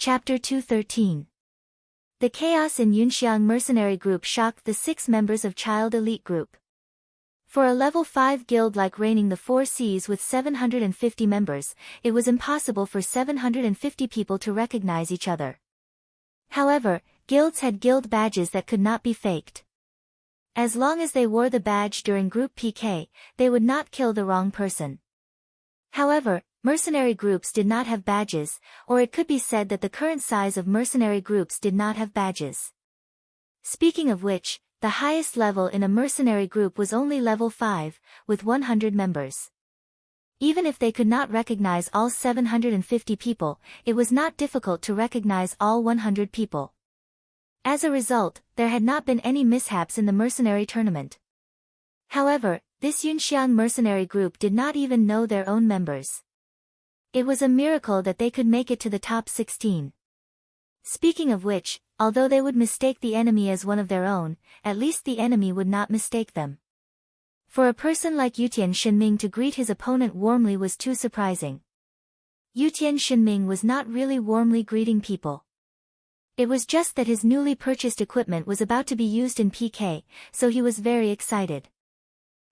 Chapter 213. The chaos in Yunxiang mercenary group shocked the 6 members of Child Elite Group. For a level 5 guild like reigning the 4 seas with 750 members, it was impossible for 750 people to recognize each other. However, guilds had guild badges that could not be faked. As long as they wore the badge during group PK, they would not kill the wrong person. However, mercenary groups did not have badges, or it could be said that the current size of mercenary groups did not have badges. Speaking of which, the highest level in a mercenary group was only level 5, with 100 members. Even if they could not recognize all 750 people, it was not difficult to recognize all 100 people. As a result, there had not been any mishaps in the mercenary tournament. However, this Yunxiang mercenary group did not even know their own members. It was a miracle that they could make it to the top 16. Speaking of which, although they would mistake the enemy as one of their own, at least the enemy would not mistake them. For a person like Yutian Shenming to greet his opponent warmly was too surprising. Yutian Shenming was not really warmly greeting people. It was just that his newly purchased equipment was about to be used in PK, so he was very excited.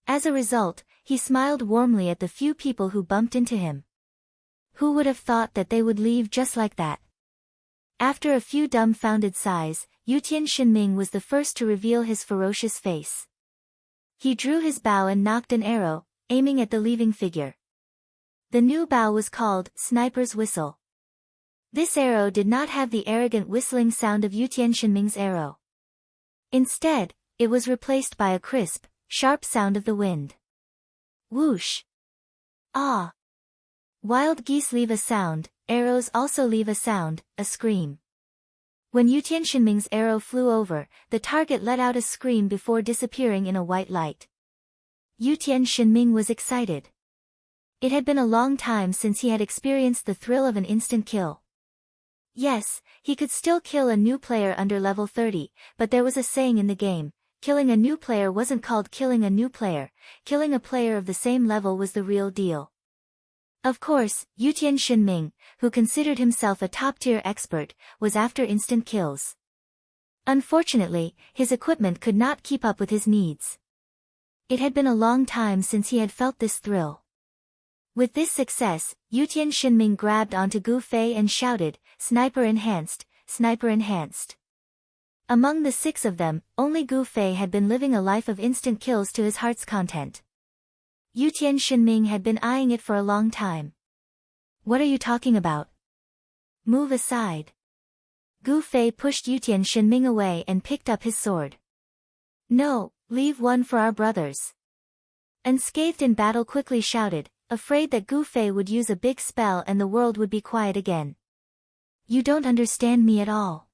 As a result, he smiled warmly at the few people who bumped into him. Who would have thought that they would leave just like that? After a few dumbfounded sighs, Yutian Shenming was the first to reveal his ferocious face. He drew his bow and knocked an arrow, aiming at the leaving figure. The new bow was called Sniper's Whistle. This arrow did not have the arrogant whistling sound of Yutian Shenming's arrow. Instead, it was replaced by a crisp, sharp sound of the wind. Whoosh! Ah! Wild geese leave a sound, arrows also leave a sound, a scream. When Yutian Shenming's arrow flew over, the target let out a scream before disappearing in a white light. Yutian Shenming was excited. It had been a long time since he had experienced the thrill of an instant kill. Yes, he could still kill a new player under level 30, but there was a saying in the game, killing a new player wasn't called killing a new player, killing a player of the same level was the real deal. Of course, Yutian Shenming, who considered himself a top-tier expert, was after instant kills. Unfortunately, his equipment could not keep up with his needs. It had been a long time since he had felt this thrill. With this success, Yutian Shenming grabbed onto Gu Fei and shouted, "Sniper enhanced, sniper enhanced." Among the 6 of them, only Gu Fei had been living a life of instant kills to his heart's content. Yutian Shenming had been eyeing it for a long time. "What are you talking about? Move aside." Gu Fei pushed Yutian Shenming away and picked up his sword. "No, leave one for our brothers." Unscathed in battle quickly shouted, afraid that Gu Fei would use a big spell and the world would be quiet again. "You don't understand me at all."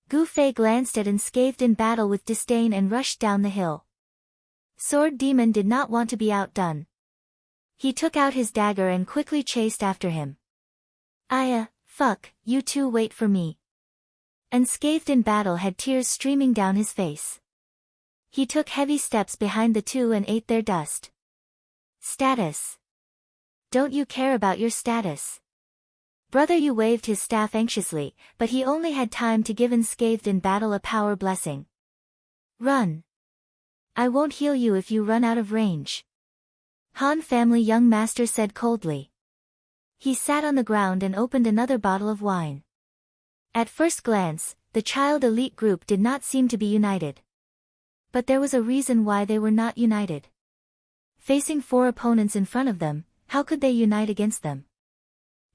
Gu Fei glanced at Unscathed in battle with disdain and rushed down the hill. Sword Demon did not want to be outdone. He took out his dagger and quickly chased after him. Fuck, you two wait for me." Unscathed in battle had tears streaming down his face. He took heavy steps behind the two and ate their dust. "Status. Don't you care about your status?" Brother Yu waved his staff anxiously, but he only had time to give Unscathed in battle a power blessing. "Run. I won't heal you if you run out of range." Han family young master said coldly. He sat on the ground and opened another bottle of wine. At first glance, the Child Elite group did not seem to be united. But there was a reason why they were not united. Facing 4 opponents in front of them, how could they unite against them?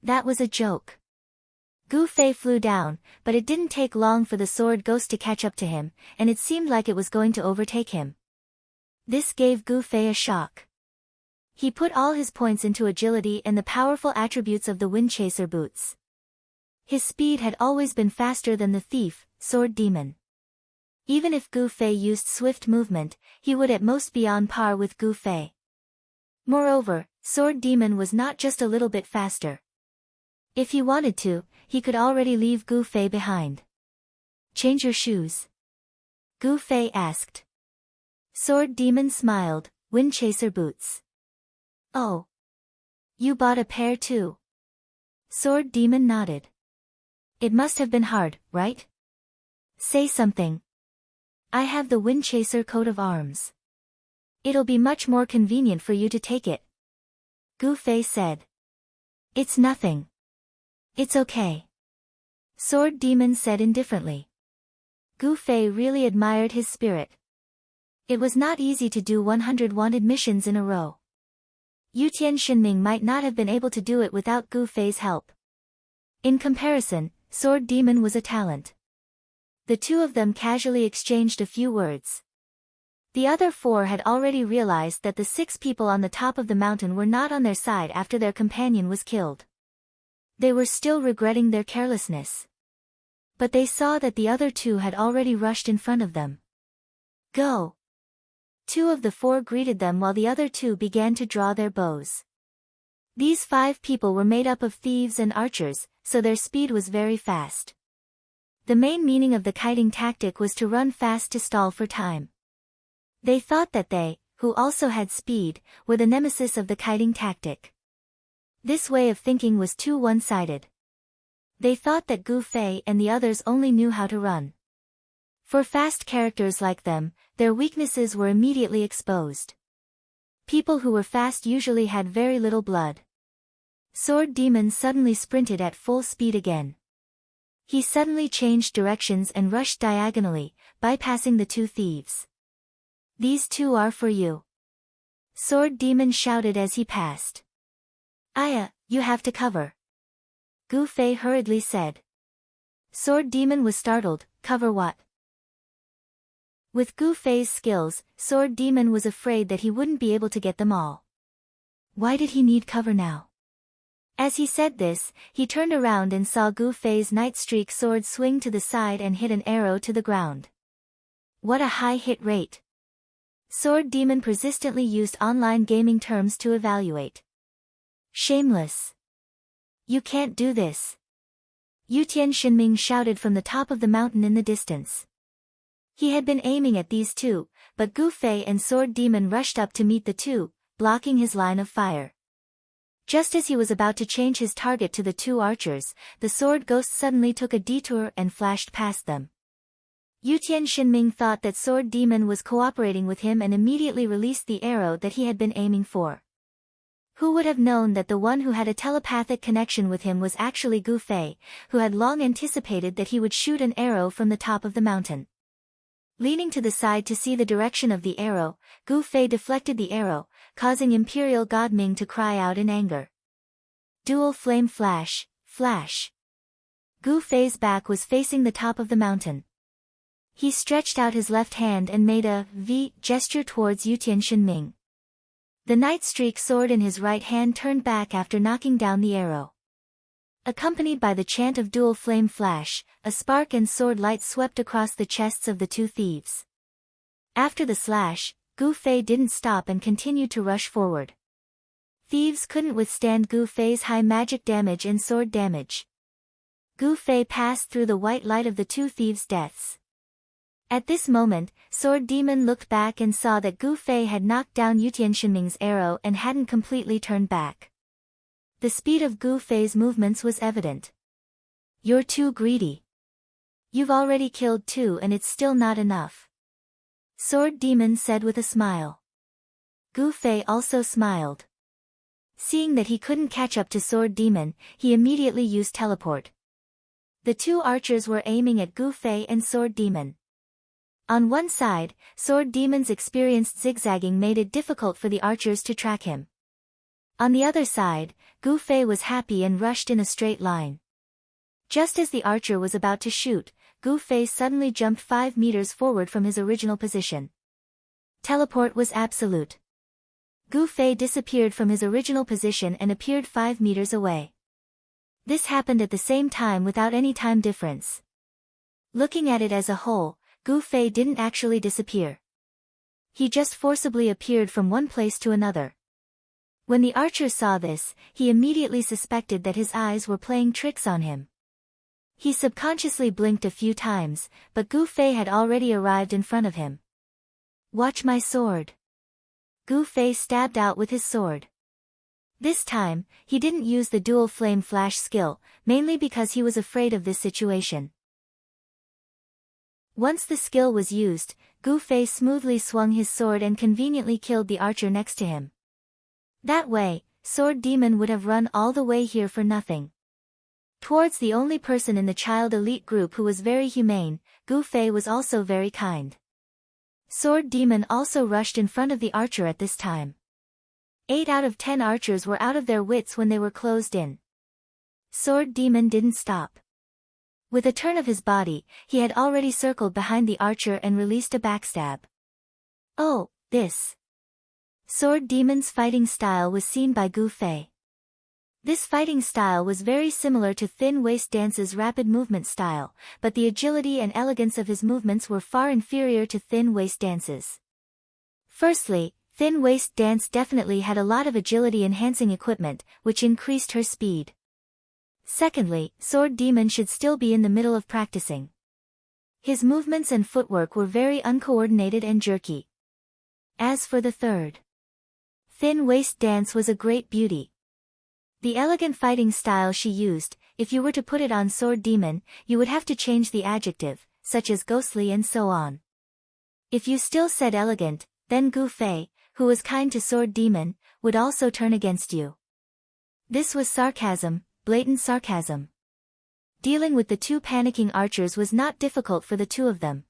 That was a joke. Gu Fei flew down, but it didn't take long for the sword ghost to catch up to him, and it seemed like it was going to overtake him. This gave Gu Fei a shock. He put all his points into agility and the powerful attributes of the Windchaser boots. His speed had always been faster than the thief, Sword Demon. Even if Gu Fei used swift movement, he would at most be on par with Gu Fei. Moreover, Sword Demon was not just a little bit faster. If he wanted to, he could already leave Gu Fei behind. "Change your shoes?" Gu Fei asked. Sword Demon smiled, "Windchaser boots." "Oh. You bought a pair too?" Sword Demon nodded. It must have been hard, right? Say something. I have the Windchaser coat of arms. It'll be much more convenient for you to take it. Gu Fei said. It's nothing. It's okay. Sword Demon said indifferently. Gu Fei really admired his spirit. It was not easy to do 100 wanted missions in a row. Yutian Shinming might not have been able to do it without Gu Fei's help. In comparison, Sword Demon was a talent. The two of them casually exchanged a few words. The other four had already realized that the 6 people on the top of the mountain were not on their side after their companion was killed. They were still regretting their carelessness. But they saw that the other 2 had already rushed in front of them. Go! 2 of the 4 greeted them while the other 2 began to draw their bows. These 5 people were made up of thieves and archers, so their speed was very fast. The main meaning of the kiting tactic was to run fast to stall for time. They thought that they, who also had speed, were the nemesis of the kiting tactic. This way of thinking was too one-sided. They thought that Gu Fei and the others only knew how to run. For fast characters like them, their weaknesses were immediately exposed. People who were fast usually had very little blood. Sword Demon suddenly sprinted at full speed again. He suddenly changed directions and rushed diagonally, bypassing the 2 thieves. These 2 are for you. Sword Demon shouted as he passed. Aya, you have to cover. Gu Fei hurriedly said. Sword Demon was startled. Cover what? With Gu Fei's skills, Sword Demon was afraid that he wouldn't be able to get them all. Why did he need cover now? As he said this, he turned around and saw Gu Fei's Nightstreak sword swing to the side and hit an arrow to the ground. What a high hit rate! Sword Demon persistently used online gaming terms to evaluate. Shameless! You can't do this! Yutian Shinming shouted from the top of the mountain in the distance. He had been aiming at these 2, but Gu Fei and Sword Demon rushed up to meet the 2, blocking his line of fire. Just as he was about to change his target to the 2 archers, the sword ghost suddenly took a detour and flashed past them. Yutian Shinming thought that Sword Demon was cooperating with him and immediately released the arrow that he had been aiming for. Who would have known that the one who had a telepathic connection with him was actually Gu Fei, who had long anticipated that he would shoot an arrow from the top of the mountain. Leaning to the side to see the direction of the arrow, Gu Fei deflected the arrow, causing Imperial God Ming to cry out in anger. Dual flame flash, flash. Gu Fei's back was facing the top of the mountain. He stretched out his left hand and made a V gesture towards Yutian Shinming. The Nightstreak sword in his right hand turned back after knocking down the arrow. Accompanied by the chant of dual flame flash, a spark and sword light swept across the chests of the 2 thieves. After the slash, Gu Fei didn't stop and continued to rush forward. Thieves couldn't withstand Gu Fei's high magic damage and sword damage. Gu Fei passed through the white light of the 2 thieves' deaths. At this moment, Sword Demon looked back and saw that Gu Fei had knocked down Yutian Shinming's arrow and hadn't completely turned back. The speed of Gu Fei's movements was evident. You're too greedy. You've already killed 2 and it's still not enough. Sword Demon said with a smile. Gu Fei also smiled. Seeing that he couldn't catch up to Sword Demon, he immediately used teleport. The 2 archers were aiming at Gu Fei and Sword Demon. On one side, Sword Demon's experienced zigzagging made it difficult for the archers to track him. On the other side, Gu Fei was happy and rushed in a straight line. Just as the archer was about to shoot, Gu Fei suddenly jumped 5 meters forward from his original position. Teleport was absolute. Gu Fei disappeared from his original position and appeared 5 meters away. This happened at the same time without any time difference. Looking at it as a whole, Gu Fei didn't actually disappear. He just forcibly appeared from one place to another. When the archer saw this, he immediately suspected that his eyes were playing tricks on him. He subconsciously blinked a few times, but Gu Fei had already arrived in front of him. Watch my sword. Gu Fei stabbed out with his sword. This time, he didn't use the dual flame flash skill, mainly because he was afraid of this situation. Once the skill was used, Gu Fei smoothly swung his sword and conveniently killed the archer next to him. That way, Sword Demon would have run all the way here for nothing. Towards the only person in the child elite group who was very humane, Gu Fei was also very kind. Sword Demon also rushed in front of the archer at this time. 8 out of 10 archers were out of their wits when they were closed in. Sword Demon didn't stop. With a turn of his body, he had already circled behind the archer and released a backstab. Oh, this. Sword Demon's fighting style was seen by Gu Fei. This fighting style was very similar to Thin Waist Dance's rapid movement style, but the agility and elegance of his movements were far inferior to Thin Waist Dance's. Firstly, Thin Waist Dance definitely had a lot of agility-enhancing equipment, which increased her speed. Secondly, Sword Demon should still be in the middle of practicing. His movements and footwork were very uncoordinated and jerky. As for the third, Thin Waist Dance was a great beauty. The elegant fighting style she used, if you were to put it on Sword Demon, you would have to change the adjective, such as ghostly and so on. If you still said elegant, then Gu Fei, who was kind to Sword Demon, would also turn against you. This was sarcasm, blatant sarcasm. Dealing with the 2 panicking archers was not difficult for the 2 of them.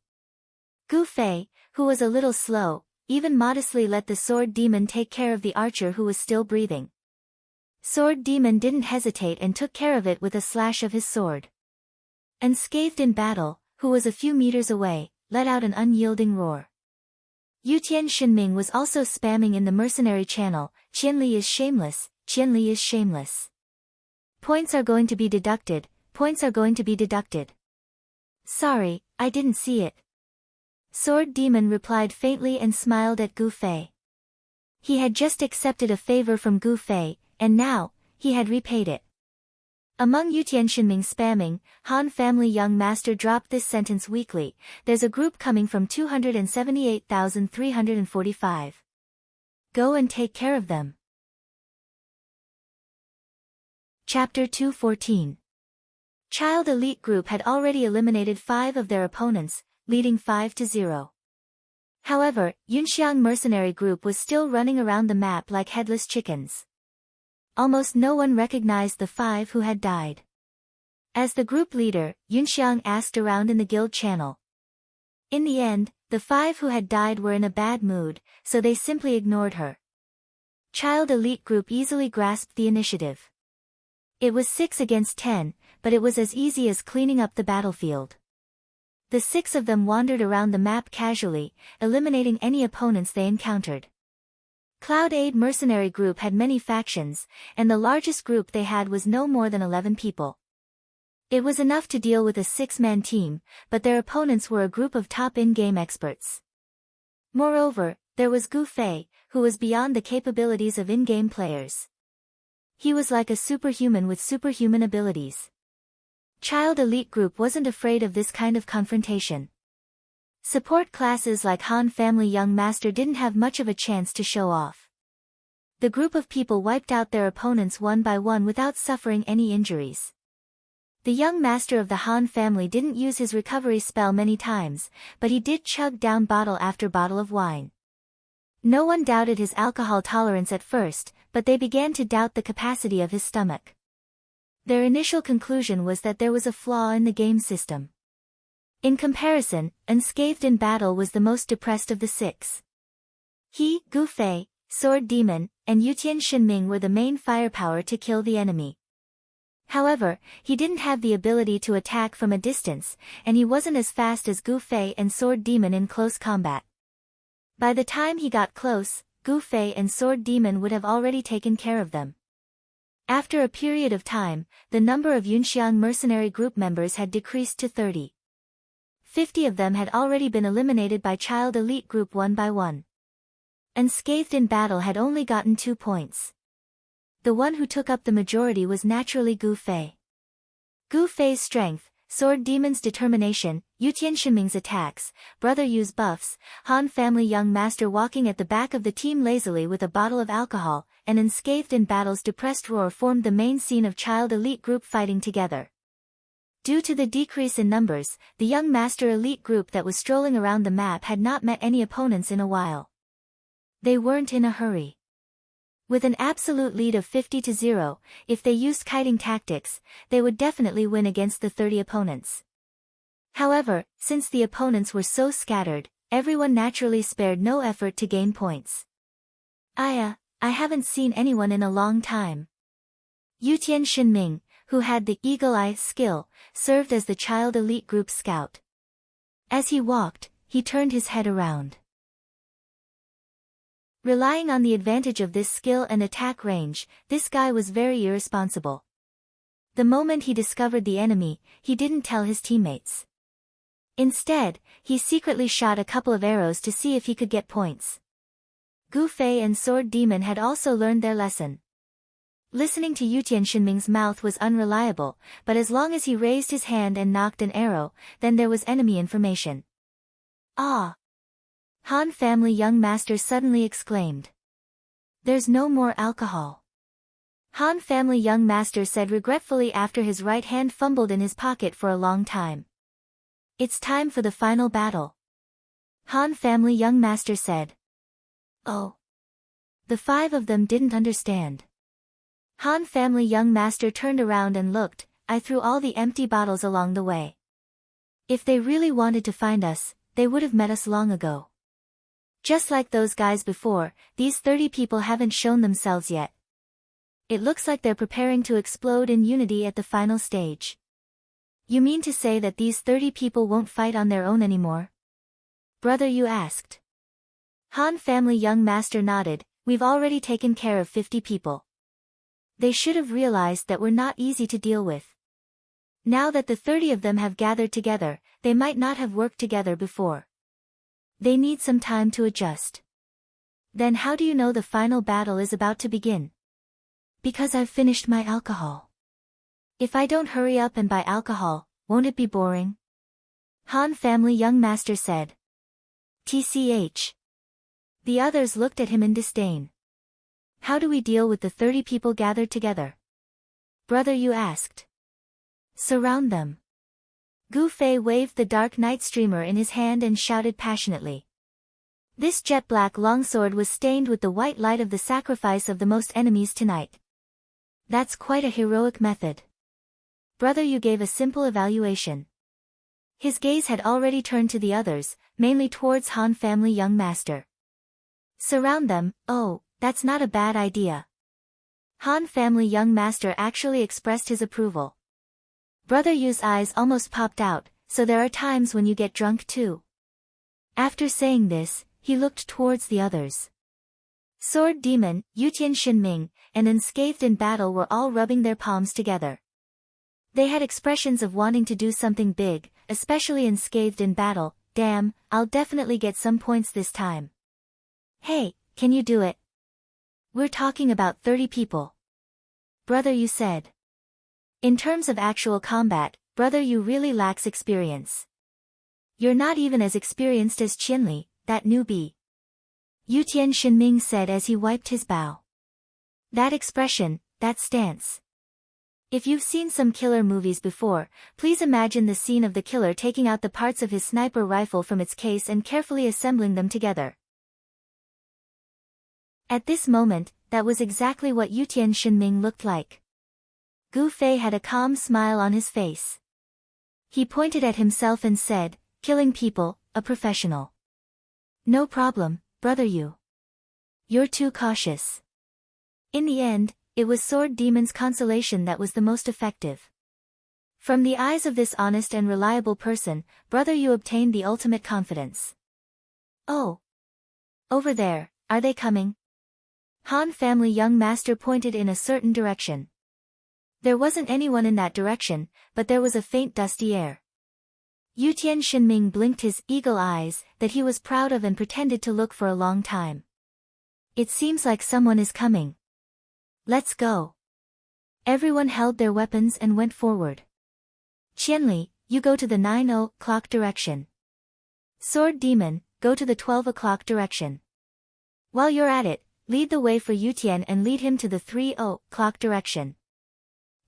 Gu Fei, who was a little slow, even modestly let the Sword Demon take care of the archer who was still breathing. Sword Demon didn't hesitate and took care of it with a slash of his sword. Unscathed in battle, who was a few meters away, let out an unyielding roar. Yutian Shinming was also spamming in the mercenary channel, Qianli is shameless, Qianli is shameless. Points are going to be deducted, points are going to be deducted. Sorry, I didn't see it. Sword Demon replied faintly and smiled at Gu Fei. He had just accepted a favor from Gu Fei, and now, he had repaid it. Among Yutian Shinming spamming, Han Family Young Master dropped this sentence weekly, there's a group coming from 278,345. Go and take care of them. Chapter 214. Child Elite Group had already eliminated 5 of their opponents, leading 5-0. However, Yunxiang Mercenary Group was still running around the map like headless chickens. Almost no one recognized the 5 who had died. As the group leader, Yunxiang asked around in the guild channel. In the end, the 5 who had died were in a bad mood, so they simply ignored her. Child Elite Group easily grasped the initiative. It was 6 against 10, but it was as easy as cleaning up the battlefield. The 6 of them wandered around the map casually, eliminating any opponents they encountered. Cloud Aid Mercenary Group had many factions, and the largest group they had was no more than 11 people. It was enough to deal with a 6-man team, but their opponents were a group of top in-game experts. Moreover, there was Gu Fei, who was beyond the capabilities of in-game players. He was like a superhuman with superhuman abilities. Child Elite Group wasn't afraid of this kind of confrontation. Support classes like Han Family Young Master didn't have much of a chance to show off. The group of people wiped out their opponents one by one without suffering any injuries. The young master of the Han family didn't use his recovery spell many times, but he did chug down bottle after bottle of wine. No one doubted his alcohol tolerance at first, but they began to doubt the capacity of his stomach. Their initial conclusion was that there was a flaw in the game system. In comparison, Unscathed in Battle was the most depressed of the 6. He, Gu Fei, Sword Demon, and Yutian Shinming were the main firepower to kill the enemy. However, he didn't have the ability to attack from a distance, and he wasn't as fast as Gu Fei and Sword Demon in close combat. By the time he got close, Gu Fei and Sword Demon would have already taken care of them. After a period of time, the number of Yunxiang Mercenary Group members had decreased to 30. 50 of them had already been eliminated by Child Elite Group one by one. Unscathed in Battle had only gotten 2 points. The one who took up the majority was naturally Gu Fei. Gu Fei's strength, Sword Demon's determination, Yutian Shinming's attacks, Brother Yu's buffs, Han family young master walking at the back of the team lazily with a bottle of alcohol, and unscathed in battle's depressed roar formed the main scene of child elite group fighting together. Due to the decrease in numbers, the young master elite group that was strolling around the map had not met any opponents in a while. They weren't in a hurry. With an absolute lead of 50-0, if they used kiting tactics, they would definitely win against the 30 opponents. However, since the opponents were so scattered, everyone naturally spared no effort to gain points. I haven't seen anyone in a long time. Yutian Shinming, who had the eagle eye skill, served as the child elite group scout. As he walked, he turned his head around. Relying on the advantage of this skill and attack range, this guy was very irresponsible. The moment he discovered the enemy, he didn't tell his teammates. Instead, he secretly shot a couple of arrows to see if he could get points. Gu Fei and Sword Demon had also learned their lesson. Listening to Yutian Shinming's mouth was unreliable, but as long as he raised his hand and knocked an arrow, then there was enemy information. Ah! Han family young master suddenly exclaimed. There's no more alcohol. Han family young master said regretfully after his right hand fumbled in his pocket for a long time. It's time for the final battle. Han family young master said. Oh. The 5 of them didn't understand. Han family young master turned around and looked. I threw all the empty bottles along the way. If they really wanted to find us, they would have met us long ago. Just like those guys before, these 30 people haven't shown themselves yet. It looks like they're preparing to explode in unity at the final stage. You mean to say that these 30 people won't fight on their own anymore? Brother Yu asked. Han family young master nodded. We've already taken care of 50 people. They should have realized that we're not easy to deal with. Now that the 30 of them have gathered together, they might not have worked together before. They need some time to adjust. Then how do you know the final battle is about to begin? Because I've finished my alcohol. If I don't hurry up and buy alcohol, won't it be boring? Han family young master said. TCH. The others looked at him in disdain. How do we deal with the 30 people gathered together? Brother Yu asked. Surround them. Gu Fei waved the dark night streamer in his hand and shouted passionately. This jet-black longsword was stained with the white light of the sacrifice of the most enemies tonight. That's quite a heroic method. Brother Yu gave a simple evaluation. His gaze had already turned to the others, mainly towards Han family young master. Surround them. Oh, that's not a bad idea. Han family young master actually expressed his approval. Brother Yu's eyes almost popped out, so there are times when you get drunk too. After saying this, he looked towards the others. Sword Demon, Yutian Shinming, and Unscathed in Battle were all rubbing their palms together. They had expressions of wanting to do something big, especially Unscathed in Battle. Damn, I'll definitely get some points this time. Hey, can you do it? We're talking about 30 people. Brother Yu said. In terms of actual combat, Brother Yu really lacks experience. You're not even as experienced as Qianli, that newbie. Yutian Shinming said as he wiped his bow. That expression, that stance. If you've seen some killer movies before, please imagine the scene of the killer taking out the parts of his sniper rifle from its case and carefully assembling them together. At this moment, that was exactly what Yutian Shinming looked like. Gu Fei had a calm smile on his face. He pointed at himself and said, killing people, a professional. No problem, Brother Yu. You're too cautious. In the end, it was Sword Demon's consolation that was the most effective. From the eyes of this honest and reliable person, Brother Yu obtained the ultimate confidence. Oh. Over there, are they coming? Han family young master pointed in a certain direction. There wasn't anyone in that direction, but there was a faint dusty air. Yutian Shinming blinked his eagle eyes, that he was proud of, and pretended to look for a long time. It seems like someone is coming. Let's go. Everyone held their weapons and went forward. Qianli, you go to the 9 o'clock direction. Sword Demon, go to the 12 o'clock direction. While you're at it, lead the way for Yutian and lead him to the 3 o'clock direction.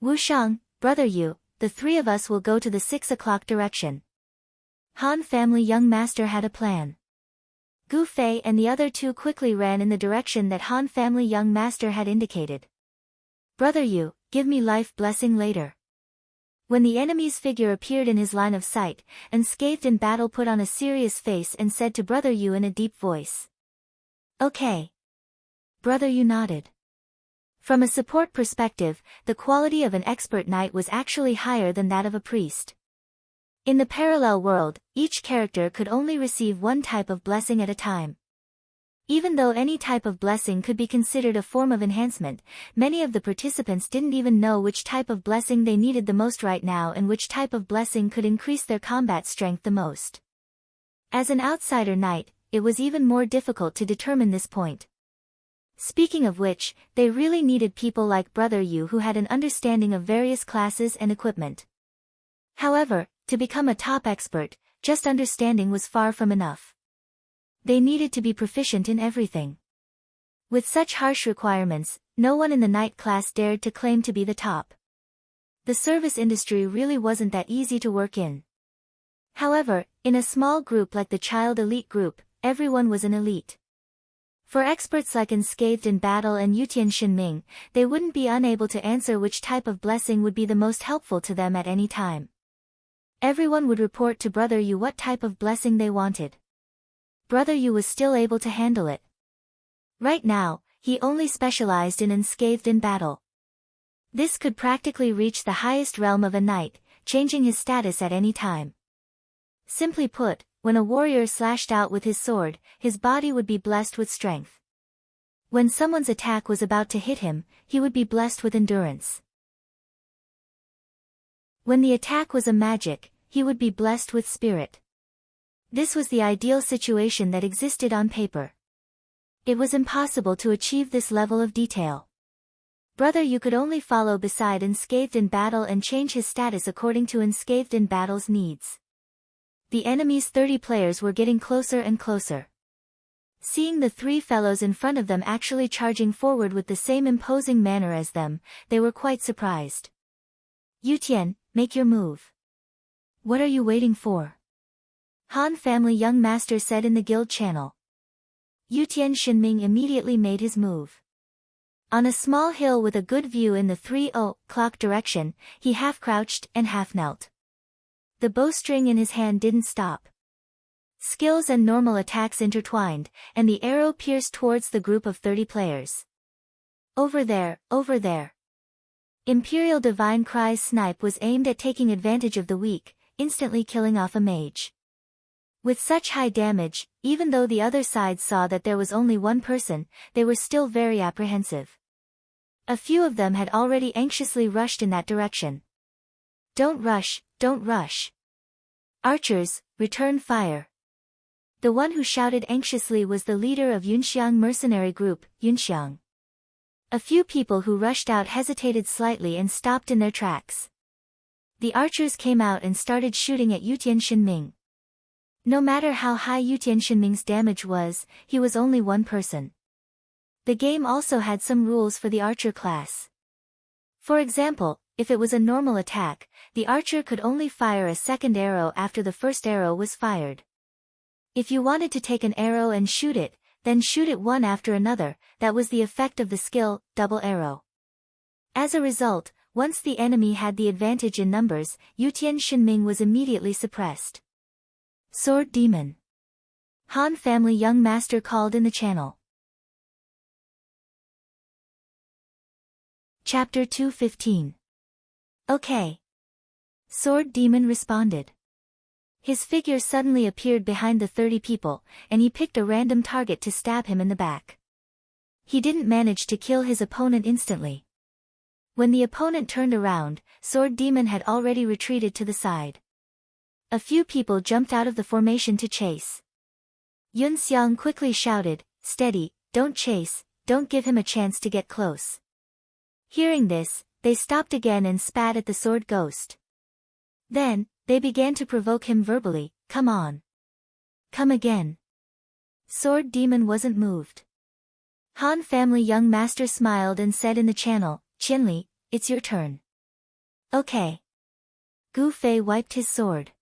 Wu Shang, brother Yu, the three of us will go to the 6 o'clock direction. Han family young master had a plan. Gu Fei and the other two quickly ran in the direction that Han family young master had indicated. Brother Yu, give me life blessing later. When the enemy's figure appeared in his line of sight, Unscathed in Battle put on a serious face and said to Brother Yu in a deep voice. Okay. Brother Yu nodded. From a support perspective, the quality of an expert knight was actually higher than that of a priest. In the parallel world, each character could only receive one type of blessing at a time. Even though any type of blessing could be considered a form of enhancement, many of the participants didn't even know which type of blessing they needed the most right now and which type of blessing could increase their combat strength the most. As an outsider knight, it was even more difficult to determine this point. Speaking of which, they really needed people like Brother Yu who had an understanding of various classes and equipment. However, to become a top expert, just understanding was far from enough. They needed to be proficient in everything. With such harsh requirements, no one in the knight class dared to claim to be the top. The service industry really wasn't that easy to work in. However, in a small group like the child elite group, everyone was an elite. For experts like Unscathed in Battle and Yutian Shinming, they wouldn't be unable to answer which type of blessing would be the most helpful to them at any time. Everyone would report to Brother Yu what type of blessing they wanted. Brother Yu was still able to handle it. Right now, he only specialized in Unscathed in Battle. This could practically reach the highest realm of a knight, changing his status at any time. Simply put, when a warrior slashed out with his sword, his body would be blessed with strength. When someone's attack was about to hit him, he would be blessed with endurance. When the attack was a magic, he would be blessed with spirit. This was the ideal situation that existed on paper. It was impossible to achieve this level of detail. Brother Yu could only follow beside Unscathed in Battle and change his status according to Unscathed in Battle's needs. The enemy's 30 players were getting closer and closer. Seeing the three fellows in front of them actually charging forward with the same imposing manner as them, they were quite surprised. Yutian, make your move. What are you waiting for? Han family young master said in the guild channel. Yutian Shinming immediately made his move. On a small hill with a good view in the 3 o'clock direction, he half crouched and half knelt. The bowstring in his hand didn't stop. Skills and normal attacks intertwined, and the arrow pierced towards the group of 30 players. Over there, over there. Imperial Divine Cry's snipe was aimed at taking advantage of the weak, instantly killing off a mage. With such high damage, even though the other side saw that there was only one person, they were still very apprehensive. A few of them had already anxiously rushed in that direction. Don't rush, don't rush. Archers, return fire. The one who shouted anxiously was the leader of Yunxiang mercenary group, Yunxiang. A few people who rushed out hesitated slightly and stopped in their tracks. The archers came out and started shooting at Yutian Shinming. No matter how high Yutian Shinming's damage was, he was only one person. The game also had some rules for the archer class. For example, if it was a normal attack, the archer could only fire a second arrow after the first arrow was fired. If you wanted to take an arrow and shoot it, then shoot it one after another, that was the effect of the skill, double arrow. As a result, once the enemy had the advantage in numbers, Yutian Shinming was immediately suppressed. Sword Demon. Han family young master called in the channel. Chapter 215. Okay. Sword Demon responded. His figure suddenly appeared behind the 30 people, and he picked a random target to stab him in the back. He didn't manage to kill his opponent instantly. When the opponent turned around, Sword Demon had already retreated to the side. A few people jumped out of the formation to chase. Yun Xiang quickly shouted, "Steady, don't chase, don't give him a chance to get close." Hearing this, they stopped again and spat at the sword ghost. Then, they began to provoke him verbally, "Come on. Come again." Sword Demon wasn't moved. Han family young master smiled and said in the channel, "Qianli, it's your turn." "Okay." Gu Fei wiped his sword.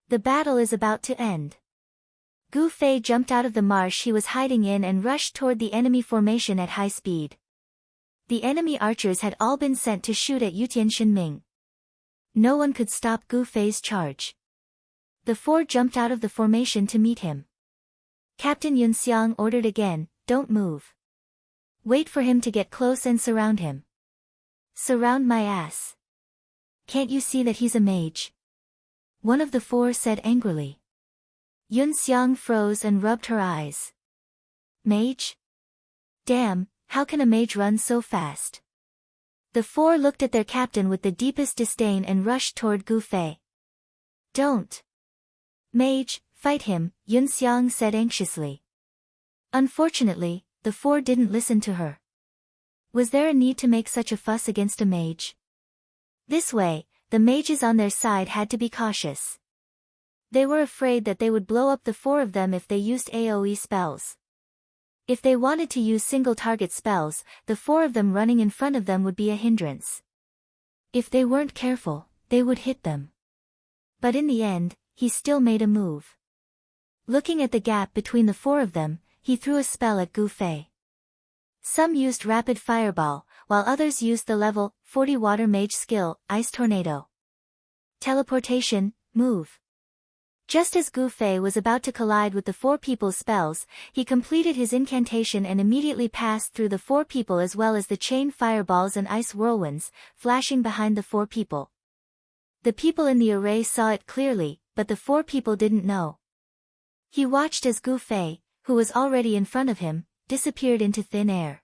"The battle is about to end." Gu Fei jumped out of the marsh he was hiding in and rushed toward the enemy formation at high speed. The enemy archers had all been sent to shoot at Yutian Shenming. No one could stop Gu Fei's charge. The four jumped out of the formation to meet him. Captain Yunxiang ordered again, "Don't move. Wait for him to get close and surround him." "Surround my ass. Can't you see that he's a mage?" one of the four said angrily. Yunxiang froze and rubbed her eyes. "Mage? Damn, how can a mage run so fast?" The four looked at their captain with the deepest disdain and rushed toward Gu Fei. "Don't. Mage, fight him," Yunxiang said anxiously. Unfortunately, the four didn't listen to her. Was there a need to make such a fuss against a mage? This way, the mages on their side had to be cautious. They were afraid that they would blow up the four of them if they used AoE spells. If they wanted to use single-target spells, the four of them running in front of them would be a hindrance. If they weren't careful, they would hit them. But in the end, he still made a move. Looking at the gap between the four of them, he threw a spell at Gu Fei. Some used Rapid Fireball, while others used the level 40 Water Mage skill, Ice Tornado. Teleportation, move. Just as Gu Fei was about to collide with the four people's spells, he completed his incantation and immediately passed through the four people as well as the chain fireballs and ice whirlwinds, flashing behind the four people. The people in the array saw it clearly, but the four people didn't know. He watched as Gu Fei, who was already in front of him, disappeared into thin air.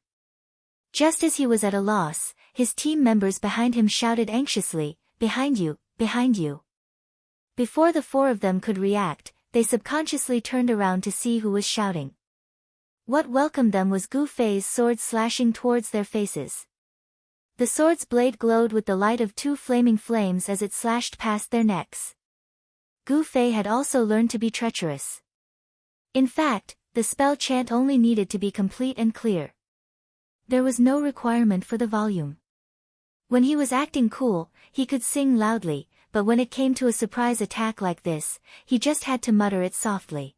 Just as he was at a loss, his team members behind him shouted anxiously, "Behind you, behind you." Before the four of them could react, they subconsciously turned around to see who was shouting. What welcomed them was Gu Fei's sword slashing towards their faces. The sword's blade glowed with the light of two flaming flames as it slashed past their necks. Gu Fei had also learned to be treacherous. In fact, the spell chant only needed to be complete and clear. There was no requirement for the volume. When he was acting cool, he could sing loudly, but when it came to a surprise attack like this, he just had to mutter it softly.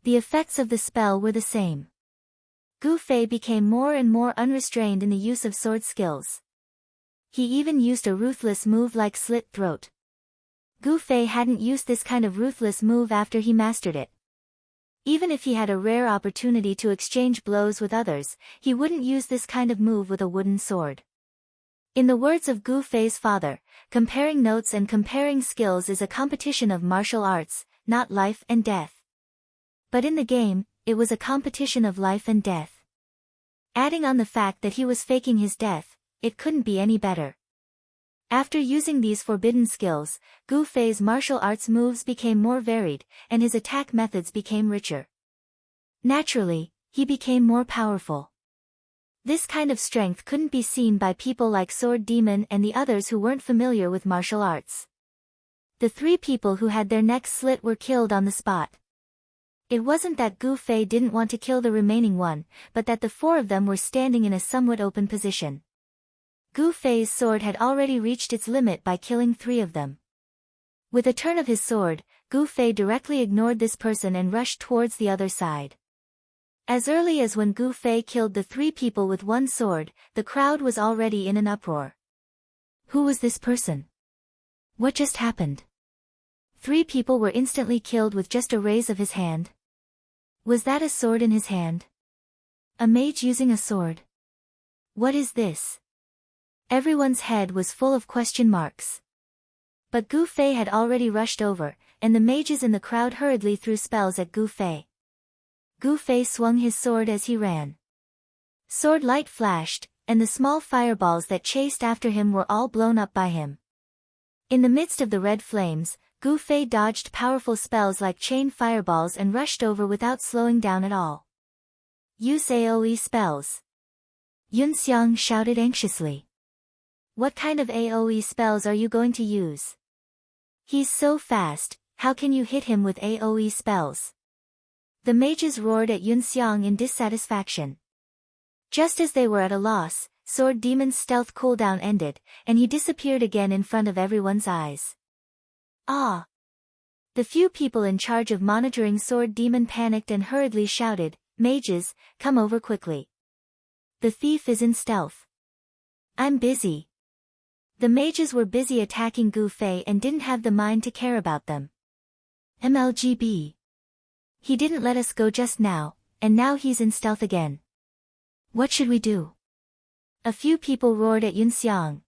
The effects of the spell were the same. Gu Fei became more and more unrestrained in the use of sword skills. He even used a ruthless move like Slit Throat. Gu Fei hadn't used this kind of ruthless move after he mastered it. Even if he had a rare opportunity to exchange blows with others, he wouldn't use this kind of move with a wooden sword. In the words of Gu Fei's father, comparing notes and comparing skills is a competition of martial arts, not life and death. But in the game, it was a competition of life and death. Adding on the fact that he was faking his death, it couldn't be any better. After using these forbidden skills, Gu Fei's martial arts moves became more varied, and his attack methods became richer. Naturally, he became more powerful. This kind of strength couldn't be seen by people like Sword Demon and the others who weren't familiar with martial arts. The three people who had their necks slit were killed on the spot. It wasn't that Gu Fei didn't want to kill the remaining one, but that the four of them were standing in a somewhat open position. Gu Fei's sword had already reached its limit by killing three of them. With a turn of his sword, Gu Fei directly ignored this person and rushed towards the other side. As early as when Gu Fei killed the three people with one sword, the crowd was already in an uproar. Who was this person? What just happened? Three people were instantly killed with just a raise of his hand. Was that a sword in his hand? A mage using a sword? What is this? Everyone's head was full of question marks. But Gu Fei had already rushed over, and the mages in the crowd hurriedly threw spells at Gu Fei. Gu Fei swung his sword as he ran. Sword light flashed, and the small fireballs that chased after him were all blown up by him. In the midst of the red flames, Gu Fei dodged powerful spells like chain fireballs and rushed over without slowing down at all. Use AoE spells. Yunxiang shouted anxiously. What kind of AoE spells are you going to use? He's so fast, how can you hit him with AoE spells? The mages roared at Yunxiang in dissatisfaction. Just as they were at a loss, Sword Demon's stealth cooldown ended, and he disappeared again in front of everyone's eyes. Ah! The few people in charge of monitoring Sword Demon panicked and hurriedly shouted, "Mages, come over quickly. The thief is in stealth." "I'm busy." The mages were busy attacking Gu Fei and didn't have the mind to care about them. MLGB. He didn't let us go just now, and now he's in stealth again. What should we do? A few people roared at Yunxiang.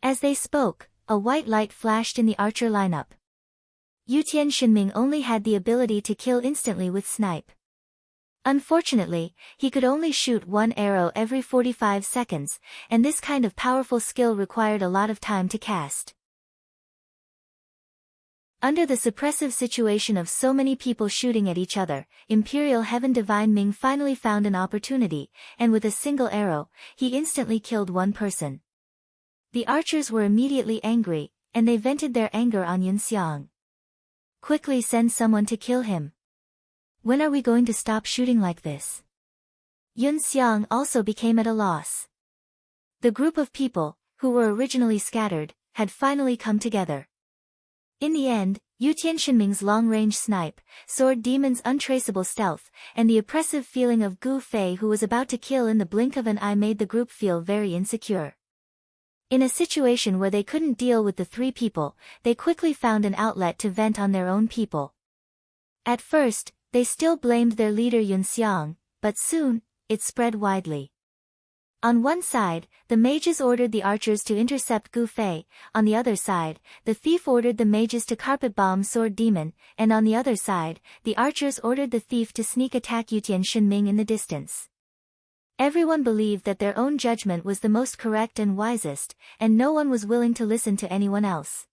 As they spoke, a white light flashed in the archer lineup. Yutian Shinming only had the ability to kill instantly with snipe. Unfortunately, he could only shoot one arrow every 45 seconds, and this kind of powerful skill required a lot of time to cast. Under the suppressive situation of so many people shooting at each other, Imperial Heaven Divine Ming finally found an opportunity, and with a single arrow, he instantly killed one person. The archers were immediately angry, and they vented their anger on Yunxiang. "Quickly send someone to kill him. When are we going to stop shooting like this?" Yunxiang also became at a loss. The group of people, who were originally scattered, had finally come together. In the end, Yutian Shinming's long-range snipe, Sword Demon's untraceable stealth, and the oppressive feeling of Gu Fei who was about to kill in the blink of an eye made the group feel very insecure. In a situation where they couldn't deal with the three people, they quickly found an outlet to vent on their own people. At first, they still blamed their leader Yunxiang, but soon, it spread widely. On one side, the mages ordered the archers to intercept Gu Fei, on the other side, the thief ordered the mages to carpet bomb Sword Demon, and on the other side, the archers ordered the thief to sneak attack Yutian Shinming in the distance. Everyone believed that their own judgment was the most correct and wisest, and no one was willing to listen to anyone else.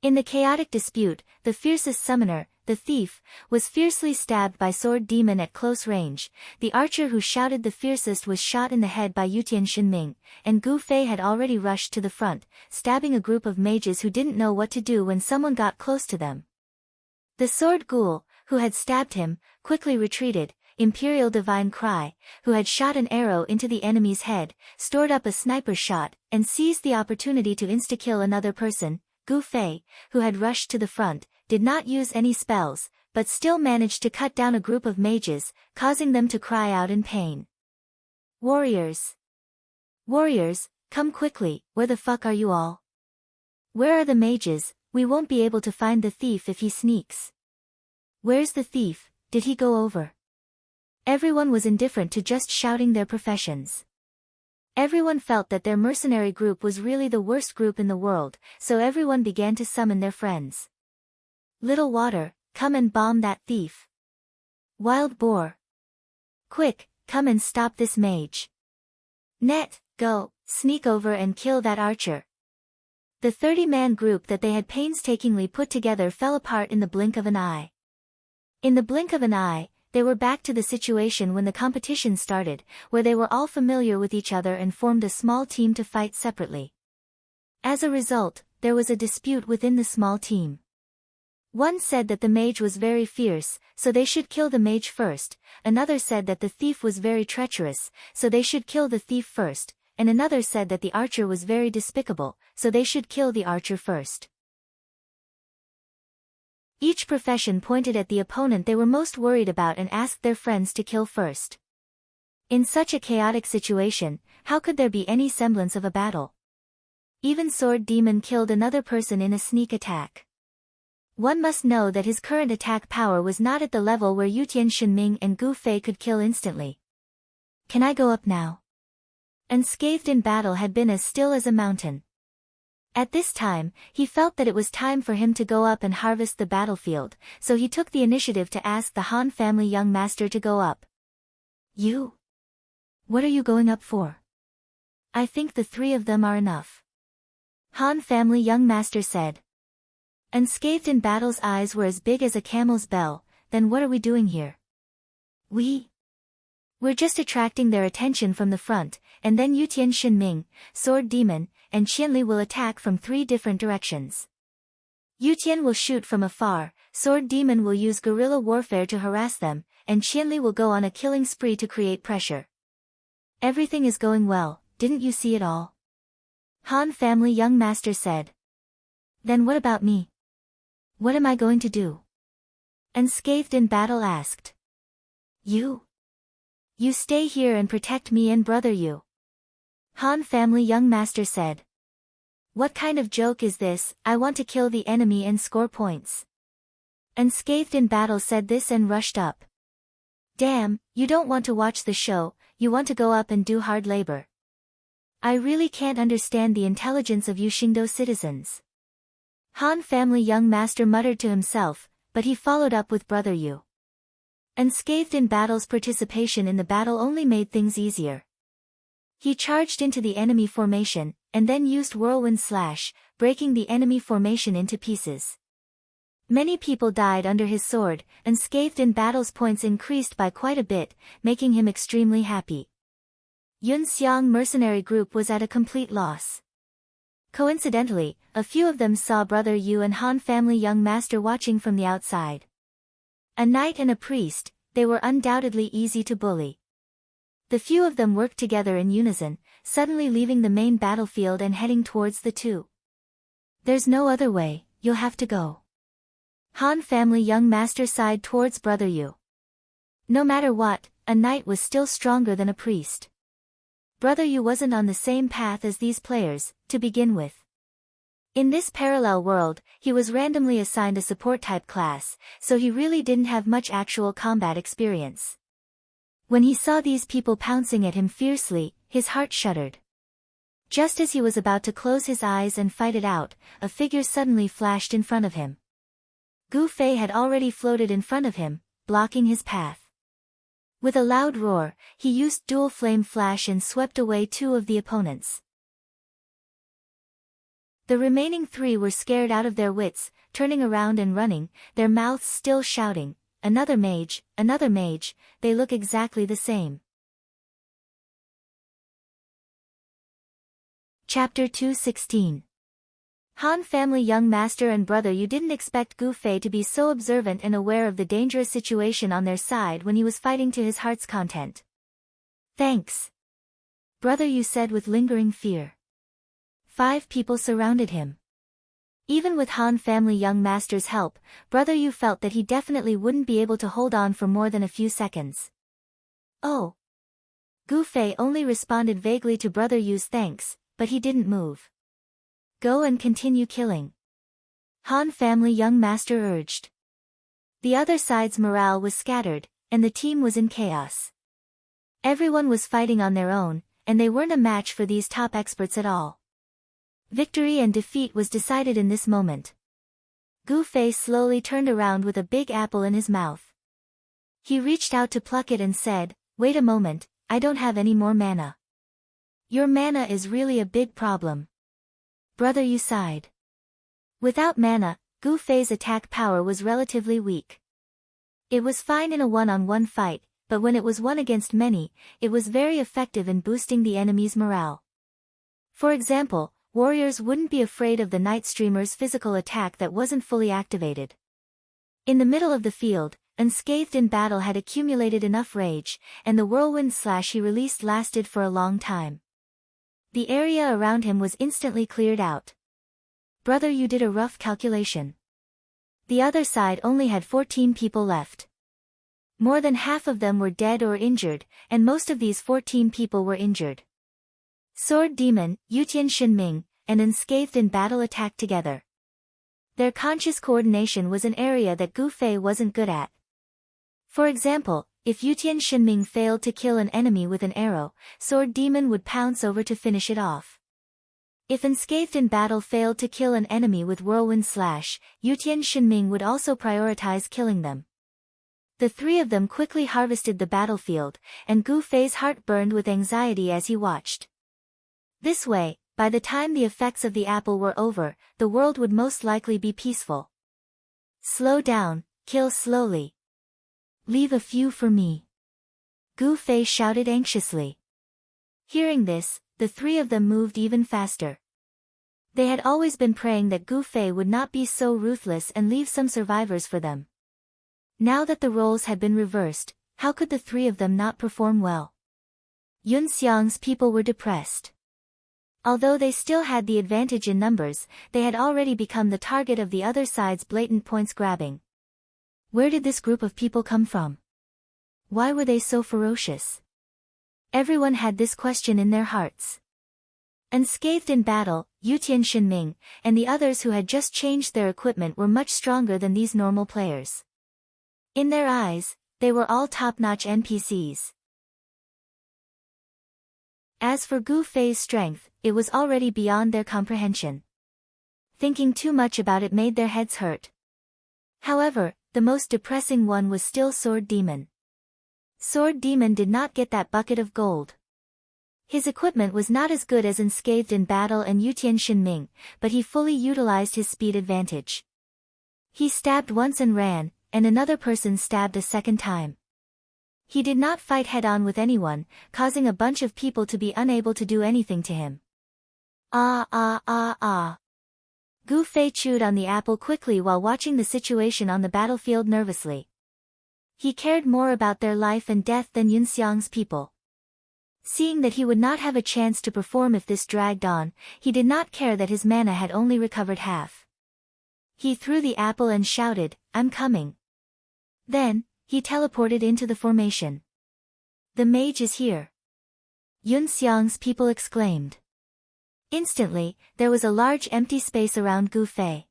In the chaotic dispute, the fiercest summoner, the thief, was fiercely stabbed by Sword Demon at close range. The archer who shouted the fiercest was shot in the head by Yutian Shinming, and Gu Fei had already rushed to the front, stabbing a group of mages who didn't know what to do when someone got close to them. The sword ghoul, who had stabbed him, quickly retreated. Imperial Divine Cry, who had shot an arrow into the enemy's head, stored up a sniper shot, and seized the opportunity to insta-kill another person. Gu Fei, who had rushed to the front, did not use any spells, but still managed to cut down a group of mages, causing them to cry out in pain. "Warriors! Warriors, come quickly, where the fuck are you all? Where are the mages? We won't be able to find the thief if he sneaks. Where's the thief? Did he go over?" Everyone was indifferent to just shouting their professions. Everyone felt that their mercenary group was really the worst group in the world, so everyone began to summon their friends. "Little Water, come and bomb that thief. Wild Boar. Quick, come and stop this mage. Net, go, sneak over and kill that archer." The 30-man group that they had painstakingly put together fell apart in the blink of an eye. In the blink of an eye, they were back to the situation when the competition started, where they were all familiar with each other and formed a small team to fight separately. As a result, there was a dispute within the small team. One said that the mage was very fierce, so they should kill the mage first, another said that the thief was very treacherous, so they should kill the thief first, and another said that the archer was very despicable, so they should kill the archer first. Each profession pointed at the opponent they were most worried about and asked their friends to kill first. In such a chaotic situation, how could there be any semblance of a battle? Even Sword Demon killed another person in a sneak attack. One must know that his current attack power was not at the level where Yutian Shinming and Gu Fei could kill instantly. "Can I go up now?" Unscathed in battle had been as still as a mountain. At this time, he felt that it was time for him to go up and harvest the battlefield, so he took the initiative to ask the Han family young master to go up. "You? What are you going up for?" "I think the three of them are enough," Han family young master said. Unscathed in battle's eyes were as big as a camel's bell. "Then what are we doing here?" We're just attracting their attention from the front, and then Yutian Shinming, Sword Demon, and Qianli will attack from 3 different directions. Yutian will shoot from afar, Sword Demon will use guerrilla warfare to harass them, and Qianli will go on a killing spree to create pressure. Everything is going well, didn't you see it all? Han family young master said. Then what about me? What am I going to do? Unscathed in battle asked. You stay here and protect me and brother Yu. Han family young master said. What kind of joke is this? I want to kill the enemy and score points. Unscathed in battle said this and rushed up. Damn, you don't want to watch the show, you want to go up and do hard labor. I really can't understand the intelligence of you Xingdou citizens. Han family young master muttered to himself, but he followed up with brother Yu. Unscathed in battle's participation in the battle only made things easier. He charged into the enemy formation, and then used whirlwind slash, breaking the enemy formation into pieces. Many people died under his sword, unscathed in battle's points increased by quite a bit, making him extremely happy. Yun Xiang mercenary group was at a complete loss. Coincidentally, a few of them saw brother Yu and Han family young master watching from the outside. A knight and a priest, they were undoubtedly easy to bully. The few of them worked together in unison, suddenly leaving the main battlefield and heading towards the two. There's no other way, you'll have to go. Han family young master sighed towards brother Yu. No matter what, a knight was still stronger than a priest. Brother Yu wasn't on the same path as these players, to begin with. In this parallel world, he was randomly assigned a support-type class, so he really didn't have much actual combat experience. When he saw these people pouncing at him fiercely, his heart shuddered. Just as he was about to close his eyes and fight it out, a figure suddenly flashed in front of him. Gu Fei had already floated in front of him, blocking his path. With a loud roar, he used dual flame flash and swept away 2 of the opponents. The remaining 3 were scared out of their wits, turning around and running, their mouths still shouting, another mage, they look exactly the same. Chapter 2:16. Han family young master and brother Yu didn't expect Gu Fei to be so observant and aware of the dangerous situation on their side when he was fighting to his heart's content. Thanks. Brother Yu said with lingering fear. 5 people surrounded him. Even with Han family young master's help, brother Yu felt that he definitely wouldn't be able to hold on for more than a few seconds. Oh. Gu Fei only responded vaguely to brother Yu's thanks, but he didn't move. Go and continue killing. Han family young master urged. The other side's morale was scattered, and the team was in chaos. Everyone was fighting on their own, and they weren't a match for these top experts at all. Victory and defeat was decided in this moment. Gu Fei slowly turned around with a big apple in his mouth. He reached out to pluck it and said, "Wait a moment, I don't have any more mana." Your mana is really a big problem. Brother Yu sighed. Without mana, Gu Fei's attack power was relatively weak. It was fine in a one-on-one fight, but when it was one against many, it was very effective in boosting the enemy's morale. For example, warriors wouldn't be afraid of the night streamer's physical attack that wasn't fully activated. In the middle of the field, unscathed in battle had accumulated enough rage, and the whirlwind slash he released lasted for a long time. The area around him was instantly cleared out. Brother Yu did a rough calculation. The other side only had 14 people left. More than half of them were dead or injured, and most of these 14 people were injured. Sword Demon, Yutian Shinming, and Unscathed in battle attacked together. Their conscious coordination was an area that Gu Fei wasn't good at. For example, if Yutian Shinming failed to kill an enemy with an arrow, Sword Demon would pounce over to finish it off. If Unscathed in battle failed to kill an enemy with whirlwind slash, Yutian Shinming would also prioritize killing them. The 3 of them quickly harvested the battlefield, and Gu Fei's heart burned with anxiety as he watched. This way, by the time the effects of the apple were over, the world would most likely be peaceful. Slow down, kill slowly. Leave a few for me. Gu Fei shouted anxiously. Hearing this, the 3 of them moved even faster. They had always been praying that Gu Fei would not be so ruthless and leave some survivors for them. Now that the roles had been reversed, how could the three of them not perform well? Yun Xiang's people were depressed. Although they still had the advantage in numbers, they had already become the target of the other side's blatant points grabbing. Where did this group of people come from? Why were they so ferocious? Everyone had this question in their hearts. Unscathed in battle, Yutian Shinming, and the others who had just changed their equipment were much stronger than these normal players. In their eyes, they were all top-notch NPCs. As for Gu Fei's strength, it was already beyond their comprehension. Thinking too much about it made their heads hurt. However, the most depressing one was still Sword Demon. Sword Demon did not get that bucket of gold. His equipment was not as good as Unscathed in Battle and Yutian Shinming, but he fully utilized his speed advantage. He stabbed once and ran, and another person stabbed a second time. He did not fight head-on with anyone, causing a bunch of people to be unable to do anything to him. Gu Fei chewed on the apple quickly while watching the situation on the battlefield nervously. He cared more about their life and death than Yun Xiang's people. Seeing that he would not have a chance to perform if this dragged on, he did not care that his mana had only recovered half. He threw the apple and shouted, "I'm coming." Then, he teleported into the formation. "The mage is here!" Yun Xiang's people exclaimed. Instantly, there was a large empty space around Gu Fei.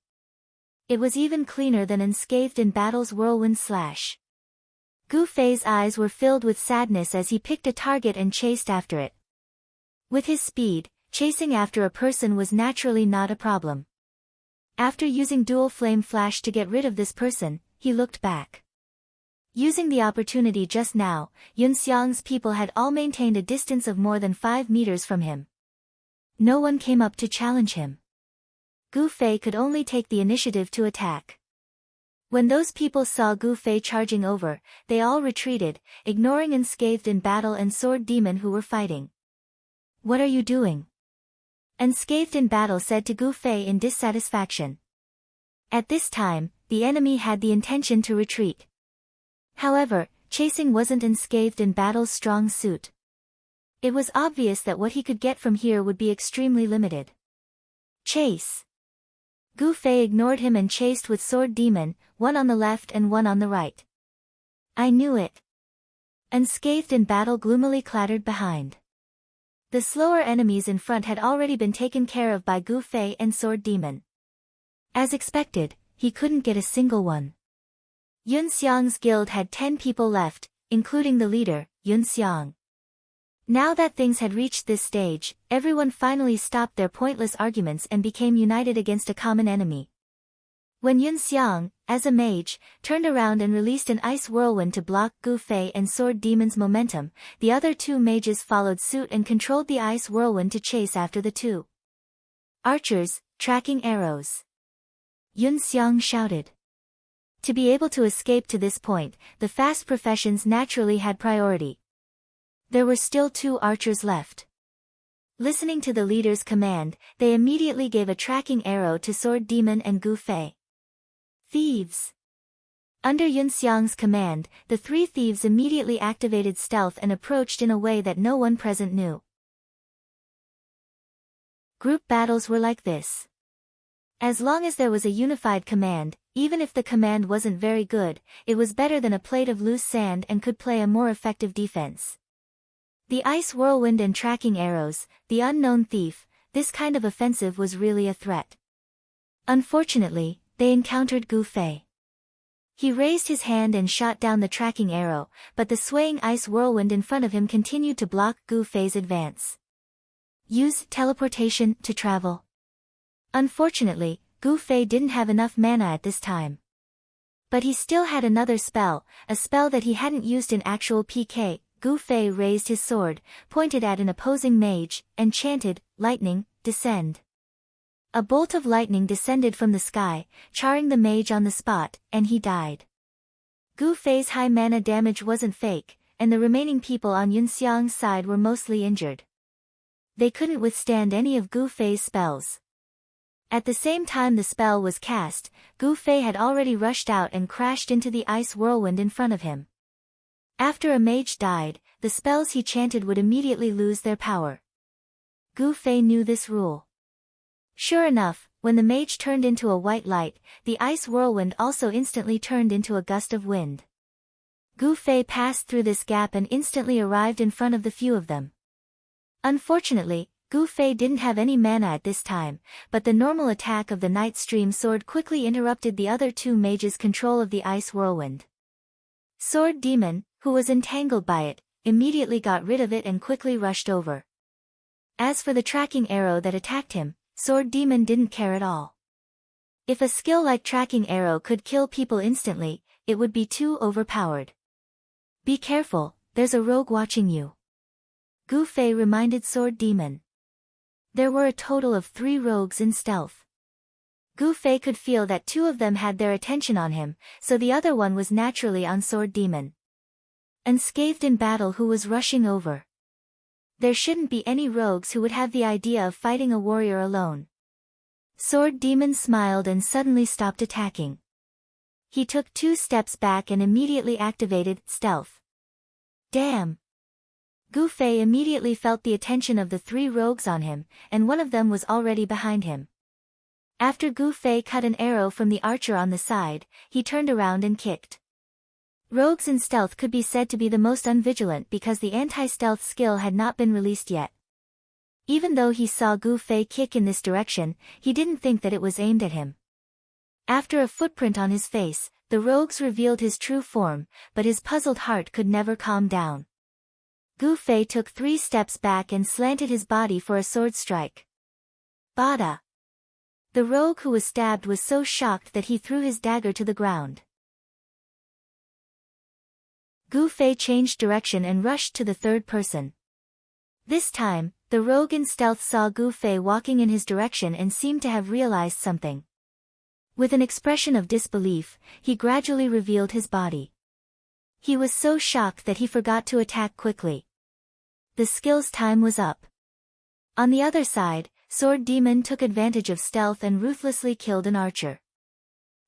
It was even cleaner than Unscathed in Battle's whirlwind slash. Gu Fei's eyes were filled with sadness as he picked a target and chased after it. With his speed, chasing after a person was naturally not a problem. After using dual flame flash to get rid of this person, he looked back. Using the opportunity just now, Yun Xiang's people had all maintained a distance of more than 5 meters from him. No one came up to challenge him. Gu Fei could only take the initiative to attack. When those people saw Gu Fei charging over, they all retreated, ignoring Unscathed in Battle and Sword Demon who were fighting. "What are you doing?" Unscathed in Battle said to Gu Fei in dissatisfaction. At this time, the enemy had the intention to retreat. However, chasing wasn't Unscathed in Battle's strong suit. It was obvious that what he could get from here would be extremely limited. "Chase!" Gu Fei ignored him and chased with Sword Demon, one on the left and one on the right. "I knew it." Unscathed in Battle gloomily clattered behind. The slower enemies in front had already been taken care of by Gu Fei and Sword Demon. As expected, he couldn't get a single one. Yun Xiang's guild had 10 people left, including the leader, Yun Xiang. Now that things had reached this stage, everyone finally stopped their pointless arguments and became united against a common enemy. When Yun Xiang, as a mage, turned around and released an ice whirlwind to block Gu Fei and Sword Demon's momentum, the other two mages followed suit and controlled the ice whirlwind to chase after the two. "Archers, tracking arrows!" Yun Xiang shouted. To be able to escape to this point, the fast professions naturally had priority. There were still 2 archers left. Listening to the leader's command, they immediately gave a tracking arrow to Sword Demon and Gu Fei. Thieves! Under Yun Xiang's command, the 3 thieves immediately activated stealth and approached in a way that no one present knew. Group battles were like this. As long as there was a unified command, even if the command wasn't very good, it was better than a plate of loose sand and could play a more effective defense. The ice whirlwind and tracking arrows, the unknown thief, this kind of offensive was really a threat. Unfortunately, they encountered Gu Fei. He raised his hand and shot down the tracking arrow, but the swaying ice whirlwind in front of him continued to block Gu Fei's advance. Use teleportation to travel. Unfortunately, Gu Fei didn't have enough mana at this time. But he still had another spell, a spell that he hadn't used in actual PK. Gu Fei raised his sword, pointed at an opposing mage, and chanted, "Lightning, descend." A bolt of lightning descended from the sky, charring the mage on the spot, and he died. Gu Fei's high mana damage wasn't fake, and the remaining people on Yun Xiang's side were mostly injured. They couldn't withstand any of Gu Fei's spells. At the same time the spell was cast, Gu Fei had already rushed out and crashed into the ice whirlwind in front of him. After a mage died, the spells he chanted would immediately lose their power. Gu Fei knew this rule. Sure enough, when the mage turned into a white light, the ice whirlwind also instantly turned into a gust of wind. Gu Fei passed through this gap and instantly arrived in front of the few of them. Unfortunately, Gu Fei didn't have any mana at this time, but the normal attack of the Night Stream Sword quickly interrupted the other two mages' control of the ice whirlwind. Sword Demon, who was entangled by it, immediately got rid of it and quickly rushed over. As for the tracking arrow that attacked him, Sword Demon didn't care at all. If a skill like tracking arrow could kill people instantly, it would be too overpowered. Be careful, there's a rogue watching you. Gu Fei reminded Sword Demon. There were a total of 3 rogues in stealth. Gu Fei could feel that 2 of them had their attention on him, so the other one was naturally on Sword Demon. Unscathed in battle, who was rushing over. There shouldn't be any rogues who would have the idea of fighting a warrior alone. Sword Demon smiled and suddenly stopped attacking. He took 2 steps back and immediately activated Stealth. Damn! Gu Fei immediately felt the attention of the 3 rogues on him, and one of them was already behind him. After Gu Fei cut an arrow from the archer on the side, he turned around and kicked. Rogues in stealth could be said to be the most unvigilant because the anti-stealth skill had not been released yet. Even though he saw Gu Fei kick in this direction, he didn't think that it was aimed at him. After a footprint on his face, the rogues revealed his true form, but his puzzled heart could never calm down. Gu Fei took 3 steps back and slanted his body for a sword strike. Bada! The rogue who was stabbed was so shocked that he threw his dagger to the ground. Gu Fei changed direction and rushed to the 3rd person. This time, the rogue in stealth saw Gu Fei walking in his direction and seemed to have realized something. With an expression of disbelief, he gradually revealed his body. He was so shocked that he forgot to attack quickly. The skill's time was up. On the other side, Sword Demon took advantage of stealth and ruthlessly killed an archer.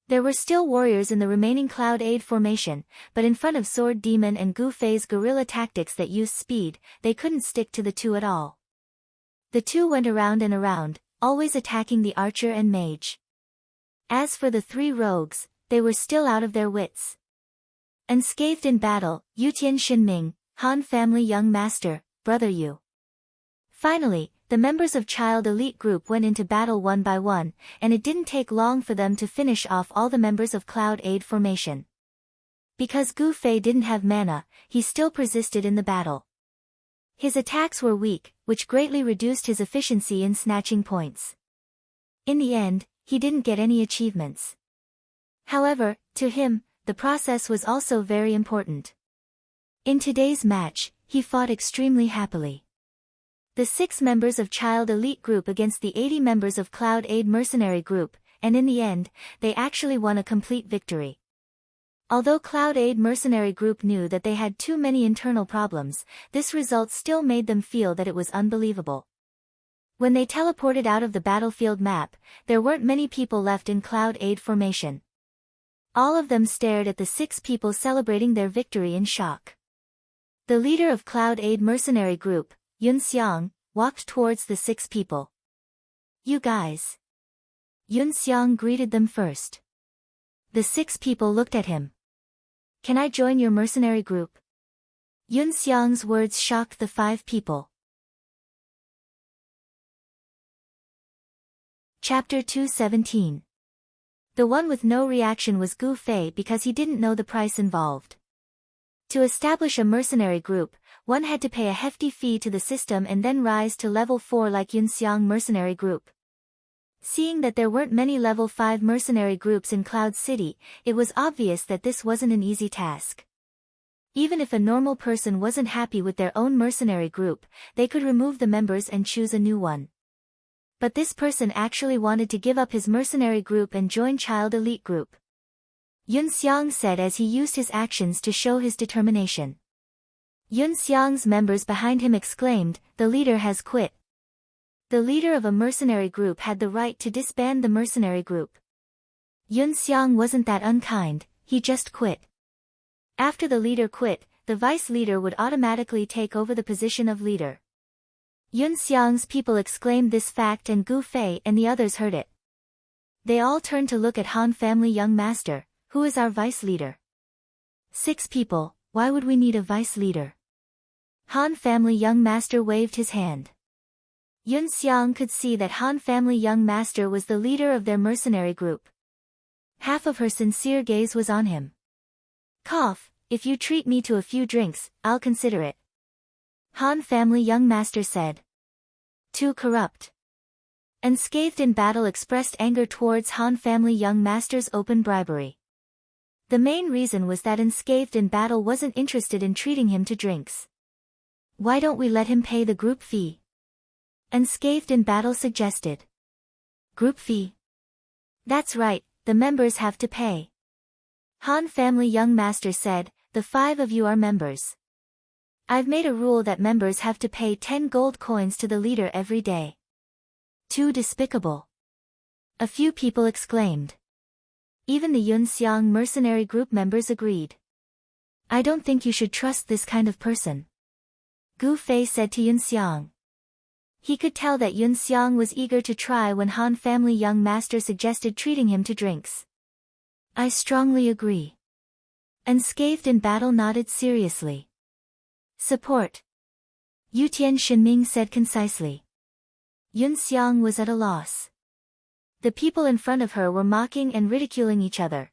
There were still warriors in the remaining Cloud Aid formation, but in front of Sword Demon and Gu Fei's guerrilla tactics that used speed, they couldn't stick to the 2 at all. The 2 went around and around, always attacking the archer and mage. As for the 3 rogues, they were still out of their wits. Unscathed in battle, Yutian Xinming, Han family young master, brother Yu. Finally, the members of Child Elite Group went into battle one by one, and it didn't take long for them to finish off all the members of Cloud Aid formation. Because Gu Fei didn't have mana, he still persisted in the battle. His attacks were weak, which greatly reduced his efficiency in snatching points. In the end, he didn't get any achievements. However, to him, the process was also very important. In today's match, he fought extremely happily. The 6 members of Child Elite Group against the 80 members of Cloud Aid Mercenary Group, and in the end, they actually won a complete victory. Although Cloud Aid Mercenary Group knew that they had too many internal problems, this result still made them feel that it was unbelievable. When they teleported out of the battlefield map, there weren't many people left in Cloud Aid formation. All of them stared at the 6 people celebrating their victory in shock. The leader of Cloud Aid Mercenary Group, Yun Xiang, walked towards the 6 people. You guys. Yun Xiang greeted them first. The 6 people looked at him. Can I join your mercenary group? Yun Xiang's words shocked the 5 people. Chapter 217. The one with no reaction was Gu Fei because he didn't know the price involved. To establish a mercenary group, one had to pay a hefty fee to the system and then rise to level 4 like Yunxiang Mercenary Group. Seeing that there weren't many level 5 mercenary groups in Cloud City, it was obvious that this wasn't an easy task. Even if a normal person wasn't happy with their own mercenary group, they could remove the members and choose a new one. But this person actually wanted to give up his mercenary group and join Child Elite Group. Yun Xiang said as he used his actions to show his determination. Yun Xiang's members behind him exclaimed, "The leader has quit." The leader of a mercenary group had the right to disband the mercenary group. Yun Xiang wasn't that unkind, he just quit. After the leader quit, the vice leader would automatically take over the position of leader. Yun Xiang's people exclaimed this fact and Gu Fei and the others heard it. They all turned to look at Han family young master, who is our vice leader. 6 people, why would we need a vice leader? Han family young master waved his hand. Yun Xiang could see that Han family young master was the leader of their mercenary group. Half of her sincere gaze was on him. Cough, if you treat me to a few drinks, I'll consider it. Han family young master said. Too corrupt. Unscathed in battle expressed anger towards Han family young master's open bribery. The main reason was that Unscathed in battle wasn't interested in treating him to drinks. Why don't we let him pay the group fee? Unscathed in battle suggested. Group fee? That's right, the members have to pay. Han family young master said, the 5 of you are members. I've made a rule that members have to pay 10 gold coins to the leader every day. Too despicable. A few people exclaimed. Even the Yun Xiang mercenary group members agreed. I don't think you should trust this kind of person. Gu Fei said to Yun Xiang. He could tell that Yun Xiang was eager to try when Han family young master suggested treating him to drinks. I strongly agree. Unscathed in battle nodded seriously. Support. Yutian Shinming said concisely. Yun Xiang was at a loss. The people in front of her were mocking and ridiculing each other.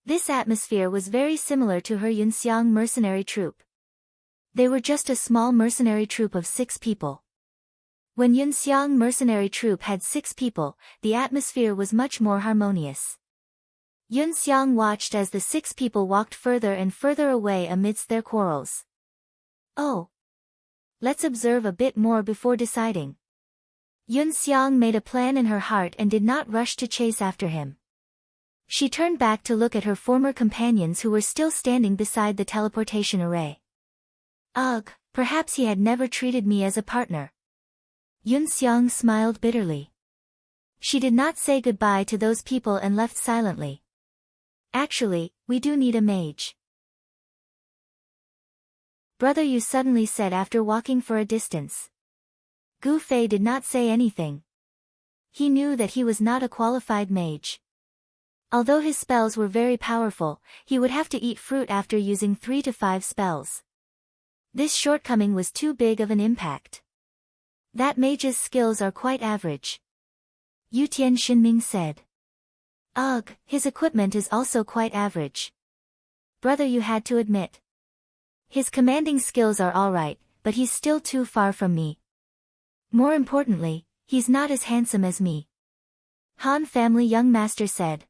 This atmosphere was very similar to her Yun Xiang mercenary troop. They were just a small mercenary troop of 6 people. When Yun Xiang mercenary troop had 6 people, the atmosphere was much more harmonious. Yun Xiang watched as the 6 people walked further and further away amidst their quarrels. Oh. Let's observe a bit more before deciding. Yun Xiang made a plan in her heart and did not rush to chase after him. She turned back to look at her former companions who were still standing beside the teleportation array. Ugh, perhaps he had never treated me as a partner. Yun Xiang smiled bitterly. She did not say goodbye to those people and left silently. Actually, we do need a mage. Brother Yu suddenly said after walking for a distance. Gu Fei did not say anything. He knew that he was not a qualified mage. Although his spells were very powerful, he would have to eat fruit after using 3 to 5 spells. This shortcoming was too big of an impact. That mage's skills are quite average. Yutian Shinming said. Ugh, his equipment is also quite average. Brother Yu had to admit. His commanding skills are alright, but he's still too far from me. More importantly, he's not as handsome as me. Han family young master said.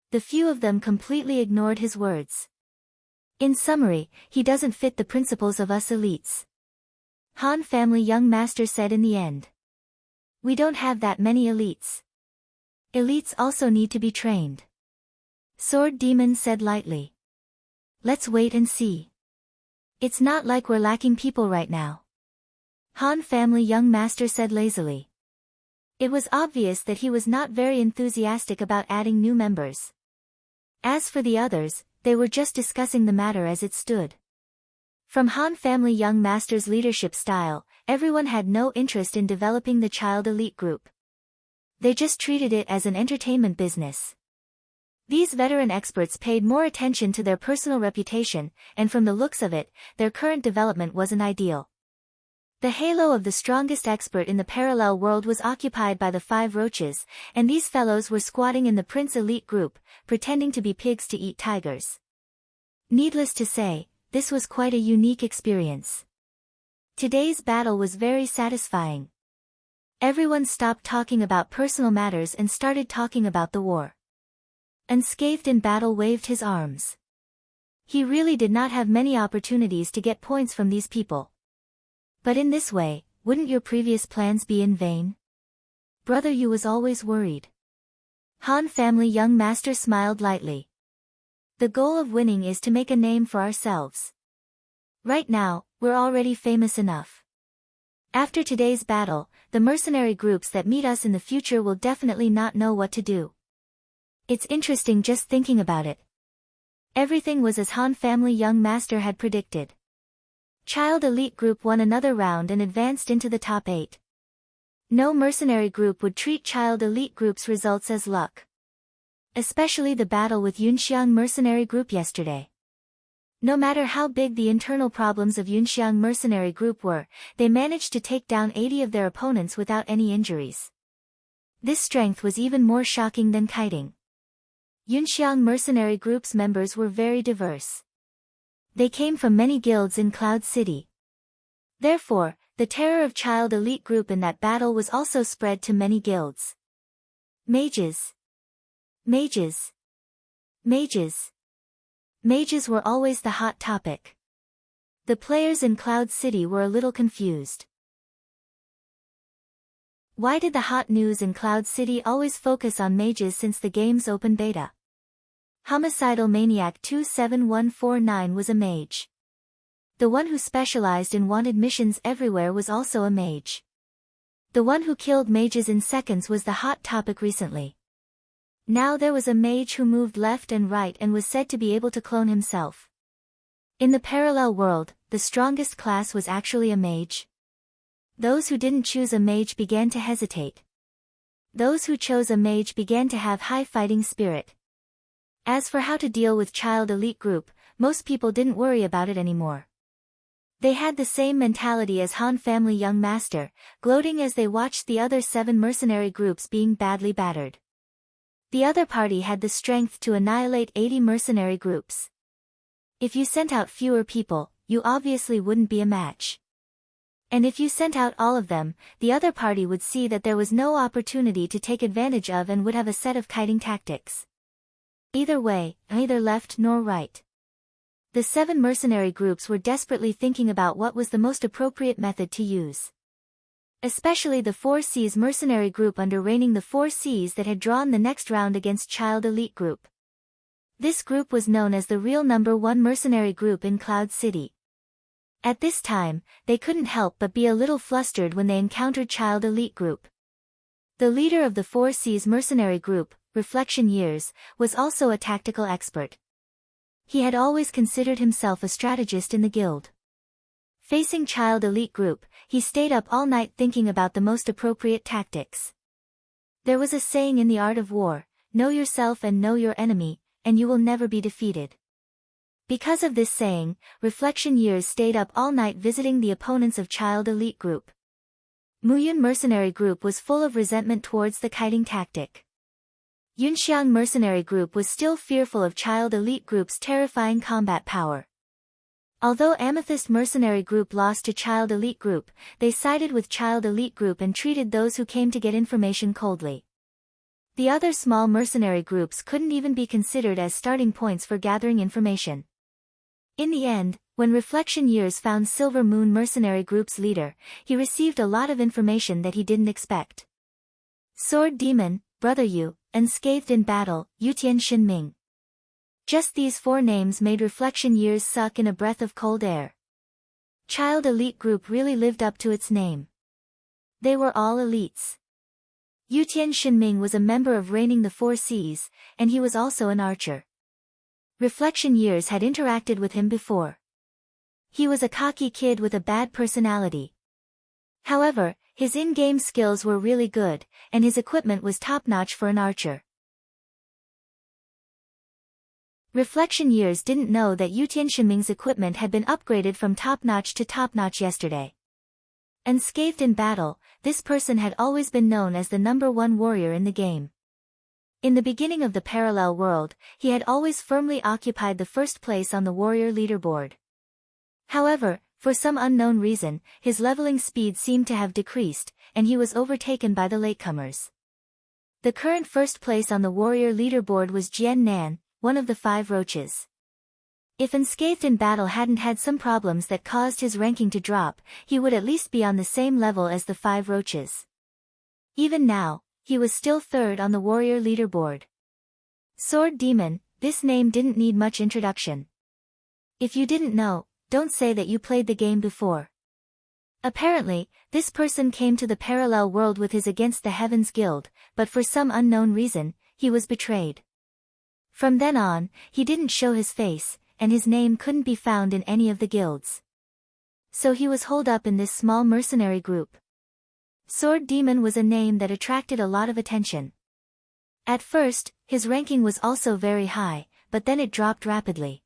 The few of them completely ignored his words. In summary, he doesn't fit the principles of us elites. Han family young master said in the end. We don't have that many elites. Elites also need to be trained. Sword Demon said lightly. Let's wait and see. It's not like we're lacking people right now. Han family young master said lazily. It was obvious that he was not very enthusiastic about adding new members. As for the others, they were just discussing the matter as it stood. From Han family young master's leadership style, everyone had no interest in developing the child elite group. They just treated it as an entertainment business. These veteran experts paid more attention to their personal reputation, and from the looks of it, their current development wasn't ideal. The halo of the strongest expert in the parallel world was occupied by the 5 roaches, and these fellows were squatting in the Prince elite group, pretending to be pigs to eat tigers. Needless to say, this was quite a unique experience. Today's battle was very satisfying. Everyone stopped talking about personal matters and started talking about the war. Unscathed in battle waved his arms. He really did not have many opportunities to get points from these people. But in this way, wouldn't your previous plans be in vain? Brother Yu was always worried. Han family young master smiled lightly. The goal of winning is to make a name for ourselves. Right now, we're already famous enough. After today's battle, the mercenary groups that meet us in the future will definitely not know what to do. It's interesting just thinking about it. Everything was as Han family young master had predicted. Child Elite Group won another round and advanced into the top 8. No mercenary group would treat Child Elite Group's results as luck. Especially the battle with Yunxiang Mercenary Group yesterday. No matter how big the internal problems of Yunxiang Mercenary Group were, they managed to take down 80 of their opponents without any injuries. This strength was even more shocking than kiting. Yunxiang Mercenary Group's members were very diverse. They came from many guilds in Cloud City. Therefore, the terror of Child Elite Group in that battle was also spread to many guilds. Mages. Mages. Mages. Mages were always the hot topic. The players in Cloud City were a little confused. Why did the hot news in Cloud City always focus on mages since the game's open beta? Homicidal Maniac 27149 was a mage. The one who specialized in wanted missions everywhere was also a mage. The one who killed mages in seconds was the hot topic recently. Now there was a mage who moved left and right and was said to be able to clone himself. In the parallel world, the strongest class was actually a mage. Those who didn't choose a mage began to hesitate. Those who chose a mage began to have high fighting spirit. As for how to deal with Child Elite Group, most people didn't worry about it anymore. They had the same mentality as Han family young master, gloating as they watched the other 7 mercenary groups being badly battered. The other party had the strength to annihilate 80 mercenary groups. If you sent out fewer people, you obviously wouldn't be a match. And if you sent out all of them, the other party would see that there was no opportunity to take advantage of and would have a set of kiting tactics. Either way, neither left nor right. The 7 mercenary groups were desperately thinking about what was the most appropriate method to use. Especially the 4 Cs mercenary group under reigning the 4 Cs that had drawn the next round against Child Elite Group. This group was known as the real number 1 mercenary group in Cloud City. At this time, they couldn't help but be a little flustered when they encountered Child Elite Group. The leader of the 4 Cs mercenary group, Reflection Years, was also a tactical expert. He had always considered himself a strategist in the guild. Facing Child Elite Group, he stayed up all night thinking about the most appropriate tactics. There was a saying in the art of war, know yourself and know your enemy, and you will never be defeated. Because of this saying, Reflection Years stayed up all night visiting the opponents of Child Elite Group. Muyun Mercenary Group was full of resentment towards the kiting tactic. Yunxiang Mercenary Group was still fearful of Child Elite Group's terrifying combat power. Although Amethyst Mercenary Group lost to Child Elite Group, they sided with Child Elite Group and treated those who came to get information coldly. The other small mercenary groups couldn't even be considered as starting points for gathering information. In the end, when Reflection Years found Silver Moon Mercenary Group's leader, he received a lot of information that he didn't expect. Sword Demon, Brother Yu, Unscathed in Battle, Yutian Shinming. Just these 4 names made Reflection Years suck in a breath of cold air. Child Elite Group really lived up to its name. They were all elites. Yutian Shinming was a member of reigning the 4 Cs, and he was also an archer. Reflection Years had interacted with him before. He was a cocky kid with a bad personality. However, his in-game skills were really good, and his equipment was top-notch for an archer. Reflection Years didn't know that Yutian Shinming's equipment had been upgraded from top-notch to top-notch yesterday. Unscathed in battle, this person had always been known as the number 1 warrior in the game. In the beginning of the parallel world, he had always firmly occupied the first place on the warrior leaderboard. However, for some unknown reason, his leveling speed seemed to have decreased, and he was overtaken by the latecomers. The current first place on the warrior leaderboard was Jian Nan, one of the 5 roaches. If Unscathed in Battle hadn't had some problems that caused his ranking to drop, he would at least be on the same level as the 5 roaches. Even now, he was still 3rd on the warrior leaderboard. Sword Demon, this name didn't need much introduction. If you didn't know, don't say that you played the game before. Apparently, this person came to the parallel world with his Against the Heavens guild, but for some unknown reason, he was betrayed. From then on, he didn't show his face, and his name couldn't be found in any of the guilds. So he was holed up in this small mercenary group. Sword Demon was a name that attracted a lot of attention. At first, his ranking was also very high, but then it dropped rapidly.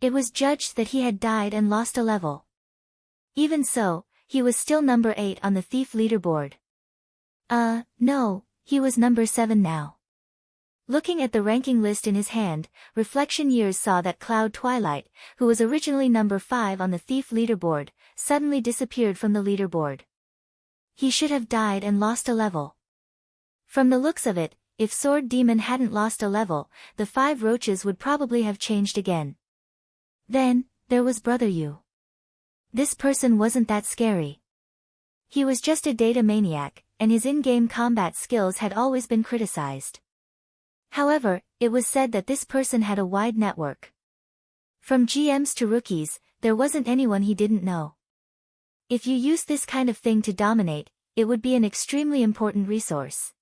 It was judged that he had died and lost a level. Even so, he was still number 8 on the thief leaderboard. No, he was number 7 now. Looking at the ranking list in his hand, Reflection Years saw that Cloud Twilight, who was originally number 5 on the thief leaderboard, suddenly disappeared from the leaderboard. He should have died and lost a level. From the looks of it, if Sword Demon hadn't lost a level, the 5 roaches would probably have changed again. Then, there was Brother Yu. This person wasn't that scary. He was just a data maniac, and his in-game combat skills had always been criticized. However, it was said that this person had a wide network. From GMs to rookies, there wasn't anyone he didn't know. If you use this kind of thing to dominate, it would be an extremely important resource.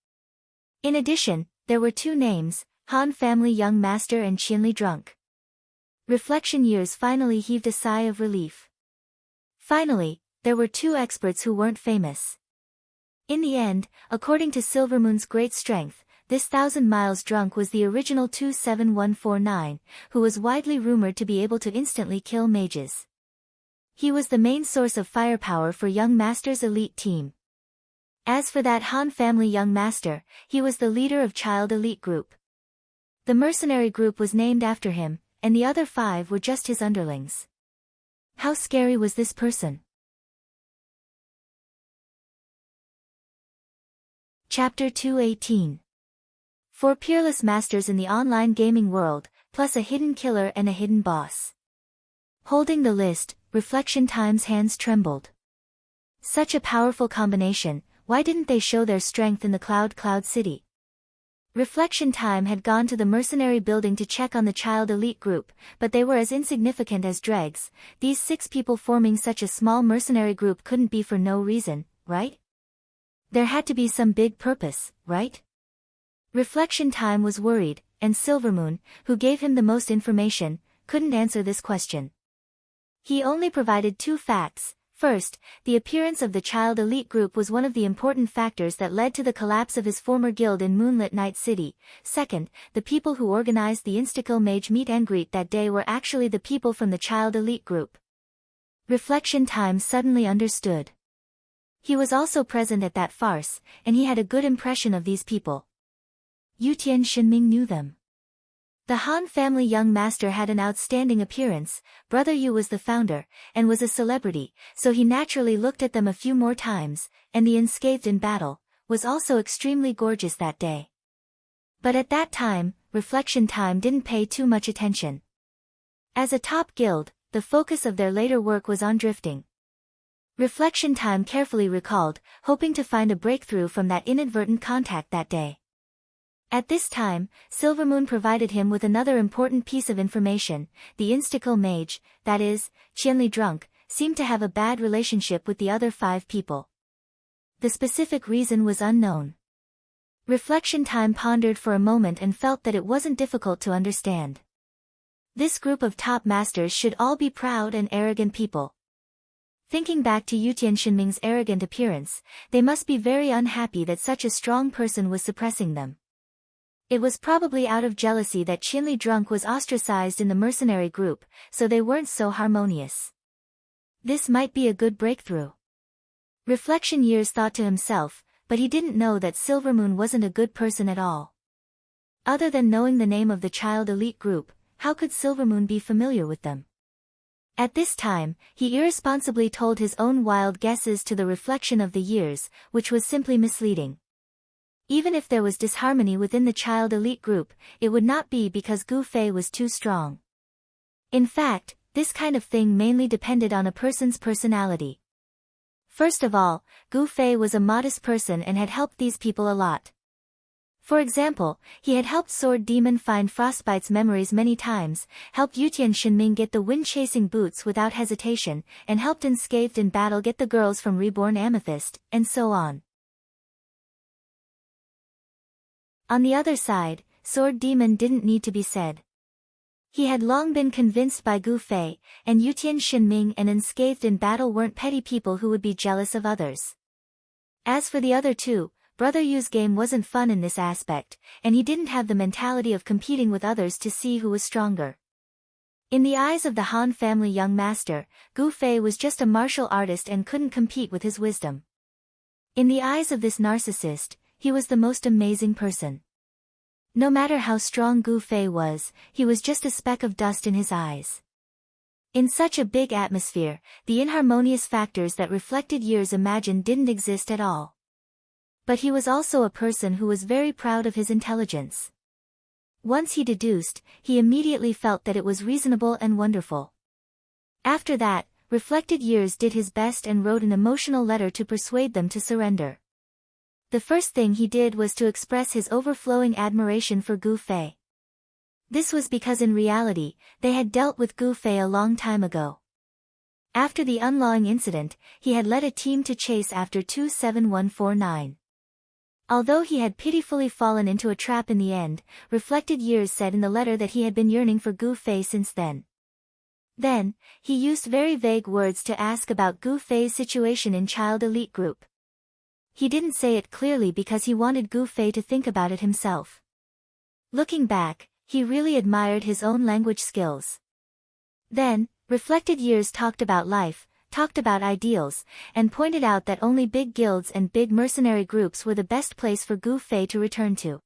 In addition, there were 2 names, Han Family Young Master and Qianli Drunk. Reflection Years finally heaved a sigh of relief. Finally, there were 2 experts who weren't famous. In the end, according to Silvermoon's great strength, this 1,000 Miles Drunk was the original 27149, who was widely rumored to be able to instantly kill mages. He was the main source of firepower for Young Master's elite team. As for that Han Family Young Master, he was the leader of Child Elite Group. The mercenary group was named after him, and the other 5 were just his underlings. How scary was this person? Chapter 218. 4 peerless masters in the online gaming world, plus a hidden killer and a hidden boss. Holding the list, Reflection Time's hands trembled. Such a powerful combination, why didn't they show their strength in the Cloud City? Reflection Time had gone to the mercenary building to check on the Child Elite group, but they were as insignificant as dregs. These 6 people forming such a small mercenary group couldn't be for no reason, right? There had to be some big purpose, right? Reflection Time was worried, and Silvermoon, who gave him the most information, couldn't answer this question. He only provided 2 facts. First, the appearance of the Child Elite group was one of the important factors that led to the collapse of his former guild in Moonlit Night City. Second, the people who organized the Instakill Mage meet and greet that day were actually the people from the Child Elite group. Reflection Time suddenly understood. He was also present at that farce, and he had a good impression of these people. Yutian Shinming knew them. The Han Family Young Master had an outstanding appearance, Brother Yu was the founder, and was a celebrity, so he naturally looked at them a few more times, and the Unscathed in Battle was also extremely gorgeous that day. But at that time, Reflection Time didn't pay too much attention. As a top guild, the focus of their later work was on drifting. Reflection Time carefully recalled, hoping to find a breakthrough from that inadvertent contact that day. At this time, Silvermoon provided him with another important piece of information. The Instakill Mage, that is, Qianli Drunk, seemed to have a bad relationship with the other 5 people. The specific reason was unknown. Reflection Time pondered for a moment and felt that it wasn't difficult to understand. This group of top masters should all be proud and arrogant people. Thinking back to Yutian Shinming's arrogant appearance, they must be very unhappy that such a strong person was suppressing them. It was probably out of jealousy that Qianli Drunk was ostracized in the mercenary group, so they weren't so harmonious. This might be a good breakthrough. Reflection Years thought to himself, but he didn't know that Silvermoon wasn't a good person at all. Other than knowing the name of the Child Elite group, how could Silvermoon be familiar with them? At this time, he irresponsibly told his own wild guesses to the Reflection of the Years, which was simply misleading. Even if there was disharmony within the Child Elite group, it would not be because Gu Fei was too strong. In fact, this kind of thing mainly depended on a person's personality. First of all, Gu Fei was a modest person and had helped these people a lot. For example, he had helped Sword Demon find Frostbite's memories many times, helped Yutian Shinming get the wind-chasing boots without hesitation, and helped Unscathed in battle get the girls from Reborn Amethyst, and so on. On the other side, Sword Demon didn't need to be said. He had long been convinced by Gu Fei, and Yutian Shinming and Unscathed in battle weren't petty people who would be jealous of others. As for the other two, Brother Yu's game wasn't fun in this aspect, and he didn't have the mentality of competing with others to see who was stronger. In the eyes of the Han family young master, Gu Fei was just a martial artist and couldn't compete with his wisdom. In the eyes of this narcissist, he was the most amazing person. No matter how strong Gu Fei was, he was just a speck of dust in his eyes. In such a big atmosphere, the inharmonious factors that Reflected Years imagined didn't exist at all. But he was also a person who was very proud of his intelligence. Once he deduced, he immediately felt that it was reasonable and wonderful. After that, Reflected Years did his best and wrote an emotional letter to persuade them to surrender. The first thing he did was to express his overflowing admiration for Gu Fei. This was because in reality, they had dealt with Gu Fei a long time ago. After the unlawing incident, he had led a team to chase after 27149. Although he had pitifully fallen into a trap in the end, Reflected Years said in the letter that he had been yearning for Gu Fei since then. Then, he used very vague words to ask about Gu Fei's situation in Child Elite Group. He didn't say it clearly because he wanted Gu Fei to think about it himself. Looking back, he really admired his own language skills. Then, Reflected Years talked about life, talked about ideals, and pointed out that only big guilds and big mercenary groups were the best place for Gu Fei to return to.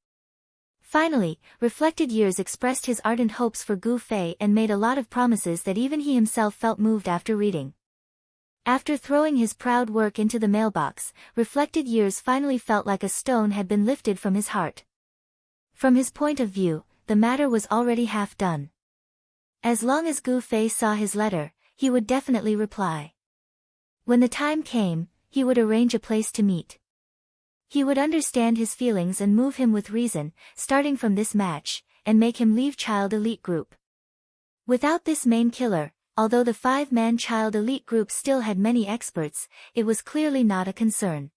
Finally, Reflected Years expressed his ardent hopes for Gu Fei and made a lot of promises that even he himself felt moved after reading. After throwing his proud work into the mailbox, Reflected Years finally felt like a stone had been lifted from his heart. From his point of view, the matter was already half done. As long as Gu Fei saw his letter, he would definitely reply. When the time came, he would arrange a place to meet. He would understand his feelings and move him with reason, starting from this match, and make him leave Child Elite Group. Without this main killer, although the 5-man Child Elite Group still had many experts, it was clearly not a concern.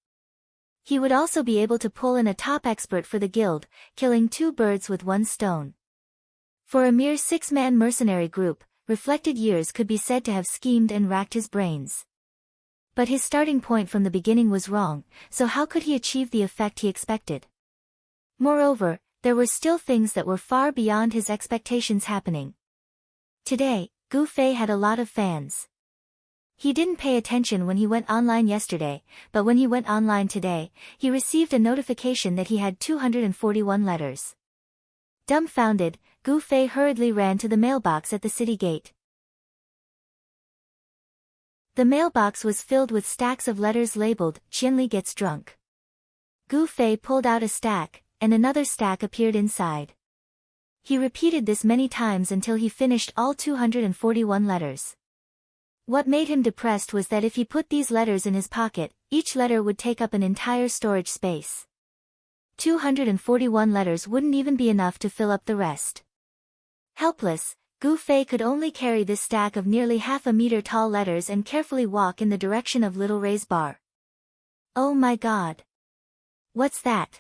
He would also be able to pull in a top expert for the guild, killing 2 birds with 1 stone. For a mere 6-man mercenary group, Reflected Years could be said to have schemed and racked his brains. But his starting point from the beginning was wrong, so how could he achieve the effect he expected? Moreover, there were still things that were far beyond his expectations happening. Today, Gu Fei had a lot of fans. He didn't pay attention when he went online yesterday, but when he went online today, he received a notification that he had 241 letters. Dumbfounded, Gu Fei hurriedly ran to the mailbox at the city gate. The mailbox was filled with stacks of letters labeled, Qianli gets drunk. Gu Fei pulled out a stack, and another stack appeared inside. He repeated this many times until he finished all 241 letters. What made him depressed was that if he put these letters in his pocket, each letter would take up an entire storage space. 241 letters wouldn't even be enough to fill up the rest. Helpless, Gu Fei could only carry this stack of nearly half a meter tall letters and carefully walk in the direction of Little Ray's bar. Oh my god! What's that?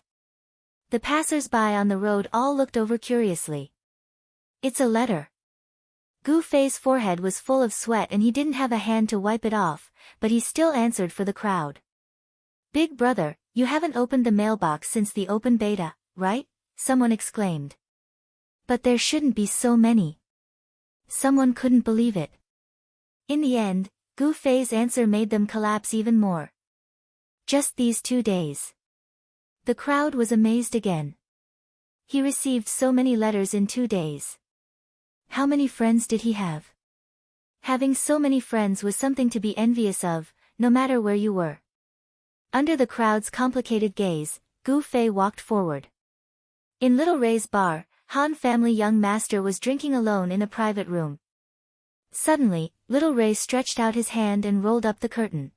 The passers-by on the road all looked over curiously. It's a letter. Gu Fei's forehead was full of sweat and he didn't have a hand to wipe it off, but he still answered for the crowd. Big brother, you haven't opened the mailbox since the open beta, right? Someone exclaimed. But there shouldn't be so many. Someone couldn't believe it. In the end, Gu Fei's answer made them collapse even more. Just these 2 days. The crowd was amazed again. He received so many letters in 2 days. How many friends did he have? Having so many friends was something to be envious of, no matter where you were. Under the crowd's complicated gaze, Gu Fei walked forward. In Little Ray's bar, Han family young master was drinking alone in a private room. Suddenly, Little Ray stretched out his hand and rolled up the curtain.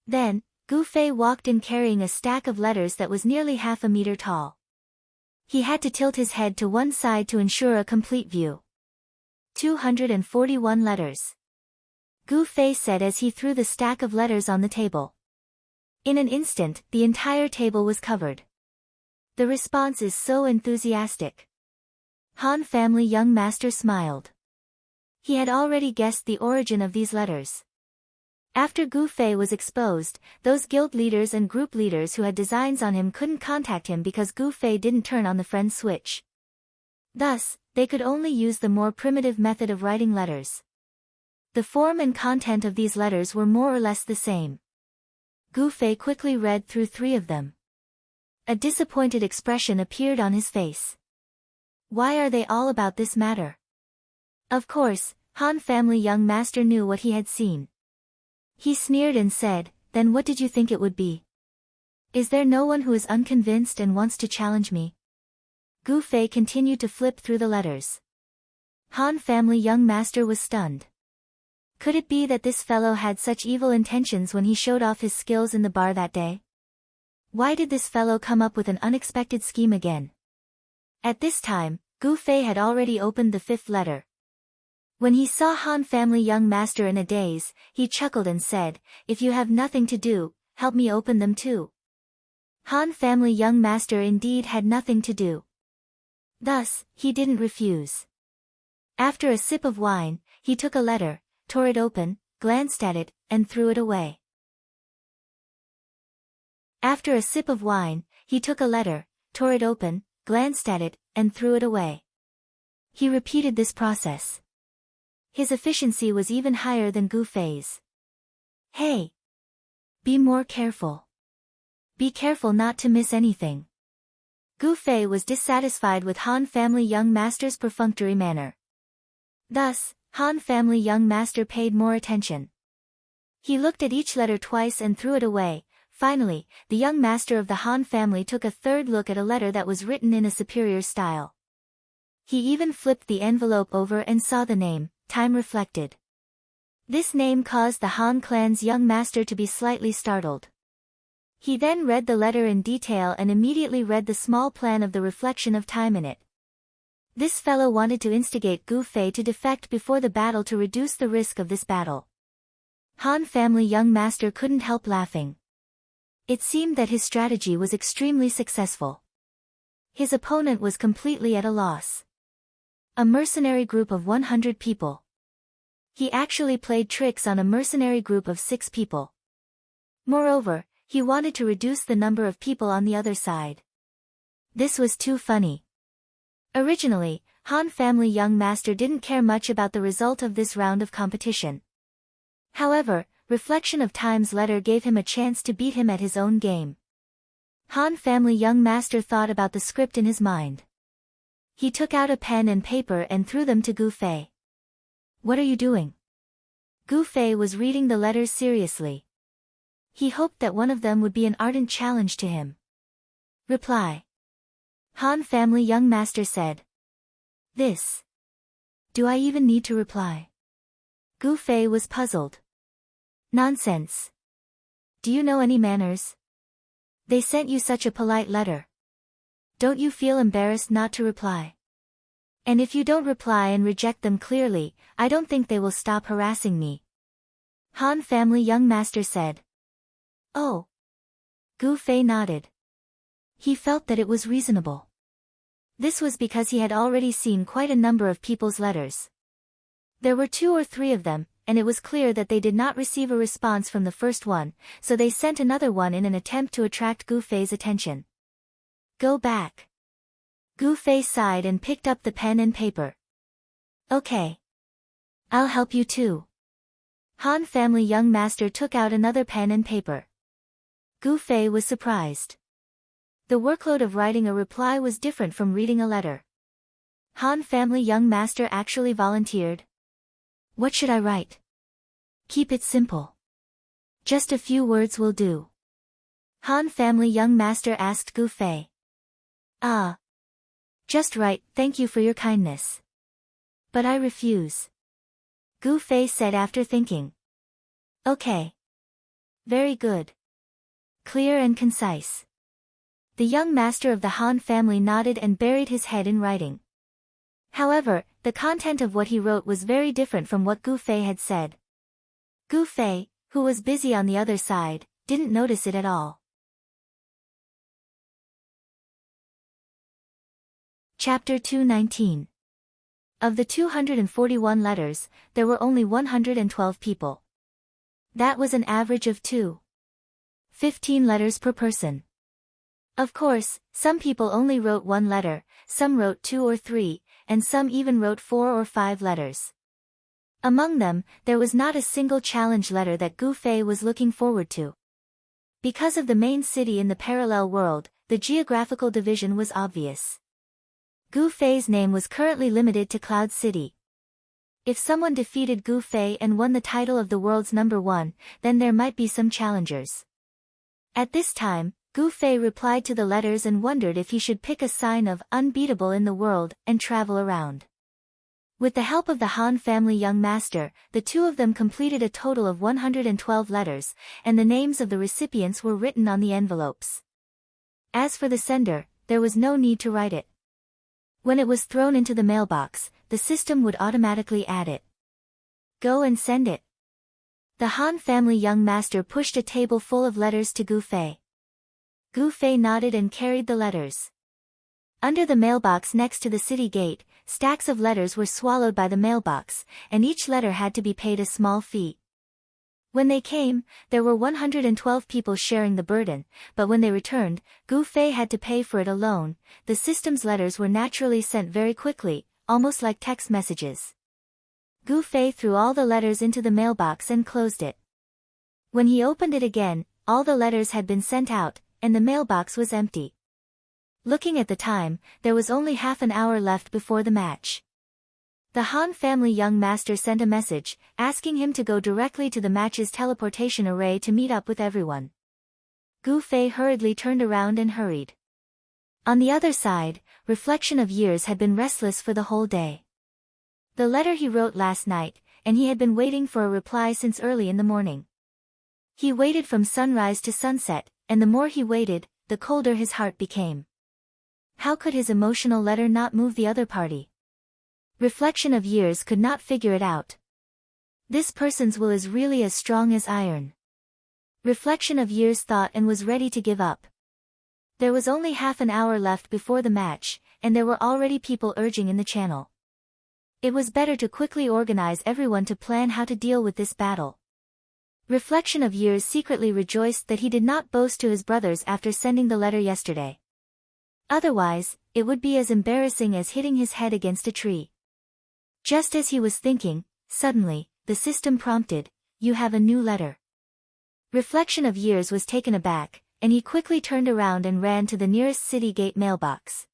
Then, Gu Fei walked in carrying a stack of letters that was nearly half a meter tall. He had to tilt his head to one side to ensure a complete view. 241 letters. Gu Fei said as he threw the stack of letters on the table. In an instant, the entire table was covered. The response is so enthusiastic. Han family young master smiled. He had already guessed the origin of these letters. After Gu Fei was exposed, those guild leaders and group leaders who had designs on him couldn't contact him because Gu Fei didn't turn on the friend switch. Thus, they could only use the more primitive method of writing letters. The form and content of these letters were more or less the same. Gu Fei quickly read through 3 of them. A disappointed expression appeared on his face. Why are they all about this matter? Of course, Han family young master knew what he had seen. He sneered and said, "Then what did you think it would be? Is there no one who is unconvinced and wants to challenge me?" Gu Fei continued to flip through the letters. Han family young master was stunned. Could it be that this fellow had such evil intentions when he showed off his skills in the bar that day? Why did this fellow come up with an unexpected scheme again? At this time, Gu Fei had already opened the 5th letter. When he saw Han family young master in a daze, he chuckled and said, "If you have nothing to do, help me open them too." Han family young master indeed had nothing to do. Thus, he didn't refuse. After a sip of wine, he took a letter, tore it open, glanced at it, and threw it away. After a sip of wine, he took a letter, tore it open, glanced at it, and threw it away. He repeated this process. His efficiency was even higher than Gu Fei's. Hey! Be more careful. Be careful not to miss anything. Gu Fei was dissatisfied with Han family young master's perfunctory manner. Thus, Han family young master paid more attention. He looked at each letter twice and threw it away. Finally, the young master of the Han family took a 3rd look at a letter that was written in a superior style. He even flipped the envelope over and saw the name, Time Reflected. This name caused the Han clan's young master to be slightly startled. He then read the letter in detail and immediately read the small plan of the reflection of time in it. This fellow wanted to instigate Gu Fei to defect before the battle to reduce the risk of this battle. Han family young master couldn't help laughing. It seemed that his strategy was extremely successful. His opponent was completely at a loss. A mercenary group of 100 people. He actually played tricks on a mercenary group of 6 people. Moreover, he wanted to reduce the number of people on the other side. This was too funny. Originally, Han family young master didn't care much about the result of this round of competition. However, reflection of time's letter gave him a chance to beat him at his own game. Han family young master thought about the script in his mind. He took out a pen and paper and threw them to Gu Fei. "What are you doing?" Gu Fei was reading the letters seriously. He hoped that one of them would be an ardent challenge to him. Reply. Han family young master said. This. Do I even need to reply? Gu Fei was puzzled. Nonsense. Do you know any manners? They sent you such a polite letter. Don't you feel embarrassed not to reply? And if you don't reply and reject them clearly, I don't think they will stop harassing me. Han family young master said. Oh. Gu Fei nodded. He felt that it was reasonable. This was because he had already seen quite a number of people's letters. There were 2 or 3 of them, and it was clear that they did not receive a response from the first one, so they sent another one in an attempt to attract Gu Fei's attention. Go back. Gu Fei sighed and picked up the pen and paper. Okay. I'll help you too. Han family young master took out another pen and paper. Gu Fei was surprised. The workload of writing a reply was different from reading a letter. Han family young master actually volunteered. What should I write? Keep it simple. Just a few words will do. Han family young master asked Gu Fei. Just write, thank you for your kindness. But I refuse. Gu Fei said after thinking. Okay. Very good. Clear and concise. The young master of the Han family nodded and buried his head in writing. However, the content of what he wrote was very different from what Gu Fei had said. Gu Fei, who was busy on the other side, didn't notice it at all. Chapter 219. Of the 241 letters, there were only 112 people. That was an average of 15 letters per person. Of course, some people only wrote 1 letter, some wrote 2 or 3, and some even wrote 4 or 5 letters. Among them, there was not a single challenge letter that Gu Fei was looking forward to. Because of the main city in the parallel world, the geographical division was obvious. Gu Fei's name was currently limited to Cloud City. If someone defeated Gu Fei and won the title of the world's number 1, then there might be some challengers. At this time, Gu Fei replied to the letters and wondered if he should pick a sign of unbeatable in the world and travel around. With the help of the Han family young master, the two of them completed a total of 112 letters, and the names of the recipients were written on the envelopes. As for the sender, there was no need to write it. When it was thrown into the mailbox, the system would automatically add it. Go and send it. The Han family young master pushed a table full of letters to Gu Fei. Gu Fei nodded and carried the letters. Under the mailbox next to the city gate, stacks of letters were swallowed by the mailbox, and each letter had to be paid a small fee. When they came, there were 112 people sharing the burden, but when they returned, Gu Fei had to pay for it alone. The system's letters were naturally sent very quickly, almost like text messages. Gu Fei threw all the letters into the mailbox and closed it. When he opened it again, all the letters had been sent out, and the mailbox was empty. Looking at the time, there was only half an hour left before the match. The Han family young master sent a message, asking him to go directly to the match's teleportation array to meet up with everyone. Gu Fei hurriedly turned around and hurried. On the other side, Reflection of Years had been restless for the whole day. The letter he wrote last night, and he had been waiting for a reply since early in the morning. He waited from sunrise to sunset, and the more he waited, the colder his heart became. How could his emotional letter not move the other party? Reflection of Years could not figure it out. This person's will is really as strong as iron. Reflection of Years thought and was ready to give up. There was only half an hour left before the match, and there were already people urging in the channel. It was better to quickly organize everyone to plan how to deal with this battle. Reflection of Years secretly rejoiced that he did not boast to his brothers after sending the letter yesterday. Otherwise, it would be as embarrassing as hitting his head against a tree. Just as he was thinking, suddenly, the system prompted, "You have a new letter." Reflection of Years was taken aback, and he quickly turned around and ran to the nearest city gate mailbox.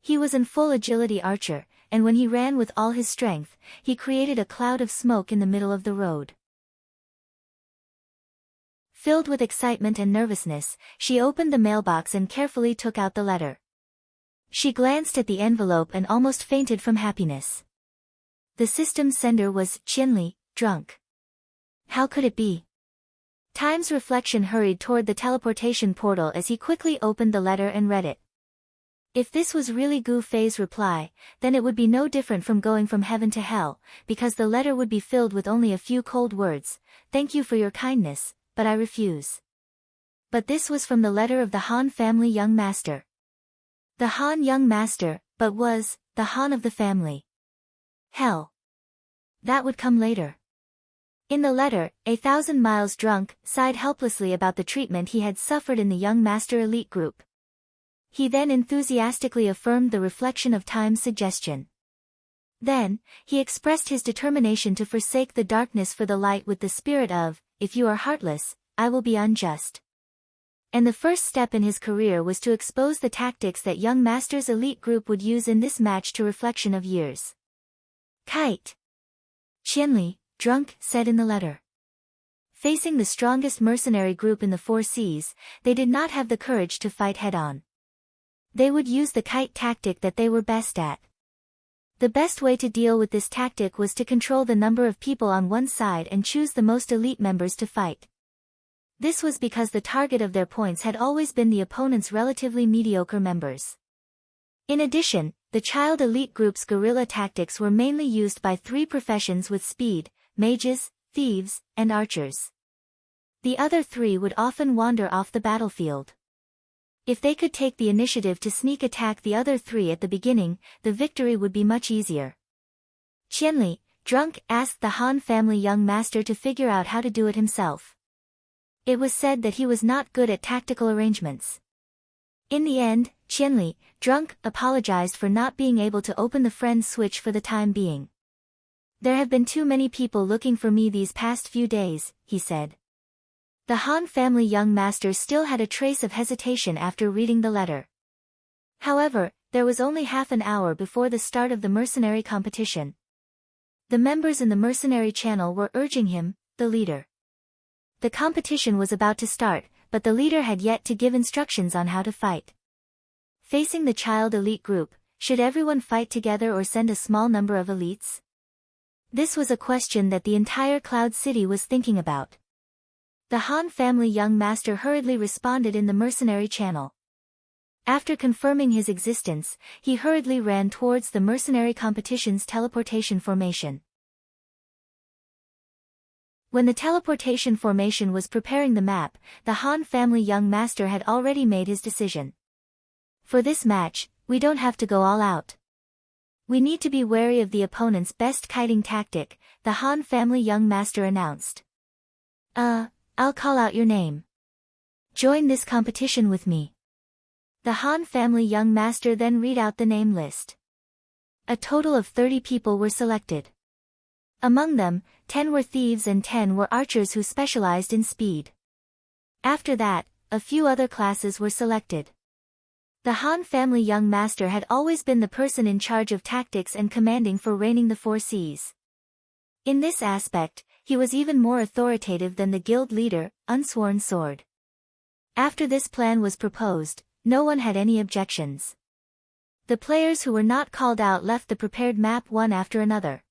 He was in full agility archer, and when he ran with all his strength, he created a cloud of smoke in the middle of the road. Filled with excitement and nervousness, she opened the mailbox and carefully took out the letter. She glanced at the envelope and almost fainted from happiness. The system's sender was Qianli, drunk. How could it be? Time's Reflection hurried toward the teleportation portal as he quickly opened the letter and read it. If this was really Gu Fei's reply, then it would be no different from going from heaven to hell, because the letter would be filled with only a few cold words. "Thank you for your kindness, but I refuse." But this was from the letter of the Han family young master. The Han young master, but was the Han of the family. Hell. That would come later. In the letter, 1,000 miles drunk, sighed helplessly about the treatment he had suffered in the young master elite group. He then enthusiastically affirmed the Reflection of Time's suggestion. Then, he expressed his determination to forsake the darkness for the light with the spirit of, "If you are heartless, I will be unjust." And the first step in his career was to expose the tactics that young master's elite group would use in this match to Reflection of Years. Kite. Qianli, drunk, said in the letter. Facing the strongest mercenary group in the 4 seas, they did not have the courage to fight head-on. They would use the kite tactic that they were best at. The best way to deal with this tactic was to control the number of people on one side and choose the most elite members to fight. This was because the target of their points had always been the opponent's relatively mediocre members. In addition, the child elite group's guerrilla tactics were mainly used by 3 professions with speed: mages, thieves, and archers. The other 3 would often wander off the battlefield. If they could take the initiative to sneak attack the other 3 at the beginning, the victory would be much easier. Qianli, drunk, asked the Han family young master to figure out how to do it himself. It was said that he was not good at tactical arrangements. In the end, Qianli, drunk, apologized for not being able to open the friend switch for the time being. "There have been too many people looking for me these past few days," he said. The Han family young master still had a trace of hesitation after reading the letter. However, there was only half an hour before the start of the mercenary competition. The members in the mercenary channel were urging him, the leader. The competition was about to start, but the leader had yet to give instructions on how to fight. Facing the child elite group, should everyone fight together or send a small number of elites? This was a question that the entire Cloud City was thinking about. The Han family young master hurriedly responded in the mercenary channel. After confirming his existence, he hurriedly ran towards the mercenary competition's teleportation formation. When the teleportation formation was preparing the map, the Han family young master had already made his decision. "For this match, we don't have to go all out. We need to be wary of the opponent's best kiting tactic," the Han family young master announced. I'll call out your name. Join this competition with me." The Han family young master then read out the name list. A total of 30 people were selected. Among them, 10 were thieves and 10 were archers who specialized in speed. After that, a few other classes were selected. The Han family young master had always been the person in charge of tactics and commanding for reigning the 4 seas. In this aspect, he was even more authoritative than the guild leader, Unsworn Sword. After this plan was proposed, no one had any objections. The players who were not called out left the prepared map one after another.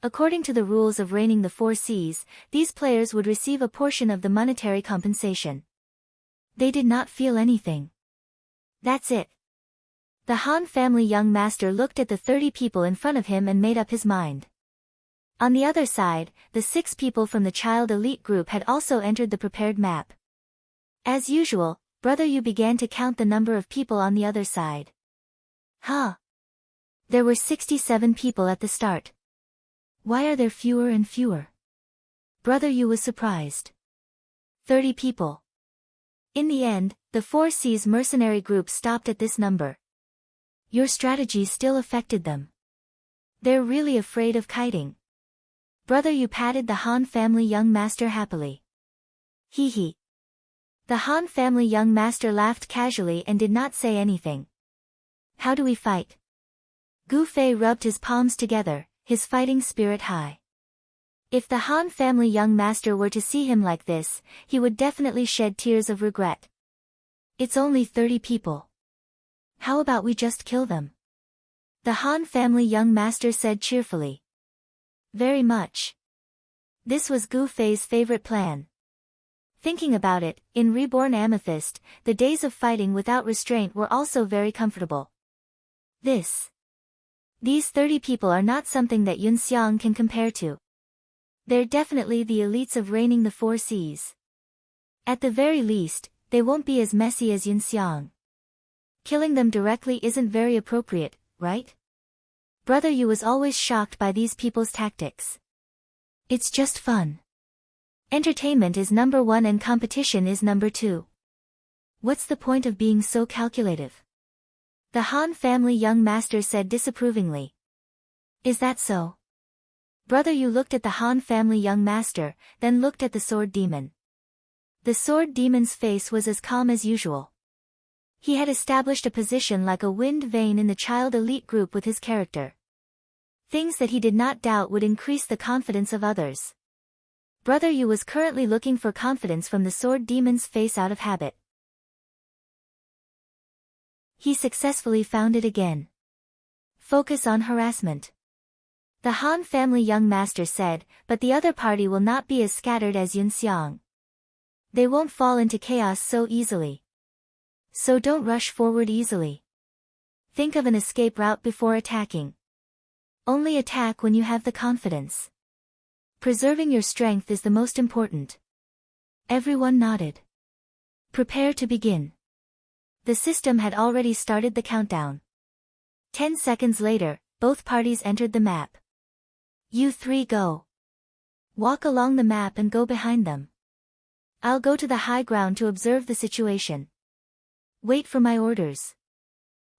According to the rules of reigning the 4 seas, these players would receive a portion of the monetary compensation. They did not feel anything. That's it. The Han family young master looked at the 30 people in front of him and made up his mind. On the other side, the 6 people from the child elite group had also entered the prepared map. As usual, Brother Yu began to count the number of people on the other side. There were 67 people at the start. Why are there fewer and fewer? Brother Yu was surprised. 30 people. In the end, the 4 seas mercenary group stopped at this number. Your strategy still affected them. They're really afraid of kiting. Brother Yu patted the Han family young master happily. Hee hee. The Han family young master laughed casually and did not say anything. How do we fight? Gu Fei rubbed his palms together, his fighting spirit high. If the Han family young master were to see him like this, he would definitely shed tears of regret. It's only 30 people. How about we just kill them? The Han family young master said cheerfully. Very much. This was Gu Fei's favorite plan. Thinking about it, in Reborn Amethyst, the days of fighting without restraint were also very comfortable. These 30 people are not something that Yun Xiang can compare to. They're definitely the elites of reigning the 4 seas. At the very least, they won't be as messy as Yun Xiang. Killing them directly isn't very appropriate, right? Brother Yu was always shocked by these people's tactics. It's just fun. Entertainment is number 1 and competition is number 2. What's the point of being so calculative? The Han family young master said disapprovingly. Is that so? Brother Yu looked at the Han family young master, then looked at the sword demon. The sword demon's face was as calm as usual. He had established a position like a wind vane in the child elite group with his character. Things that he did not doubt would increase the confidence of others. Brother Yu was currently looking for confidence from the sword demon's face out of habit. He successfully found it again. Focus on harassment. The Han family young master said, but the other party will not be as scattered as Yun Xiang. They won't fall into chaos so easily. So don't rush forward easily. Think of an escape route before attacking. Only attack when you have the confidence. Preserving your strength is the most important. Everyone nodded. Prepare to begin. The system had already started the countdown. 10 seconds later, both parties entered the map. You three go. Walk along the map and go behind them. I'll go to the high ground to observe the situation. Wait for my orders.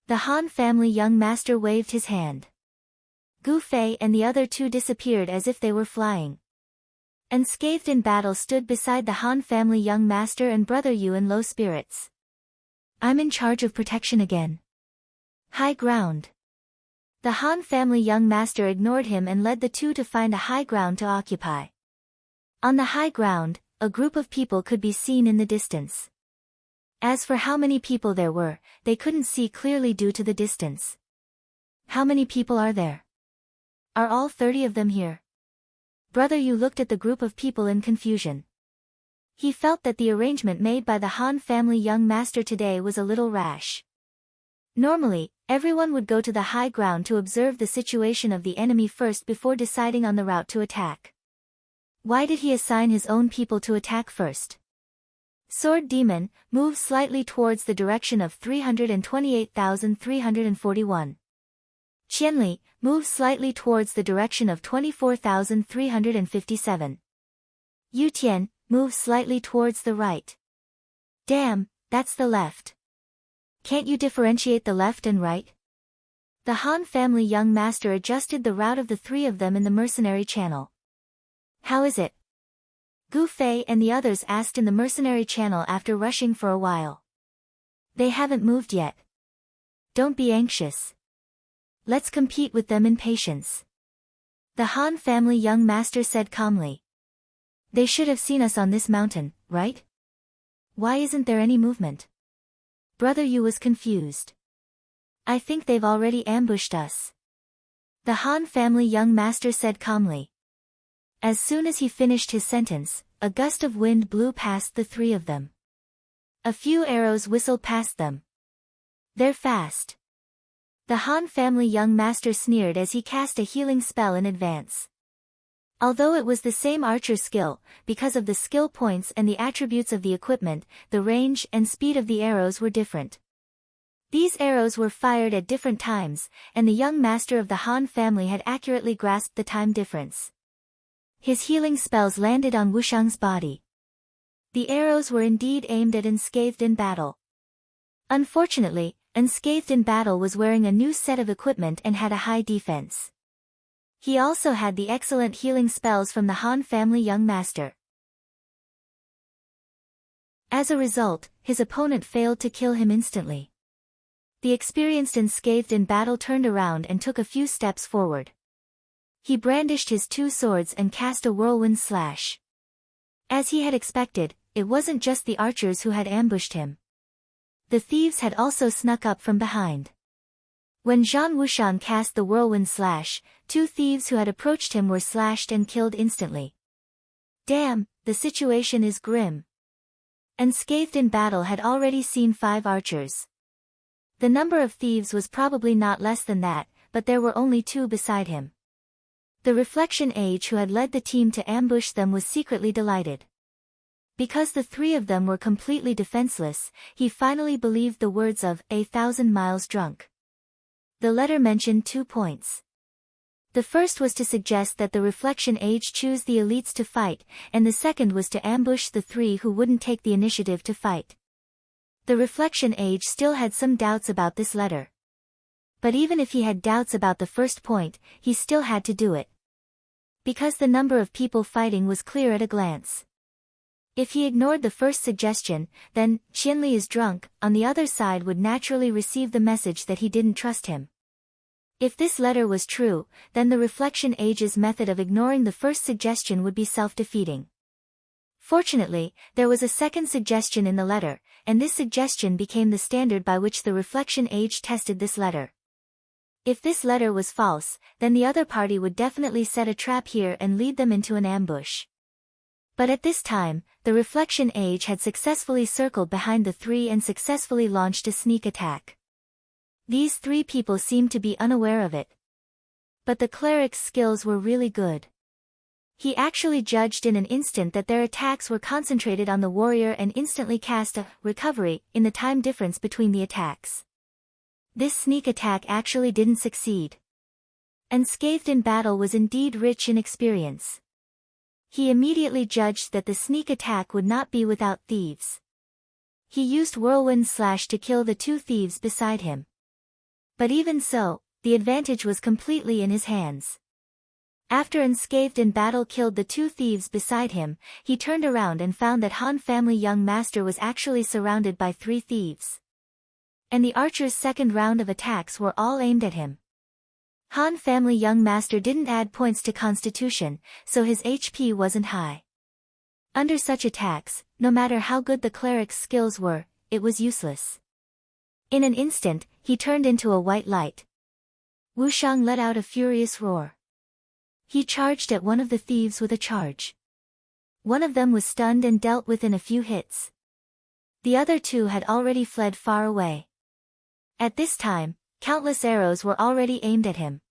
The Han family young master waved his hand. Gu Fei and the other two disappeared as if they were flying. Unscathed in battle stood beside the Han family young master and brother Yu in low spirits. I'm in charge of protection again. High ground. The Han family young master ignored him and led the two to find a high ground to occupy. On the high ground, a group of people could be seen in the distance. As for how many people there were, they couldn't see clearly due to the distance. How many people are there? Are all 30 of them here? Brother Yu looked at the group of people in confusion. He felt that the arrangement made by the Han family young master today was a little rash. Normally, everyone would go to the high ground to observe the situation of the enemy first before deciding on the route to attack. Why did he assign his own people to attack first? Sword Demon, move slightly towards the direction of 328,341. Qianli, move slightly towards the direction of 24,357. Yu Tian, move slightly towards the right. Damn, that's the left. Can't you differentiate the left and right? The Han family young master adjusted the route of the three of them in the mercenary channel. How is it? Gu Fei and the others asked in the mercenary channel after rushing for a while. They haven't moved yet. Don't be anxious. Let's compete with them in patience. The Han family young master said calmly. They should have seen us on this mountain, right? Why isn't there any movement? Brother Yu was confused. I think they've already ambushed us. The Han family young master said calmly. As soon as he finished his sentence, a gust of wind blew past the three of them. A few arrows whistled past them. They're fast. The Han family young master sneered as he cast a healing spell in advance. Although it was the same archer skill, because of the skill points and the attributes of the equipment, the range and speed of the arrows were different. These arrows were fired at different times, and the young master of the Han family had accurately grasped the time difference. His healing spells landed on Wushang's body. The arrows were indeed aimed at Unscathed in battle. Unfortunately, Unscathed in battle was wearing a new set of equipment and had a high defense. He also had the excellent healing spells from the Han family young master. As a result, his opponent failed to kill him instantly. The experienced Unscathed in battle turned around and took a few steps forward. He brandished his two swords and cast a whirlwind slash. As he had expected, it wasn't just the archers who had ambushed him. The thieves had also snuck up from behind. When Zhang Wushang cast the whirlwind slash, two thieves who had approached him were slashed and killed instantly. Damn, the situation is grim. Unscathed in battle had already seen 5 archers. The number of thieves was probably not less than that, but there were only 2 beside him. The Reflection Age who had led the team to ambush them was secretly delighted. Because the 3 of them were completely defenseless, he finally believed the words of 1,000 miles drunk. The letter mentioned 2 points. The first was to suggest that the Reflection Age choose the elites to fight, and the second was to ambush the 3 who wouldn't take the initiative to fight. The Reflection Age still had some doubts about this letter. But even if he had doubts about the first point, he still had to do it. Because the number of people fighting was clear at a glance. If he ignored the first suggestion, then, Qianli is drunk, on the other side would naturally receive the message that he didn't trust him. If this letter was true, then the Reflection Age's method of ignoring the first suggestion would be self-defeating. Fortunately, there was a second suggestion in the letter, and this suggestion became the standard by which the Reflection Age tested this letter. If this letter was false, then the other party would definitely set a trap here and lead them into an ambush. But at this time, the Reflection Age had successfully circled behind the three and successfully launched a sneak attack. These three people seemed to be unaware of it. But the cleric's skills were really good. He actually judged in an instant that their attacks were concentrated on the warrior and instantly cast a recovery in the time difference between the attacks. This sneak attack actually didn't succeed. Unscathed in battle was indeed rich in experience. He immediately judged that the sneak attack would not be without thieves. He used Whirlwind Slash to kill the two thieves beside him. But even so, the advantage was completely in his hands. After Unscathed in battle killed the two thieves beside him, he turned around and found that Han family young master was actually surrounded by three thieves. And the archer's second round of attacks were all aimed at him. Han family young master didn't add points to constitution, so his HP wasn't high. Under such attacks, no matter how good the cleric's skills were, it was useless. In an instant, he turned into a white light. Wushang let out a furious roar. He charged at one of the thieves with a charge. One of them was stunned and dealt with in a few hits. The other two had already fled far away. At this time, countless arrows were already aimed at him.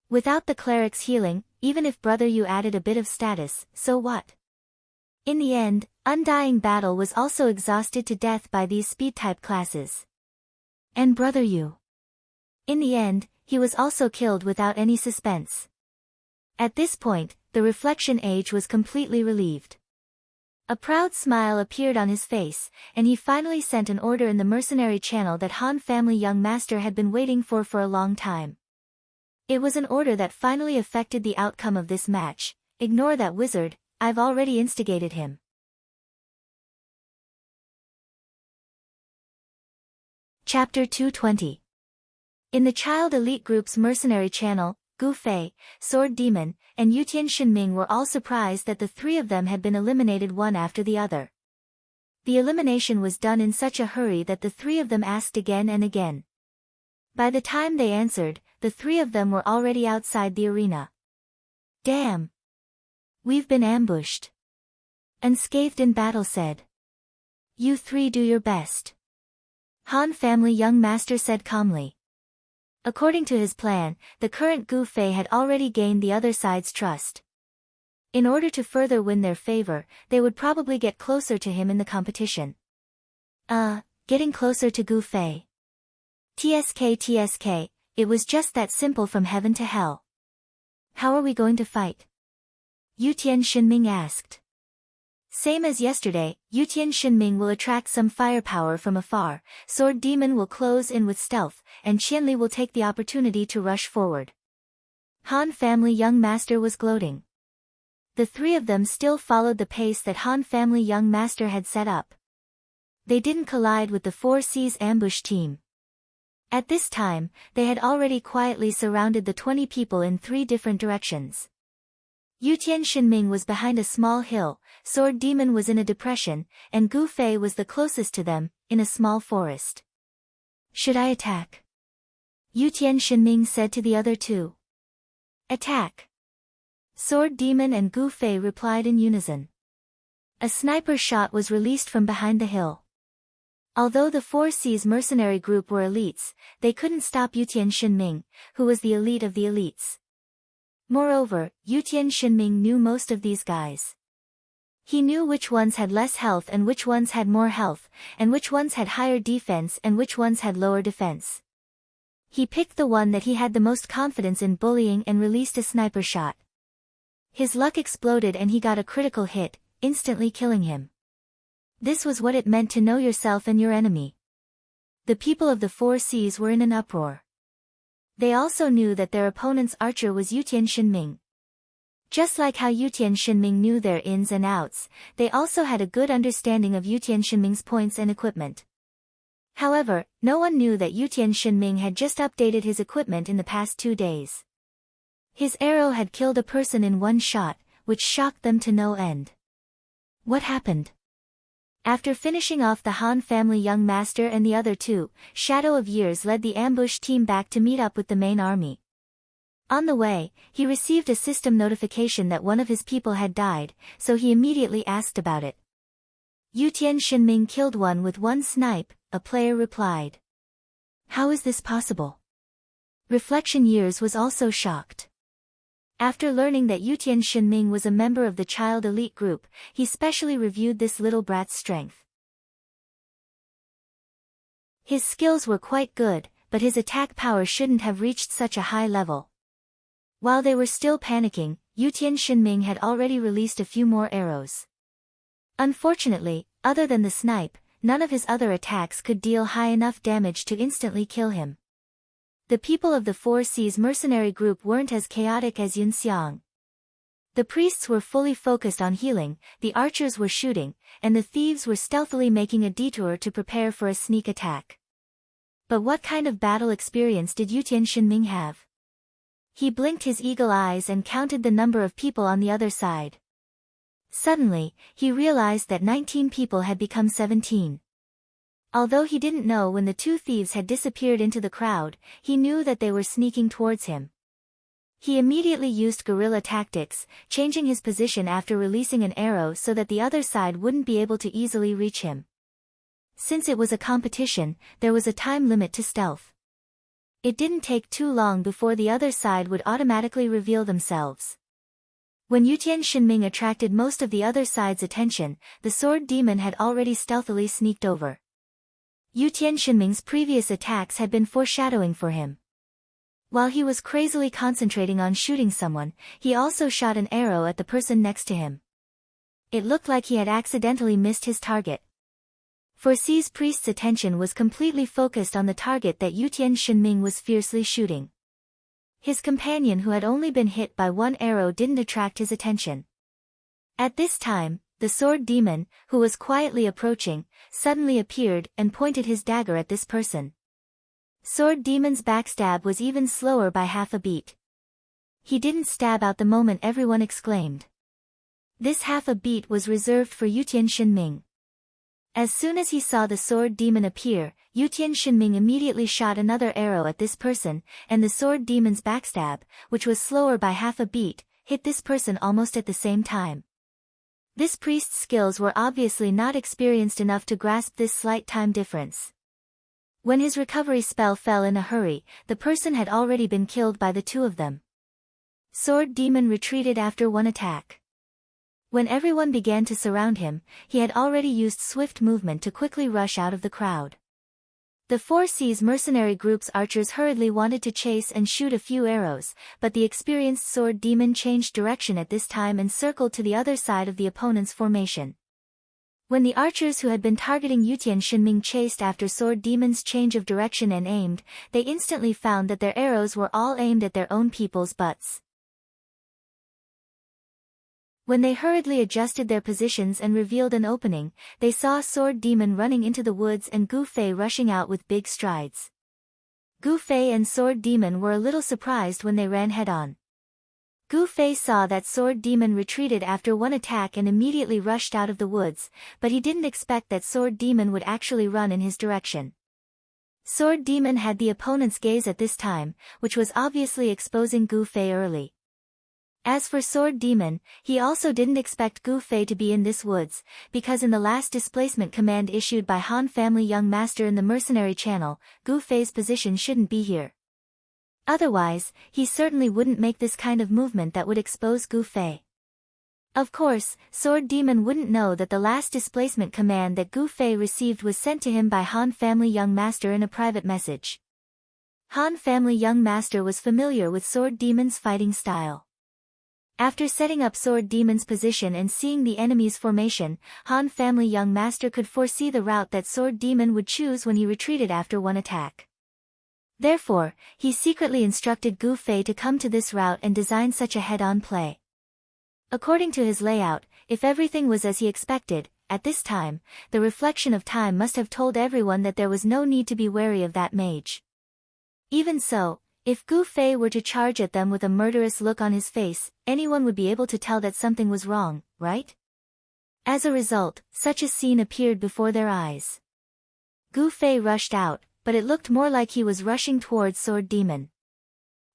Without the cleric's healing, even if Brother Yu added a bit of status, so what? In the end, Undying Battle was also exhausted to death by these speed-type classes. And Brother Yu. In the end, he was also killed without any suspense. At this point, the Reflection Age was completely relieved. A proud smile appeared on his face, and he finally sent an order in the mercenary channel that Han family young master had been waiting for a long time. It was an order that finally affected the outcome of this match. Ignore that wizard, I've already instigated him. Chapter 220. In the Child Elite Group's mercenary channel, Gu Fei, Sword Demon, and Yutian Shinming were all surprised that the three of them had been eliminated one after the other. The elimination was done in such a hurry that the three of them asked again and again. By the time they answered, the three of them were already outside the arena. Damn! We've been ambushed. Unscathed in battle said. You three do your best. Han family young master said calmly. According to his plan, the current Gu Fei had already gained the other side's trust. In order to further win their favor, they would probably get closer to him in the competition. Getting closer to Gu Fei. TSK, it was just that simple from heaven to hell. How are we going to fight? Yutian Shinming asked. Same as yesterday, Yutian Shinming will attract some firepower from afar, Sword Demon will close in with stealth, and Qianli will take the opportunity to rush forward. Han family young master was gloating. The three of them still followed the pace that Han family young master had set up. They didn't collide with the 4C's ambush team. At this time, they had already quietly surrounded the 20 people in 3 different directions. Yutian Shinming was behind a small hill, Sword Demon was in a depression, and Gu Fei was the closest to them, in a small forest. Should I attack? Yutian Shinming said to the other two. Attack! Sword Demon and Gu Fei replied in unison. A sniper shot was released from behind the hill. Although the 4C's mercenary group were elites, they couldn't stop Yutian Shinming, who was the elite of the elites. Moreover, Yutian Shinming knew most of these guys. He knew which ones had less health and which ones had more health, and which ones had higher defense and which ones had lower defense. He picked the one that he had the most confidence in bullying and released a sniper shot. His luck exploded and he got a critical hit, instantly killing him. This was what it meant to know yourself and your enemy. The people of the 4C's were in an uproar. They also knew that their opponent's archer was Yutian Shinming. Just like how Yutian Shinming knew their ins and outs, they also had a good understanding of Yutian Shinming's points and equipment. However, no one knew that Yutian Shinming had just updated his equipment in the past 2 days. His arrow had killed a person in one shot, which shocked them to no end. What happened? After finishing off the Han family young master and the other two, Shadow of Years led the ambush team back to meet up with the main army. On the way, he received a system notification that one of his people had died, so he immediately asked about it. Yutian Shinming killed one with one snipe, a player replied. How is this possible? Reflection Years was also shocked. After learning that Yutian Shinming was a member of the child elite group, he specially reviewed this little brat's strength. His skills were quite good, but his attack power shouldn't have reached such a high level. While they were still panicking, Yutian Shinming had already released a few more arrows. Unfortunately, other than the snipe, none of his other attacks could deal high enough damage to instantly kill him. The people of the Four Seas mercenary group weren't as chaotic as Yunxiang. The priests were fully focused on healing, the archers were shooting, and the thieves were stealthily making a detour to prepare for a sneak attack. But what kind of battle experience did Yutian Shinming have? He blinked his eagle eyes and counted the number of people on the other side. Suddenly, he realized that 19 people had become 17. Although he didn't know when the two thieves had disappeared into the crowd, he knew that they were sneaking towards him. He immediately used guerrilla tactics, changing his position after releasing an arrow so that the other side wouldn't be able to easily reach him. Since it was a competition, there was a time limit to stealth. It didn't take too long before the other side would automatically reveal themselves. When Yutian Shinming attracted most of the other side's attention, the sword demon had already stealthily sneaked over. Yutian Shinming's previous attacks had been foreshadowing for him. While he was crazily concentrating on shooting someone, he also shot an arrow at the person next to him. It looked like he had accidentally missed his target. Four Seas priest's attention was completely focused on the target that Yutian Shinming was fiercely shooting. His companion who had only been hit by one arrow didn't attract his attention. At this time, the sword demon, who was quietly approaching, suddenly appeared and pointed his dagger at this person. Sword demon's backstab was even slower by half a beat. He didn't stab out the moment everyone exclaimed. This half a beat was reserved for Yutian Shinming. As soon as he saw the sword demon appear, Yutian Shinming immediately shot another arrow at this person, and the sword demon's backstab, which was slower by half a beat, hit this person almost at the same time. This priest's skills were obviously not experienced enough to grasp this slight time difference. When his recovery spell fell in a hurry, the person had already been killed by the two of them. Sword demon retreated after one attack. When everyone began to surround him, he had already used swift movement to quickly rush out of the crowd. The Four Seas mercenary group's archers hurriedly wanted to chase and shoot a few arrows, but the experienced sword demon changed direction at this time and circled to the other side of the opponent's formation. When the archers who had been targeting Yutian Shinming chased after sword demon's change of direction and aimed, they instantly found that their arrows were all aimed at their own people's butts. When they hurriedly adjusted their positions and revealed an opening, they saw Sword Demon running into the woods and Gu Fei rushing out with big strides. Gu Fei and Sword Demon were a little surprised when they ran head-on. Gu Fei saw that Sword Demon retreated after one attack and immediately rushed out of the woods, but he didn't expect that Sword Demon would actually run in his direction. Sword Demon had the opponent's gaze at this time, which was obviously exposing Gu Fei early. As for Sword Demon, he also didn't expect Gu Fei to be in this woods, because in the last displacement command issued by Han Family Young Master in the Mercenary Channel, Gu Fei's position shouldn't be here. Otherwise, he certainly wouldn't make this kind of movement that would expose Gu Fei. Of course, Sword Demon wouldn't know that the last displacement command that Gu Fei received was sent to him by Han Family Young Master in a private message. Han Family Young Master was familiar with Sword Demon's fighting style. After setting up Sword Demon's position and seeing the enemy's formation, Han Family Young Master could foresee the route that Sword Demon would choose when he retreated after one attack. Therefore, he secretly instructed Gu Fei to come to this route and design such a head-on play. According to his layout, if everything was as he expected, at this time, the reflection of time must have told everyone that there was no need to be wary of that mage. Even so, if Gu Fei were to charge at them with a murderous look on his face, anyone would be able to tell that something was wrong, right? As a result, such a scene appeared before their eyes. Gu Fei rushed out, but it looked more like he was rushing towards Sword Demon.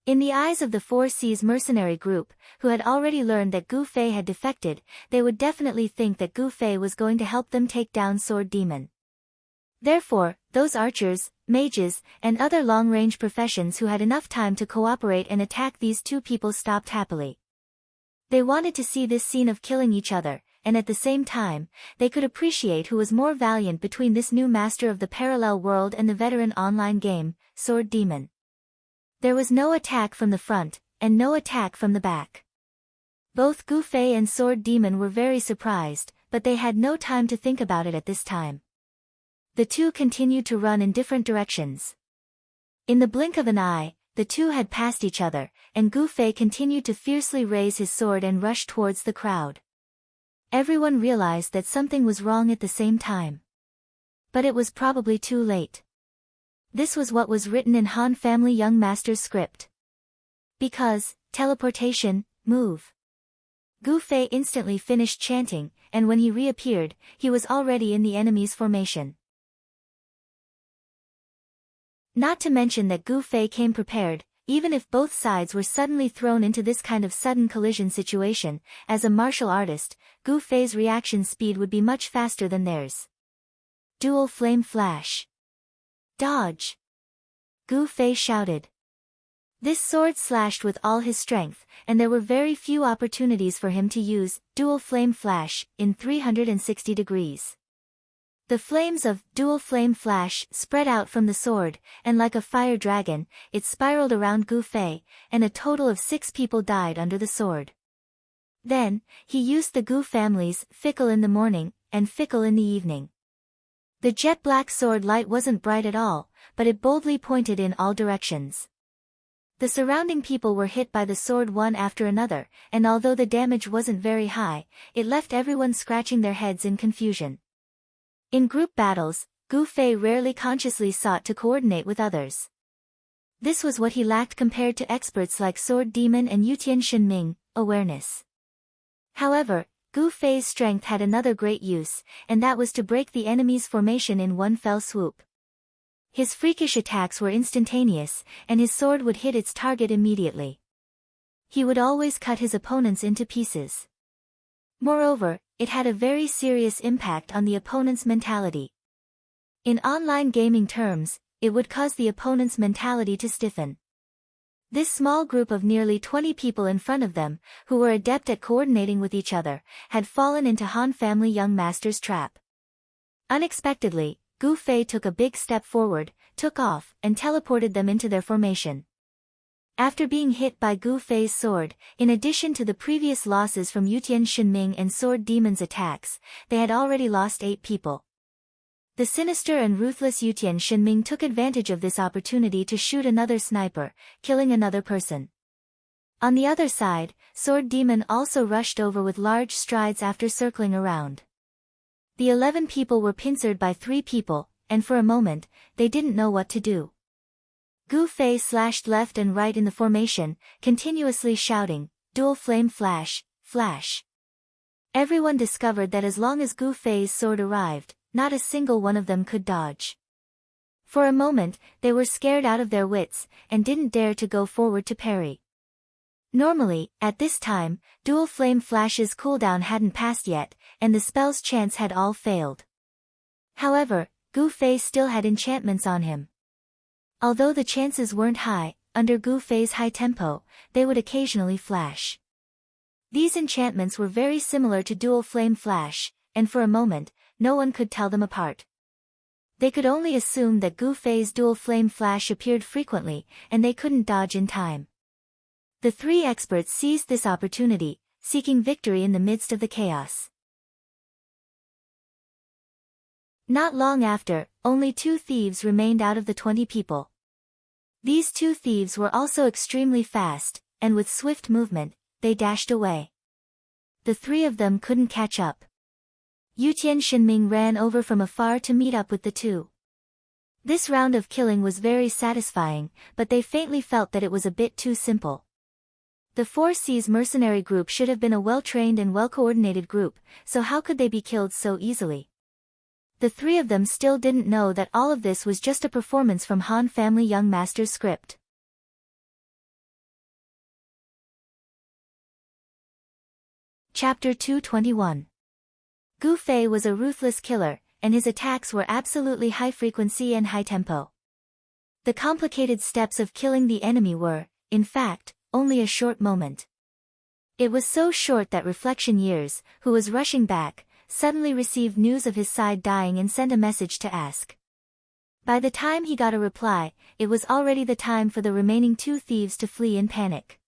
In the eyes of the Four Seas mercenary group, who had already learned that Gu Fei had defected, they would definitely think that Gu Fei was going to help them take down Sword Demon. Therefore, those archers, mages, and other long-range professions who had enough time to cooperate and attack these two people stopped happily. They wanted to see this scene of killing each other, and at the same time, they could appreciate who was more valiant between this new master of the parallel world and the veteran online game, Sword Demon. There was no attack from the front, and no attack from the back. Both Gu Fei and Sword Demon were very surprised, but they had no time to think about it at this time. The two continued to run in different directions. In the blink of an eye, the two had passed each other, and Gu Fei continued to fiercely raise his sword and rush towards the crowd. Everyone realized that something was wrong at the same time. But it was probably too late. This was what was written in Han Family Young Master's script. Because, teleportation, move. Gu Fei instantly finished chanting, and when he reappeared, he was already in the enemy's formation. Not to mention that Gu Fei came prepared, even if both sides were suddenly thrown into this kind of sudden collision situation. As a martial artist, Gu Fei's reaction speed would be much faster than theirs. Dual Flame Flash. Dodge! Gu Fei shouted. This sword slashed with all his strength, and there were very few opportunities for him to use Dual Flame Flash in 360 degrees. The flames of Dual Flame Flash spread out from the sword, and like a fire dragon, it spiraled around Gu Fei, and a total of 6 people died under the sword. Then, he used the Gu family's Fickle in the morning, and Fickle in the evening. The jet black sword light wasn't bright at all, but it boldly pointed in all directions. The surrounding people were hit by the sword one after another, and although the damage wasn't very high, it left everyone scratching their heads in confusion. In group battles, Gu Fei rarely consciously sought to coordinate with others. This was what he lacked compared to experts like Sword Demon and Yutian Shinming, awareness. However, Gu Fei's strength had another great use, and that was to break the enemy's formation in one fell swoop. His freakish attacks were instantaneous, and his sword would hit its target immediately. He would always cut his opponents into pieces. Moreover, it had a very serious impact on the opponent's mentality. In online gaming terms, it would cause the opponent's mentality to stiffen. This small group of nearly 20 people in front of them, who were adept at coordinating with each other, had fallen into Han Family Young Master's trap. Unexpectedly, Gu Fei took a big step forward, took off, and teleported them into their formation. After being hit by Gu Fei's sword, in addition to the previous losses from Yutian Shinming and Sword Demon's attacks, they had already lost 8 people. The sinister and ruthless Yutian Shinming took advantage of this opportunity to shoot another sniper, killing another person. On the other side, Sword Demon also rushed over with large strides after circling around. The 11 people were pincered by 3 people, and for a moment, they didn't know what to do. Gu Fei slashed left and right in the formation, continuously shouting, Dual Flame Flash, Flash. Everyone discovered that as long as Gu Fei's sword arrived, not a single one of them could dodge. For a moment, they were scared out of their wits, and didn't dare to go forward to parry. Normally, at this time, Dual Flame Flash's cooldown hadn't passed yet, and the spell's chance had all failed. However, Gu Fei still had enchantments on him. Although the chances weren't high, under Gu Fei's high tempo, they would occasionally flash. These enchantments were very similar to Dual Flame Flash, and for a moment, no one could tell them apart. They could only assume that Gu Fei's Dual Flame Flash appeared frequently, and they couldn't dodge in time. The 3 experts seized this opportunity, seeking victory in the midst of the chaos. Not long after, only 2 thieves remained out of the 20 people. These 2 thieves were also extremely fast, and with swift movement, they dashed away. The 3 of them couldn't catch up. Yutian Shinming ran over from afar to meet up with the 2. This round of killing was very satisfying, but they faintly felt that it was a bit too simple. The Four Seas mercenary group should have been a well-trained and well-coordinated group, so how could they be killed so easily? The 3 of them still didn't know that all of this was just a performance from Han Family Young Master's script. Chapter 221. Gu Fei was a ruthless killer, and his attacks were absolutely high frequency and high tempo. The complicated steps of killing the enemy were, in fact, only a short moment. It was so short that Reflection Years, who was rushing back, suddenly received news of his side dying and sent a message to ask. By the time he got a reply, it was already the time for the remaining two thieves to flee in panic.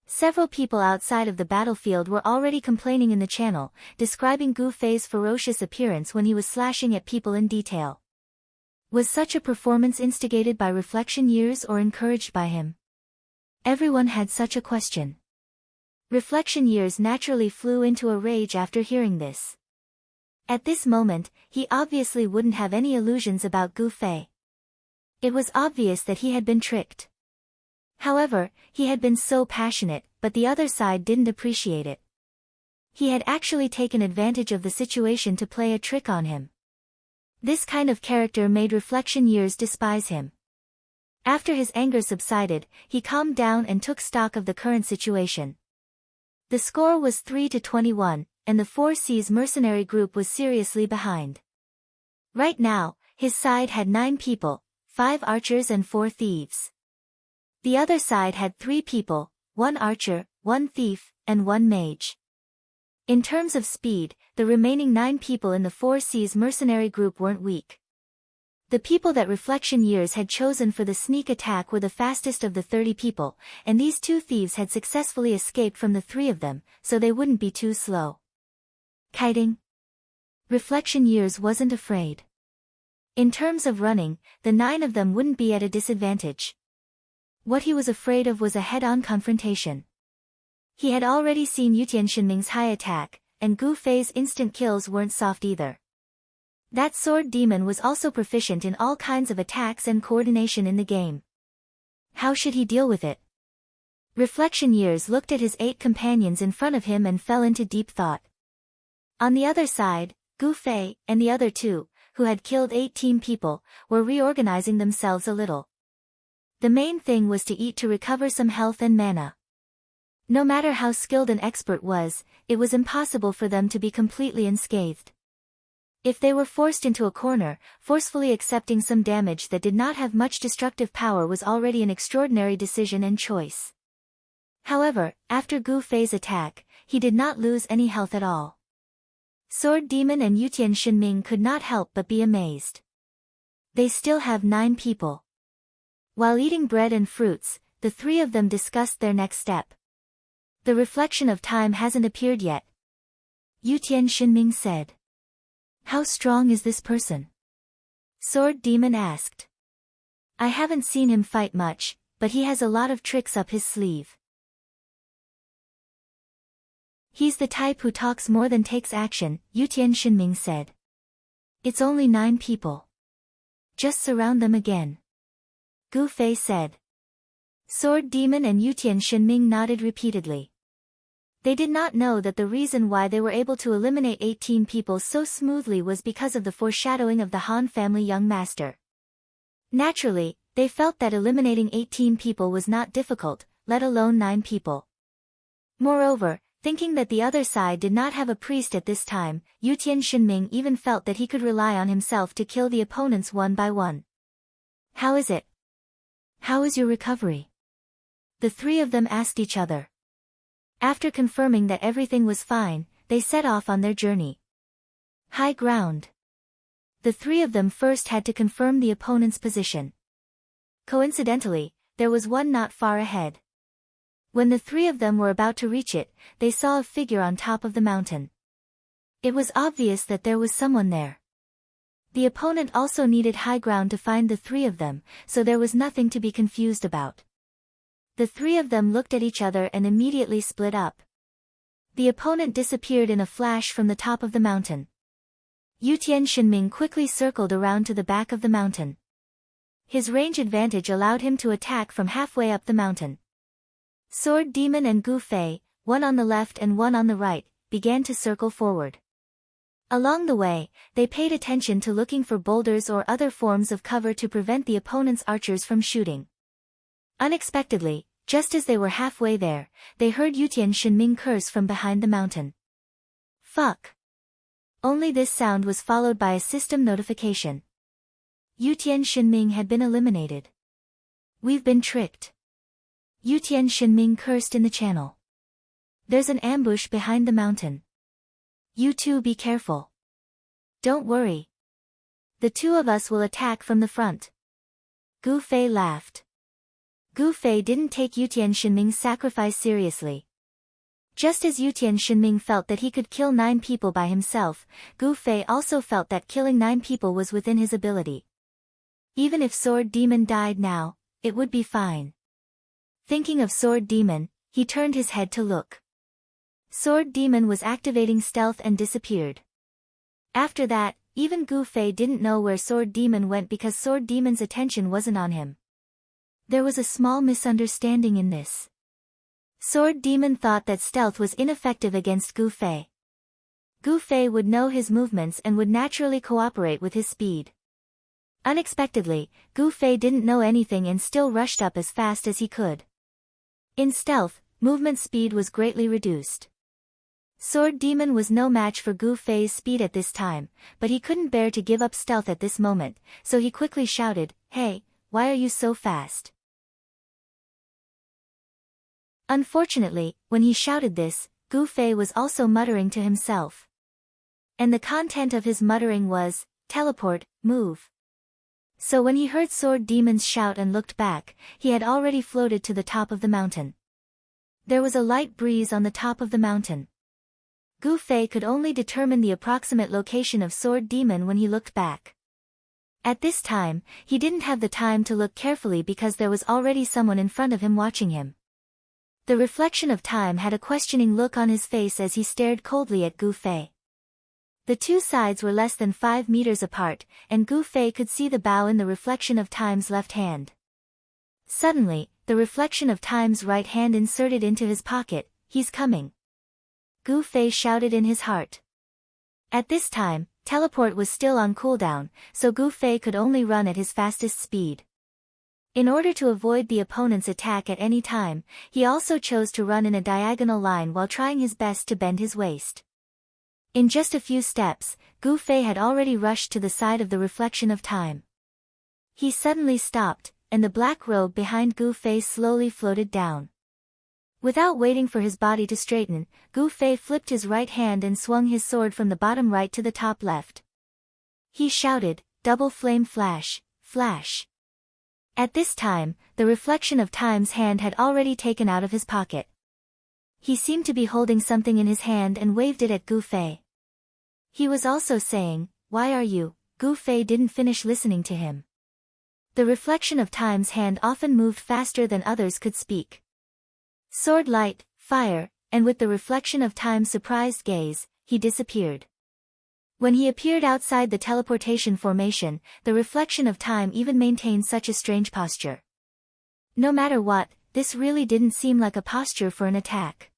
Several people outside of the battlefield were already complaining in the channel, describing Gu Fei's ferocious appearance when he was slashing at people in detail. Was such a performance instigated by Reflection Years or encouraged by him? Everyone had such a question. Reflection Years naturally flew into a rage after hearing this. At this moment, he obviously wouldn't have any illusions about Gu Fei. It was obvious that he had been tricked. However, he had been so passionate, but the other side didn't appreciate it. He had actually taken advantage of the situation to play a trick on him. This kind of character made Reflection Years despise him. After his anger subsided, he calmed down and took stock of the current situation. The score was 3-21, and the 4C's mercenary group was seriously behind. Right now, his side had 9 people, 5 archers and 4 thieves. The other side had 3 people, 1 archer, 1 thief, and 1 mage. In terms of speed, the remaining 9 people in the 4C's mercenary group weren't weak. The people that Reflection Years had chosen for the sneak attack were the fastest of the 30 people, and these 2 thieves had successfully escaped from the 3 of them, so they wouldn't be too slow. Kiting. Reflection Years wasn't afraid. In terms of running, the 9 of them wouldn't be at a disadvantage. What he was afraid of was a head-on confrontation. He had already seen Yutian Shinming's high attack, and Gu Fei's instant kills weren't soft either. That sword demon was also proficient in all kinds of attacks and coordination in the game. How should he deal with it? Reflection Years looked at his 8 companions in front of him and fell into deep thought. On the other side, Gu Fei, and the other 2, who had killed 18 people, were reorganizing themselves a little. The main thing was to eat to recover some health and mana. No matter how skilled an expert was, it was impossible for them to be completely unscathed. If they were forced into a corner, forcefully accepting some damage that did not have much destructive power was already an extraordinary decision and choice. However, after Gu Fei's attack, he did not lose any health at all. Sword Demon and Yutian Shinming could not help but be amazed. They still have 9 people. While eating bread and fruits, the 3 of them discussed their next step. The reflection of time hasn't appeared yet. Yutian Shinming said. How strong is this person? Sword Demon asked. I haven't seen him fight much, but he has a lot of tricks up his sleeve. He's the type who talks more than takes action, Yutian Shinming said. It's only 9 people. Just surround them again. Gu Fei said. Sword Demon and Yutian Shinming nodded repeatedly. They did not know that the reason why they were able to eliminate 18 people so smoothly was because of the foreshadowing of the Han family young master. Naturally, they felt that eliminating 18 people was not difficult, let alone 9 people. Moreover, thinking that the other side did not have a priest at this time, Yutian Shinming even felt that he could rely on himself to kill the opponents one by one. How is it? How is your recovery? The 3 of them asked each other. After confirming that everything was fine, they set off on their journey. High ground. The 3 of them first had to confirm the opponent's position. Coincidentally, there was one not far ahead. When the 3 of them were about to reach it, they saw a figure on top of the mountain. It was obvious that there was someone there. The opponent also needed high ground to find the 3 of them, so there was nothing to be confused about. The 3 of them looked at each other and immediately split up. The opponent disappeared in a flash from the top of the mountain. Yutian Shinming quickly circled around to the back of the mountain. His range advantage allowed him to attack from halfway up the mountain. Sword Demon and Gu Fei, one on the left and one on the right, began to circle forward. Along the way, they paid attention to looking for boulders or other forms of cover to prevent the opponent's archers from shooting. Unexpectedly, Just as they were halfway there, they heard Yutian Shinming curse from behind the mountain. Fuck. Only this sound was followed by a system notification. Yutian Shinming had been eliminated. We've been tricked. Yutian Shinming cursed in the channel. There's an ambush behind the mountain. You two be careful. Don't worry. The two of us will attack from the front. Gu Fei laughed. Gu Fei didn't take Yutian Shinming's sacrifice seriously. Just as Yutian Shinming felt that he could kill 9 people by himself, Gu Fei also felt that killing 9 people was within his ability. Even if Sword Demon died now, it would be fine. Thinking of Sword Demon, he turned his head to look. Sword Demon was activating stealth and disappeared. After that, even Gu Fei didn't know where Sword Demon went because Sword Demon's attention wasn't on him. There was a small misunderstanding in this. Sword Demon thought that stealth was ineffective against Gu Fei. Gu Fei would know his movements and would naturally cooperate with his speed. Unexpectedly, Gu Fei didn't know anything and still rushed up as fast as he could. In stealth, movement speed was greatly reduced. Sword Demon was no match for Gu Fei's speed at this time, but he couldn't bear to give up stealth at this moment, so he quickly shouted, "Hey, why are you so fast?" Unfortunately, when he shouted this, Gu Fei was also muttering to himself. And the content of his muttering was, "Teleport, move." So when he heard Sword Demon's shout and looked back, he had already floated to the top of the mountain. There was a light breeze on the top of the mountain. Gu Fei could only determine the approximate location of Sword Demon when he looked back. At this time, he didn't have the time to look carefully because there was already someone in front of him watching him. The reflection of time had a questioning look on his face as he stared coldly at Gu Fei. The two sides were less than 5 meters apart, and Gu Fei could see the bow in the reflection of time's left hand. Suddenly, the reflection of time's right hand inserted into his pocket. "He's coming." Gu Fei shouted in his heart. At this time, teleport was still on cooldown, so Gu Fei could only run at his fastest speed. In order to avoid the opponent's attack at any time, he also chose to run in a diagonal line while trying his best to bend his waist. In just a few steps, Gu Fei had already rushed to the side of the reflection of time. He suddenly stopped, and the black robe behind Gu Fei slowly floated down. Without waiting for his body to straighten, Gu Fei flipped his right hand and swung his sword from the bottom right to the top left. He shouted, "Double flame flash, flash." At this time, the reflection of time's hand had already taken out of his pocket. He seemed to be holding something in his hand and waved it at Gu Fei. He was also saying, "Why are you?" Gu Fei didn't finish listening to him. The reflection of time's hand often moved faster than others could speak. Sword light, fire, and with the reflection of time's surprised gaze, he disappeared. When he appeared outside the teleportation formation, the reflection of time even maintained such a strange posture. No matter what, this really didn't seem like a posture for an attack.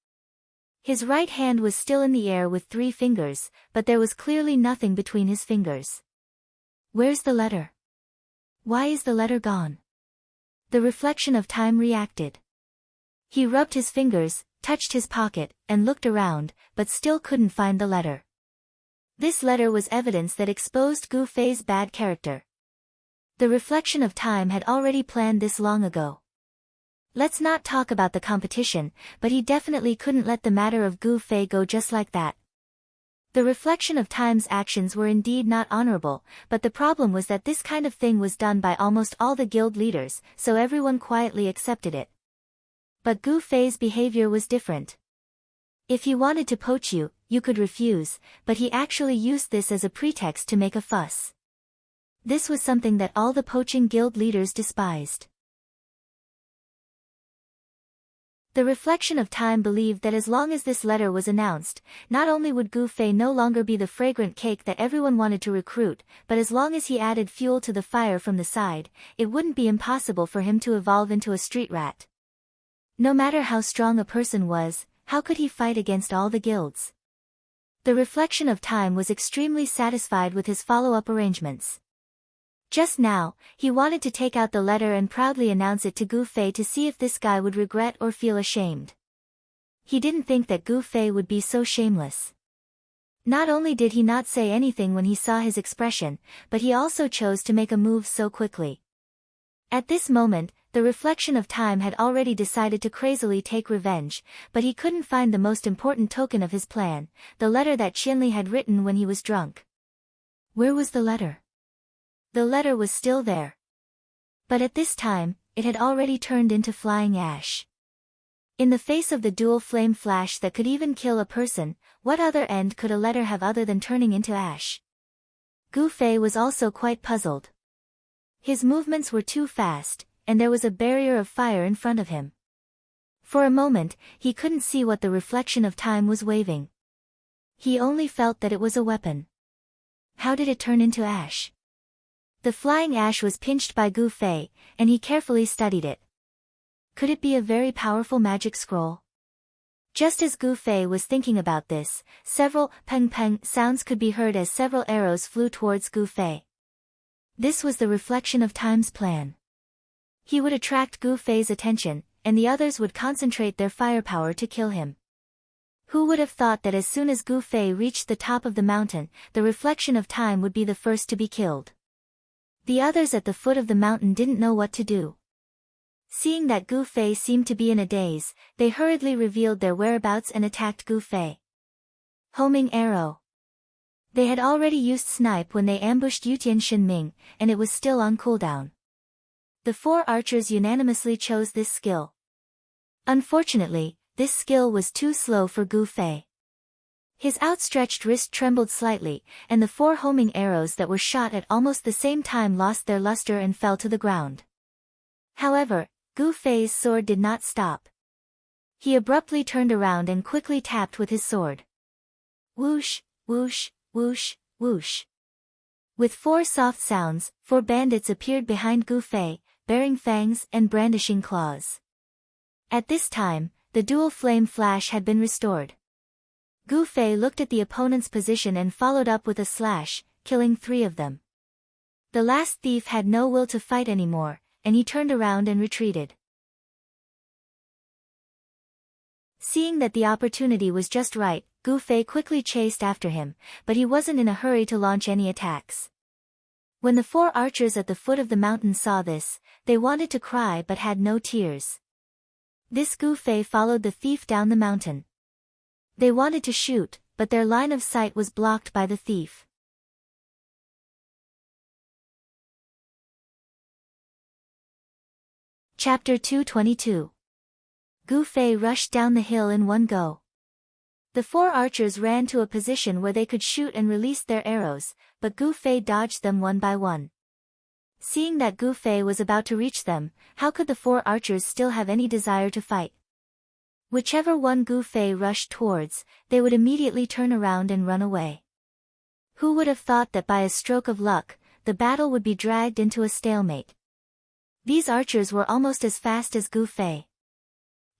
His right hand was still in the air with 3 fingers, but there was clearly nothing between his fingers. Where's the letter? Why is the letter gone? The reflection of time reacted. He rubbed his fingers, touched his pocket, and looked around, but still couldn't find the letter. This letter was evidence that exposed Gu Fei's bad character. The reflection of time had already planned this long ago. Let's not talk about the competition, but he definitely couldn't let the matter of Gu Fei go just like that. The reflection of time's actions were indeed not honorable, but the problem was that this kind of thing was done by almost all the guild leaders, so everyone quietly accepted it. But Gu Fei's behavior was different. If he wanted to poach you, you could refuse, but he actually used this as a pretext to make a fuss. This was something that all the poaching guild leaders despised. The reflection of time believed that as long as this letter was announced, not only would Gu Fei no longer be the fragrant cake that everyone wanted to recruit, but as long as he added fuel to the fire from the side, it wouldn't be impossible for him to evolve into a street rat. No matter how strong a person was, how could he fight against all the guilds? The reflection of time was extremely satisfied with his follow-up arrangements. Just now, he wanted to take out the letter and proudly announce it to Gu Fei to see if this guy would regret or feel ashamed. He didn't think that Gu Fei would be so shameless. Not only did he not say anything when he saw his expression, but he also chose to make a move so quickly. At this moment, the reflection of time had already decided to crazily take revenge, but he couldn't find the most important token of his plan, the letter that Qianli had written when he was drunk. Where was the letter? The letter was still there. But at this time, it had already turned into flying ash. In the face of the dual flame flash that could even kill a person, what other end could a letter have other than turning into ash? Gu Fei was also quite puzzled. His movements were too fast, and there was a barrier of fire in front of him. For a moment, he couldn't see what the reflection of time was waving. He only felt that it was a weapon. How did it turn into ash? The flying ash was pinched by Gu Fei, and he carefully studied it. Could it be a very powerful magic scroll? Just as Gu Fei was thinking about this, several peng-peng sounds could be heard as several arrows flew towards Gu Fei. This was the reflection of time's plan. He would attract Gu Fei's attention, and the others would concentrate their firepower to kill him. Who would have thought that as soon as Gu Fei reached the top of the mountain, the reflection of time would be the first to be killed? The others at the foot of the mountain didn't know what to do. Seeing that Gu Fei seemed to be in a daze, they hurriedly revealed their whereabouts and attacked Gu Fei. Homing arrow. They had already used snipe when they ambushed Yutian Shenming, and it was still on cooldown. The 4 archers unanimously chose this skill. Unfortunately, this skill was too slow for Gu Fei. His outstretched wrist trembled slightly, and the 4 homing arrows that were shot at almost the same time lost their luster and fell to the ground. However, Gu Fei's sword did not stop. He abruptly turned around and quickly tapped with his sword. Whoosh, whoosh, whoosh, whoosh. With 4 soft sounds, 4 bandits appeared behind Gu Fei, bearing fangs and brandishing claws. At this time, the dual flame flash had been restored. Gu Fei looked at the opponent's position and followed up with a slash, killing 3 of them. The last thief had no will to fight anymore, and he turned around and retreated. Seeing that the opportunity was just right, Gu Fei quickly chased after him, but he wasn't in a hurry to launch any attacks. When the 4 archers at the foot of the mountain saw this, they wanted to cry but had no tears. This Gu Fei followed the thief down the mountain. They wanted to shoot, but their line of sight was blocked by the thief. Chapter 222. Gu Fei rushed down the hill in one go. The 4 archers ran to a position where they could shoot and released their arrows, but Gu Fei dodged them one by one. Seeing that Gu Fei was about to reach them, how could the 4 archers still have any desire to fight? Whichever one Gu Fei rushed towards, they would immediately turn around and run away. Who would have thought that by a stroke of luck, the battle would be dragged into a stalemate? These archers were almost as fast as Gu Fei.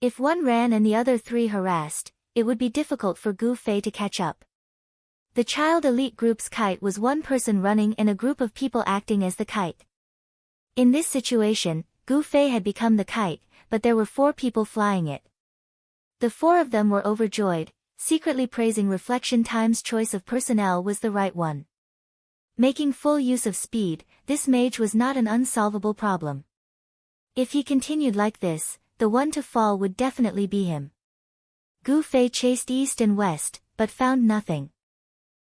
If one ran and the other 3 harassed, it would be difficult for Gu Fei to catch up. The child elite group's kite was one person running and a group of people acting as the kite. In this situation, Gu Fei had become the kite, but there were 4 people flying it. The 4 of them were overjoyed, secretly praising Reflection Time's choice of personnel was the right one. Making full use of speed, this mage was not an unsolvable problem. If he continued like this, the one to fall would definitely be him. Gu Fei chased east and west, but found nothing.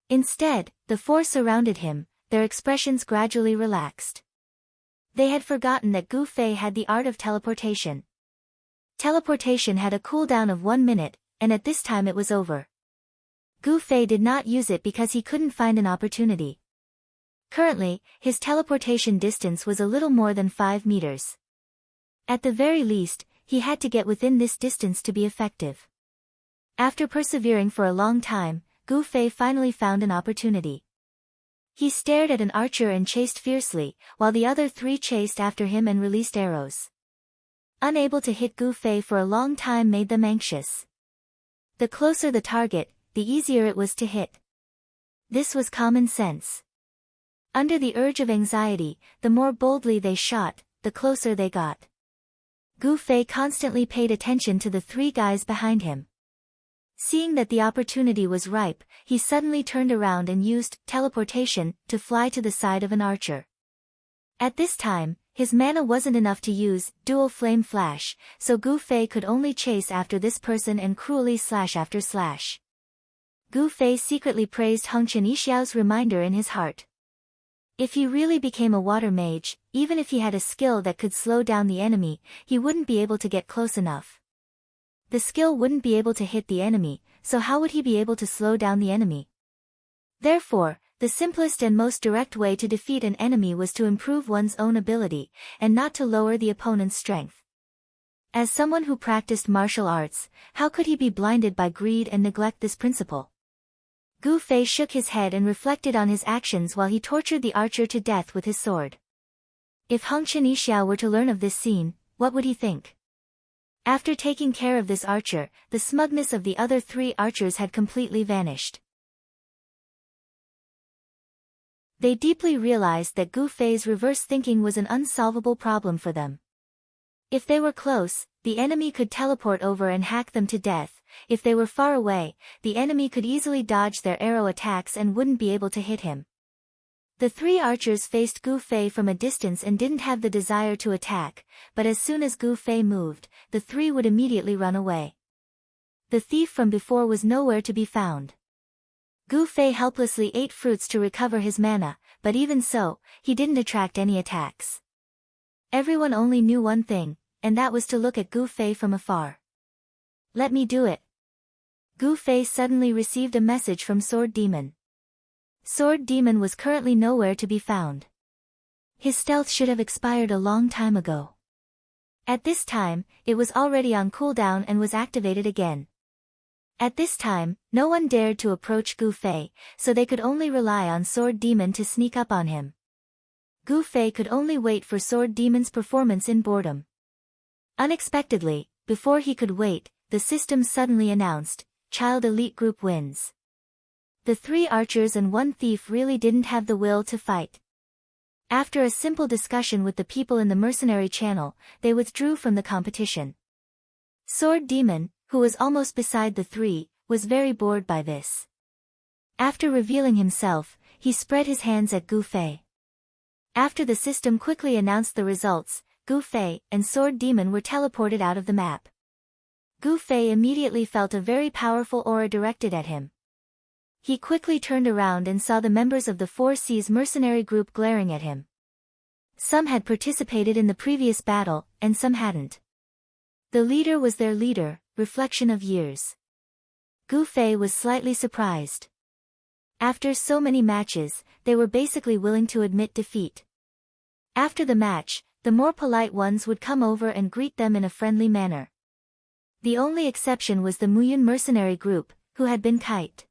Instead, the 4 surrounded him, their expressions gradually relaxed. They had forgotten that Gu Fei had the art of teleportation. Teleportation had a cooldown of 1 minute, and at this time it was over. Gu Fei did not use it because he couldn't find an opportunity. Currently, his teleportation distance was a little more than 5 meters. At the very least, he had to get within this distance to be effective. After persevering for a long time, Gu Fei finally found an opportunity. He stared at an archer and chased fiercely, while the other 3 chased after him and released arrows. Unable to hit Gu Fei for a long time made them anxious. The closer the target, the easier it was to hit. This was common sense. Under the urge of anxiety, the more boldly they shot, the closer they got. Gu Fei constantly paid attention to the three guys behind him. Seeing that the opportunity was ripe, he suddenly turned around and used teleportation to fly to the side of an archer. At this time, his mana wasn't enough to use dual flame flash, so Gu Fei could only chase after this person and cruelly slash after slash. Gu Fei secretly praised Heng Qiao's reminder in his heart. If he really became a water mage, even if he had a skill that could slow down the enemy, he wouldn't be able to get close enough. The skill wouldn't be able to hit the enemy, so how would he be able to slow down the enemy? Therefore, the simplest and most direct way to defeat an enemy was to improve one's own ability, and not to lower the opponent's strength. As someone who practiced martial arts, how could he be blinded by greed and neglect this principle? Gu Fei shook his head and reflected on his actions while he tortured the archer to death with his sword. If Heng Qiao were to learn of this scene, what would he think? After taking care of this archer, the smugness of the other three archers had completely vanished. They deeply realized that Gu Fei's reverse thinking was an unsolvable problem for them. If they were close, the enemy could teleport over and hack them to death. If they were far away, the enemy could easily dodge their arrow attacks and wouldn't be able to hit him. The three archers faced Gu Fei from a distance and didn't have the desire to attack, but as soon as Gu Fei moved, the three would immediately run away. The thief from before was nowhere to be found. Gu Fei helplessly ate fruits to recover his mana, but even so, he didn't attract any attacks. Everyone only knew one thing, and that was to look at Gu Fei from afar. Let me do it. Gu Fei suddenly received a message from Sword Demon. Sword Demon was currently nowhere to be found. His stealth should have expired a long time ago. At this time, it was already on cooldown and was activated again. At this time, no one dared to approach Gu Fei, so they could only rely on Sword Demon to sneak up on him. Gu Fei could only wait for Sword Demon's performance in boredom. Unexpectedly, before he could wait, the system suddenly announced, Child Elite Group wins. The three archers and one thief really didn't have the will to fight. After a simple discussion with the people in the mercenary channel, they withdrew from the competition. Sword Demon, who was almost beside the three, was very bored by this. After revealing himself, he spread his hands at Gu Fei. After the system quickly announced the results, Gu Fei and Sword Demon were teleported out of the map. Gu Fei immediately felt a very powerful aura directed at him. He quickly turned around and saw the members of the 4C's mercenary group glaring at him. Some had participated in the previous battle, and some hadn't. The leader was their leader, reflection of years. Gu Fei was slightly surprised. After so many matches, they were basically willing to admit defeat. After the match, the more polite ones would come over and greet them in a friendly manner. The only exception was the Muyun mercenary group, who had been kite.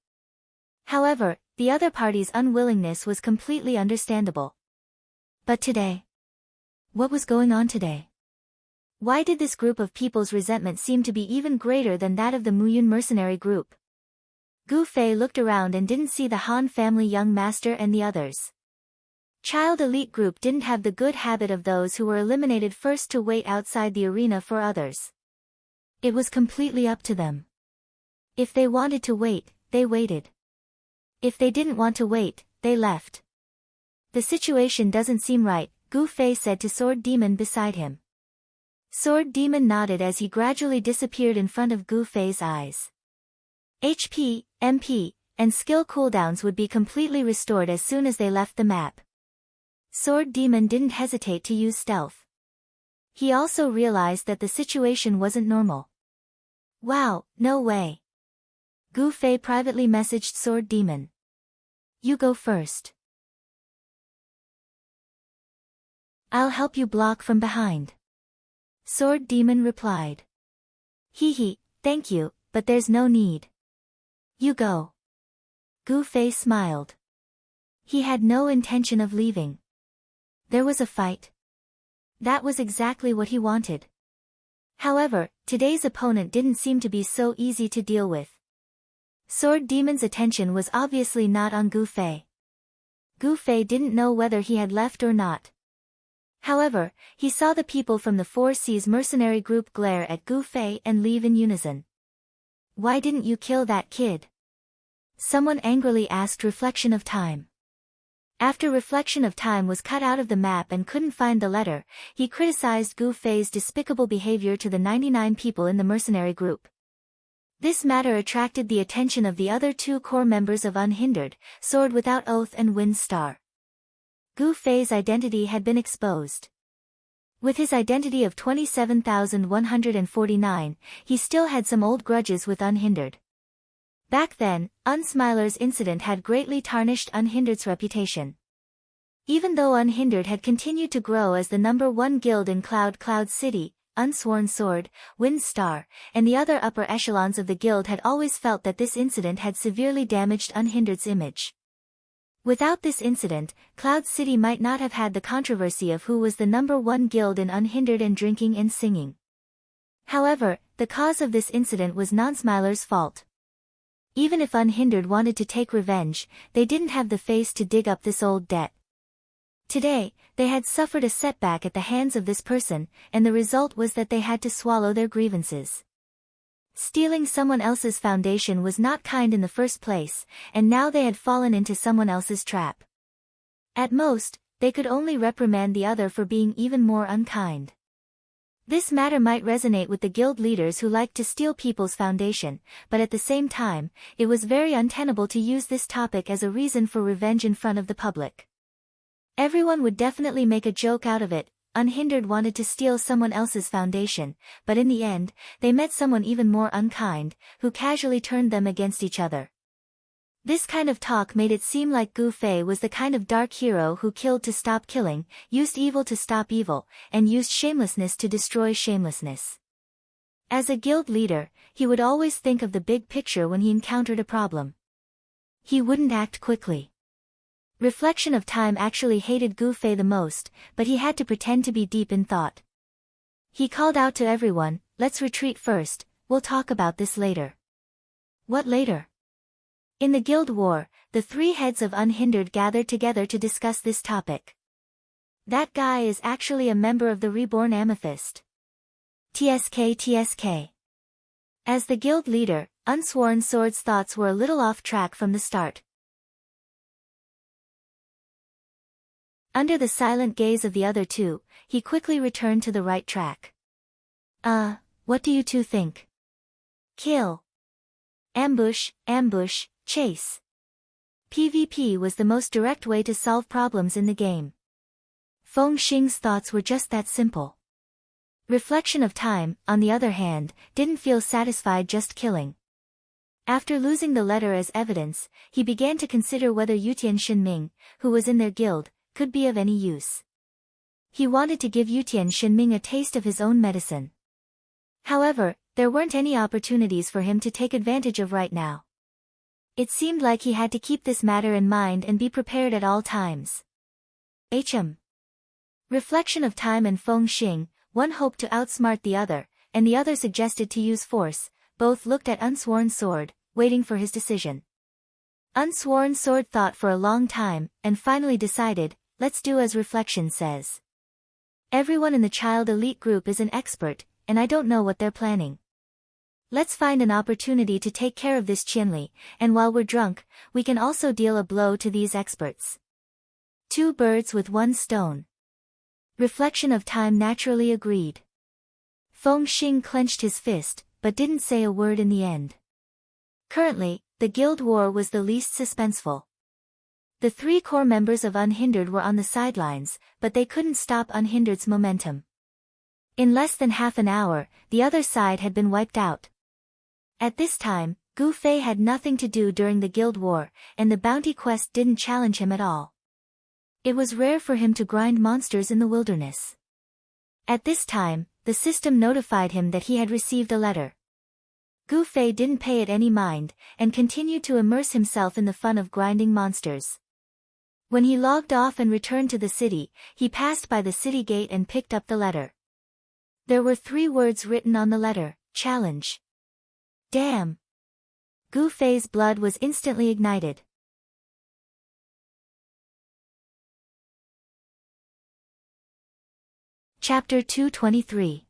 However, the other party's unwillingness was completely understandable. But today? What was going on today? Why did this group of people's resentment seem to be even greater than that of the Muyun mercenary group? Gu Fei looked around and didn't see the Han family young master and the others. Child Elite Group didn't have the good habit of those who were eliminated first to wait outside the arena for others. It was completely up to them. If they wanted to wait, they waited. If they didn't want to wait, they left. The situation doesn't seem right, Gu Fei said to Sword Demon beside him. Sword Demon nodded as he gradually disappeared in front of Gu Fei's eyes. HP, MP, and skill cooldowns would be completely restored as soon as they left the map. Sword Demon didn't hesitate to use stealth. He also realized that the situation wasn't normal. Wow, no way. Gu Fei privately messaged Sword Demon. You go first. I'll help you block from behind. Sword Demon replied. Hee, thank you, but there's no need. You go. Gu Fei smiled. He had no intention of leaving. There was a fight. That was exactly what he wanted. However, today's opponent didn't seem to be so easy to deal with. Sword Demon's attention was obviously not on Gu Fei. Gu Fei didn't know whether he had left or not. However, he saw the people from the Four Seas mercenary group glare at Gu Fei and leave in unison. "Why didn't you kill that kid?" someone angrily asked Reflection of Time. After Reflection of Time was cut out of the map and couldn't find the letter, he criticized Gu Fei's despicable behavior to the 99 people in the mercenary group. This matter attracted the attention of the other two core members of Unhindered, Sword Without Oath and Wind Star. Gu Fei's identity had been exposed. With his identity of 27,149, he still had some old grudges with Unhindered. Back then, Unsmiler's incident had greatly tarnished Unhindered's reputation. Even though Unhindered had continued to grow as the #1 guild in Cloud City, Unsworn Sword, Wind Star, and the other upper echelons of the guild had always felt that this incident had severely damaged Unhindered's image. Without this incident, Cloud City might not have had the controversy of who was the #1 guild in Unhindered and drinking and singing. However, the cause of this incident was Nonsmiler's fault. Even if Unhindered wanted to take revenge, they didn't have the face to dig up this old debt. Today, they had suffered a setback at the hands of this person, and the result was that they had to swallow their grievances. Stealing someone else's foundation was not kind in the first place, and now they had fallen into someone else's trap. At most, they could only reprimand the other for being even more unkind. This matter might resonate with the guild leaders who liked to steal people's foundation, but at the same time, it was very untenable to use this topic as a reason for revenge in front of the public. Everyone would definitely make a joke out of it. Unhindered wanted to steal someone else's foundation, but in the end, they met someone even more unkind, who casually turned them against each other. This kind of talk made it seem like Gu Fei was the kind of dark hero who killed to stop killing, used evil to stop evil, and used shamelessness to destroy shamelessness. As a guild leader, he would always think of the big picture when he encountered a problem. He wouldn't act quickly. Reflection of Time actually hated Gu Fei the most, but he had to pretend to be deep in thought. He called out to everyone, "Let's retreat first, we'll talk about this later." What later? In the guild war, the three heads of Unhindered gathered together to discuss this topic. "That guy is actually a member of the Reborn Amethyst. TSK. As the guild leader, Unsworn Sword's thoughts were a little off track from the start. Under the silent gaze of the other two, he quickly returned to the right track. What do you two think? Kill. Ambush, chase. PvP was the most direct way to solve problems in the game. Feng Xing's thoughts were just that simple. Reflection of Time, on the other hand, didn't feel satisfied just killing. After losing the letter as evidence, he began to consider whether Yutian Shinming, who was in their guild, could be of any use. He wanted to give Yutian Shinming a taste of his own medicine. However, there weren't any opportunities for him to take advantage of right now. It seemed like he had to keep this matter in mind and be prepared at all times. Reflection of Time and Feng Xing, one hoped to outsmart the other, and the other suggested to use force. Both looked at Unsworn Sword, waiting for his decision. Unsworn Sword thought for a long time, and finally decided, "Let's do as Reflection says. Everyone in the child elite group is an expert, and I don't know what they're planning. Let's find an opportunity to take care of this Qianli, and while we're drunk, we can also deal a blow to these experts. Two birds with one stone." Reflection of Time naturally agreed. Feng Xing clenched his fist, but didn't say a word in the end. Currently, the guild war was the least suspenseful. The three core members of Unhindered were on the sidelines, but they couldn't stop Unhindered's momentum. In less than half an hour, the other side had been wiped out. At this time, Gu Fei had nothing to do during the guild war, and the bounty quest didn't challenge him at all. It was rare for him to grind monsters in the wilderness. At this time, the system notified him that he had received a letter. Gu Fei didn't pay it any mind, and continued to immerse himself in the fun of grinding monsters. When he logged off and returned to the city, he passed by the city gate and picked up the letter. There were 3 words written on the letter: challenge. Damn! Gu Fei's blood was instantly ignited. Chapter 223.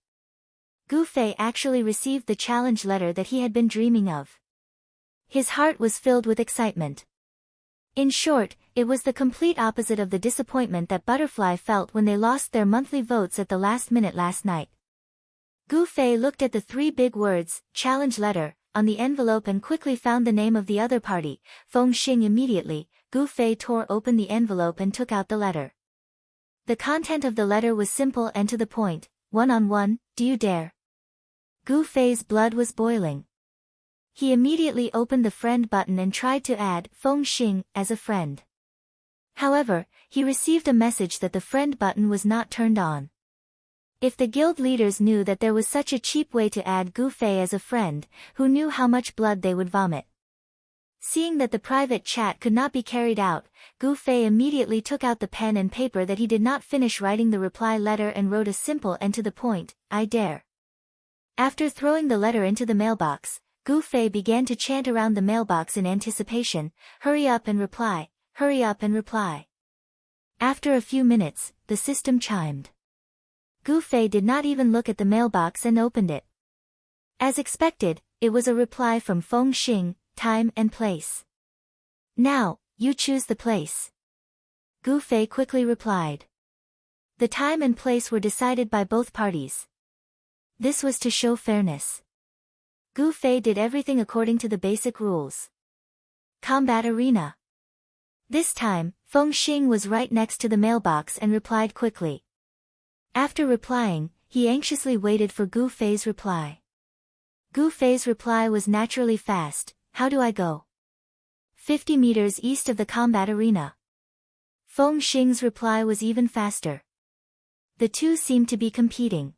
Gu Fei actually received the challenge letter that he had been dreaming of. His heart was filled with excitement. In short, it was the complete opposite of the disappointment that Butterfly felt when they lost their monthly votes at the last minute last night. Gu Fei looked at the 3 big words, challenge letter, on the envelope and quickly found the name of the other party, Feng Xing. Immediately, Gu Fei tore open the envelope and took out the letter. The content of the letter was simple and to the point. One-on-one, do you dare? Gu Fei's blood was boiling. He immediately opened the friend button and tried to add Feng Xing as a friend. However, he received a message that the friend button was not turned on. If the guild leaders knew that there was such a cheap way to add Gu Fei as a friend, who knew how much blood they would vomit? Seeing that the private chat could not be carried out, Gu Fei immediately took out the pen and paper that he did not finish writing the reply letter and wrote a simple and to the point, I dare. After throwing the letter into the mailbox, Gu Fei began to chant around the mailbox in anticipation, hurry up and reply, hurry up and reply. After a few minutes, the system chimed. Gu Fei did not even look at the mailbox and opened it. As expected, it was a reply from Feng Xing, time and place. Now, you choose the place. Gu Fei quickly replied. The time and place were decided by both parties. This was to show fairness. Gu Fei did everything according to the basic rules. Combat arena. This time, Feng Xing was right next to the mailbox and replied quickly. After replying, he anxiously waited for Gu Fei's reply. Gu Fei's reply was naturally fast. How do I go? 50 meters east of the combat arena. Feng Xing's reply was even faster. The two seemed to be competing.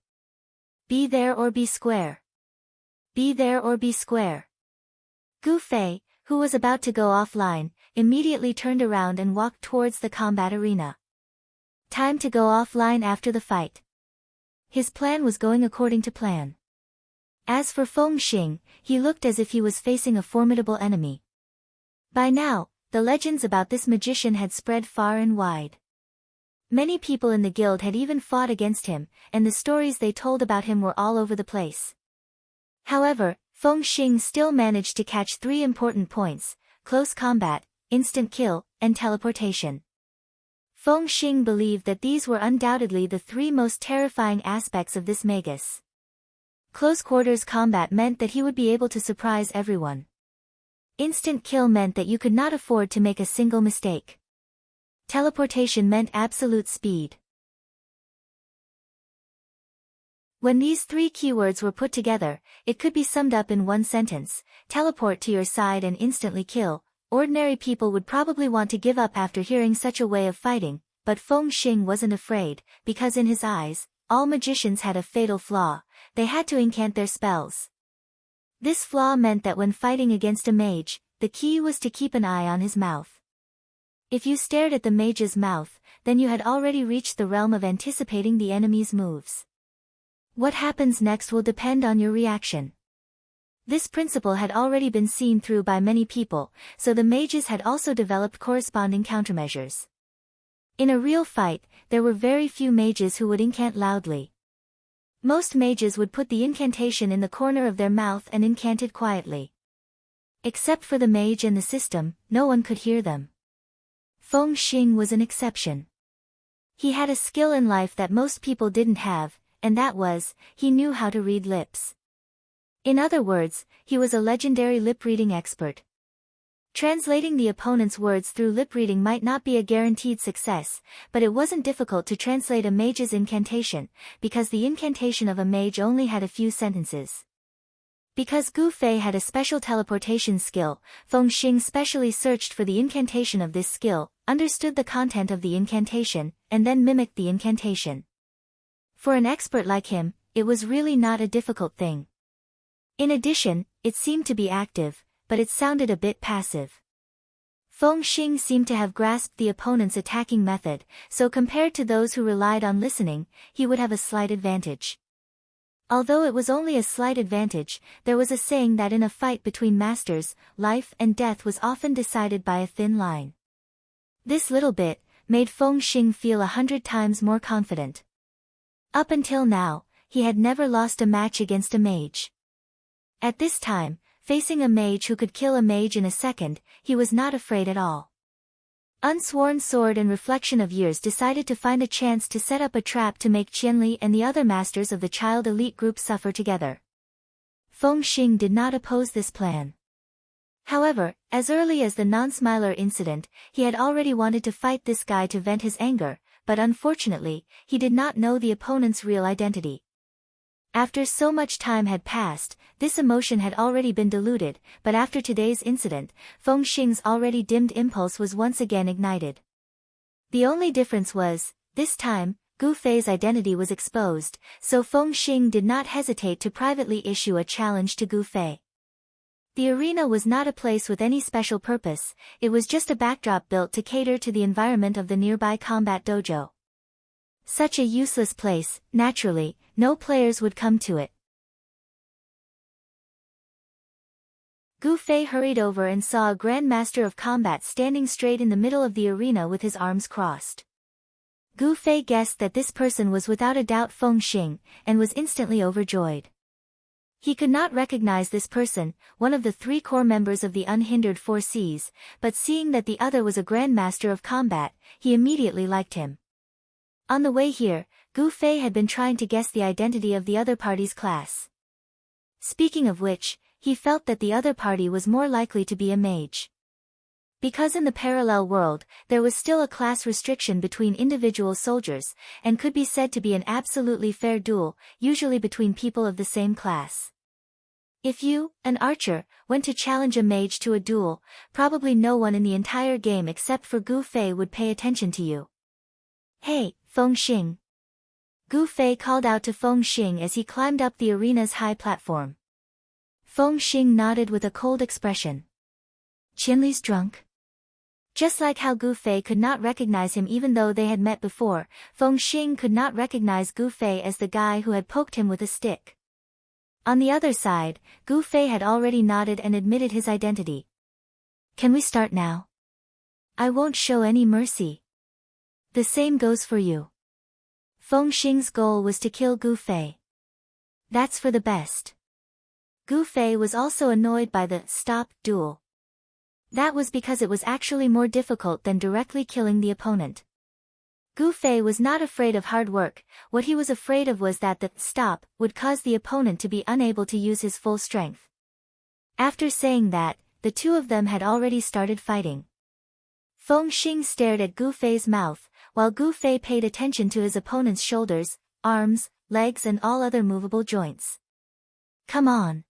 Be there or be square. Be there or be square. Gu Fei, who was about to go offline, immediately turned around and walked towards the combat arena. Time to go offline after the fight. His plan was going according to plan. As for Feng Xing, he looked as if he was facing a formidable enemy. By now, the legends about this magician had spread far and wide. Many people in the guild had even fought against him, and the stories they told about him were all over the place. However, Feng Xing still managed to catch 3 important points: close combat, instant kill, and teleportation. Feng Xing believed that these were undoubtedly the 3 most terrifying aspects of this magus. Close quarters combat meant that he would be able to surprise everyone. Instant kill meant that you could not afford to make a single mistake. Teleportation meant absolute speed. When these 3 keywords were put together, it could be summed up in one sentence: teleport to your side and instantly kill. Ordinary people would probably want to give up after hearing such a way of fighting, but Feng Xing wasn't afraid, because in his eyes, all magicians had a fatal flaw: they had to incant their spells. This flaw meant that when fighting against a mage, the key was to keep an eye on his mouth. If you stared at the mage's mouth, then you had already reached the realm of anticipating the enemy's moves. What happens next will depend on your reaction. This principle had already been seen through by many people, so the mages had also developed corresponding countermeasures. In a real fight, there were very few mages who would incant loudly. Most mages would put the incantation in the corner of their mouth and incanted quietly. Except for the mage and the system, no one could hear them. Feng Xing was an exception. He had a skill in life that most people didn't have, and that was, he knew how to read lips. In other words, he was a legendary lip-reading expert. Translating the opponent's words through lip-reading might not be a guaranteed success, but it wasn't difficult to translate a mage's incantation, because the incantation of a mage only had a few sentences. Because Gu Fei had a special teleportation skill, Feng Xing specially searched for the incantation of this skill, understood the content of the incantation, and then mimicked the incantation. For an expert like him, it was really not a difficult thing. In addition, it seemed to be active, but it sounded a bit passive. Feng Xing seemed to have grasped the opponent's attacking method, so compared to those who relied on listening, he would have a slight advantage. Although it was only a slight advantage, there was a saying that in a fight between masters, life and death was often decided by a thin line. This little bit made Feng Xing feel 100 times more confident. Up until now, he had never lost a match against a mage. At this time, facing a mage who could kill a mage in a second, he was not afraid at all. Unsworn Sword and Reflection of Years decided to find a chance to set up a trap to make Qianli and the other masters of the child elite group suffer together. Feng Xing did not oppose this plan. However, as early as the non-smiler incident, he had already wanted to fight this guy to vent his anger, but unfortunately, he did not know the opponent's real identity. After so much time had passed, this emotion had already been diluted, but after today's incident, Feng Xing's already dimmed impulse was once again ignited. The only difference was, this time, Gu Fei's identity was exposed, so Feng Xing did not hesitate to privately issue a challenge to Gu Fei. The arena was not a place with any special purpose, it was just a backdrop built to cater to the environment of the nearby combat dojo. Such a useless place, naturally, no players would come to it. Gu Fei hurried over and saw a Grand Master of Combat standing straight in the middle of the arena with his arms crossed. Gu Fei guessed that this person was without a doubt Feng Xing, and was instantly overjoyed. He could not recognize this person, one of the 3 core members of the unhindered 4 Cs, but seeing that the other was a Grand Master of Combat, he immediately liked him. On the way here, Gu Fei had been trying to guess the identity of the other party's class. Speaking of which, he felt that the other party was more likely to be a mage. Because in the parallel world, there was still a class restriction between individual soldiers, and could be said to be an absolutely fair duel, usually between people of the same class. If you, an archer, went to challenge a mage to a duel, probably no one in the entire game except for Gu Fei would pay attention to you. "Hey, Feng Xing." Gu Fei called out to Feng Xing as he climbed up the arena's high platform. Feng Xing nodded with a cold expression. "Qianli's drunk?" Just like how Gu Fei could not recognize him even though they had met before, Feng Xing could not recognize Gu Fei as the guy who had poked him with a stick. On the other side, Gu Fei had already nodded and admitted his identity. "Can we start now? I won't show any mercy." "The same goes for you." Feng Xing's goal was to kill Gu Fei. That's for the best. Gu Fei was also annoyed by the "stop" duel. That was because it was actually more difficult than directly killing the opponent. Gu Fei was not afraid of hard work, what he was afraid of was that the "stop" would cause the opponent to be unable to use his full strength. After saying that, the two of them had already started fighting. Feng Xing stared at Gu Fei's mouth, while Gu Fei paid attention to his opponent's shoulders, arms, legs and all other movable joints. "Come on."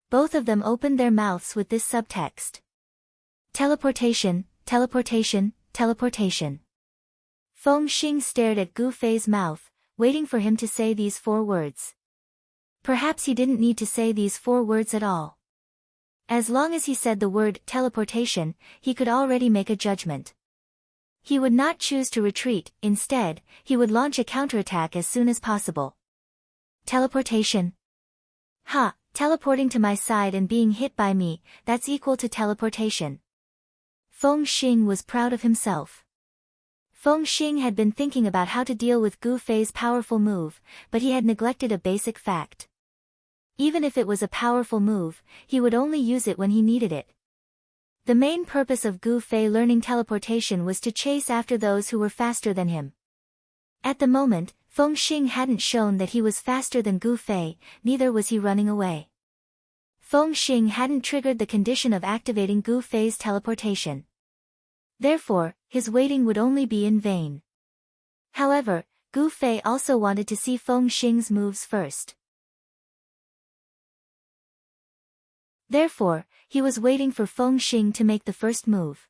Both of them opened their mouths with this subtext. "Teleportation, teleportation, teleportation." Feng Xing stared at Gu Fei's mouth, waiting for him to say these 4 words. Perhaps he didn't need to say these 4 words at all. As long as he said the word teleportation, he could already make a judgment. He would not choose to retreat, instead, he would launch a counterattack as soon as possible. Teleportation. Ha, teleporting to my side and being hit by me, that's equal to teleportation. Feng Xing was proud of himself. Feng Xing had been thinking about how to deal with Gu Fei's powerful move, but he had neglected a basic fact. Even if it was a powerful move, he would only use it when he needed it. The main purpose of Gu Fei learning teleportation was to chase after those who were faster than him. At the moment, Feng Xing hadn't shown that he was faster than Gu Fei, neither was he running away. Feng Xing hadn't triggered the condition of activating Gu Fei's teleportation. Therefore, his waiting would only be in vain. However, Gu Fei also wanted to see Feng Xing's moves first. Therefore, he was waiting for Feng Xing to make the first move.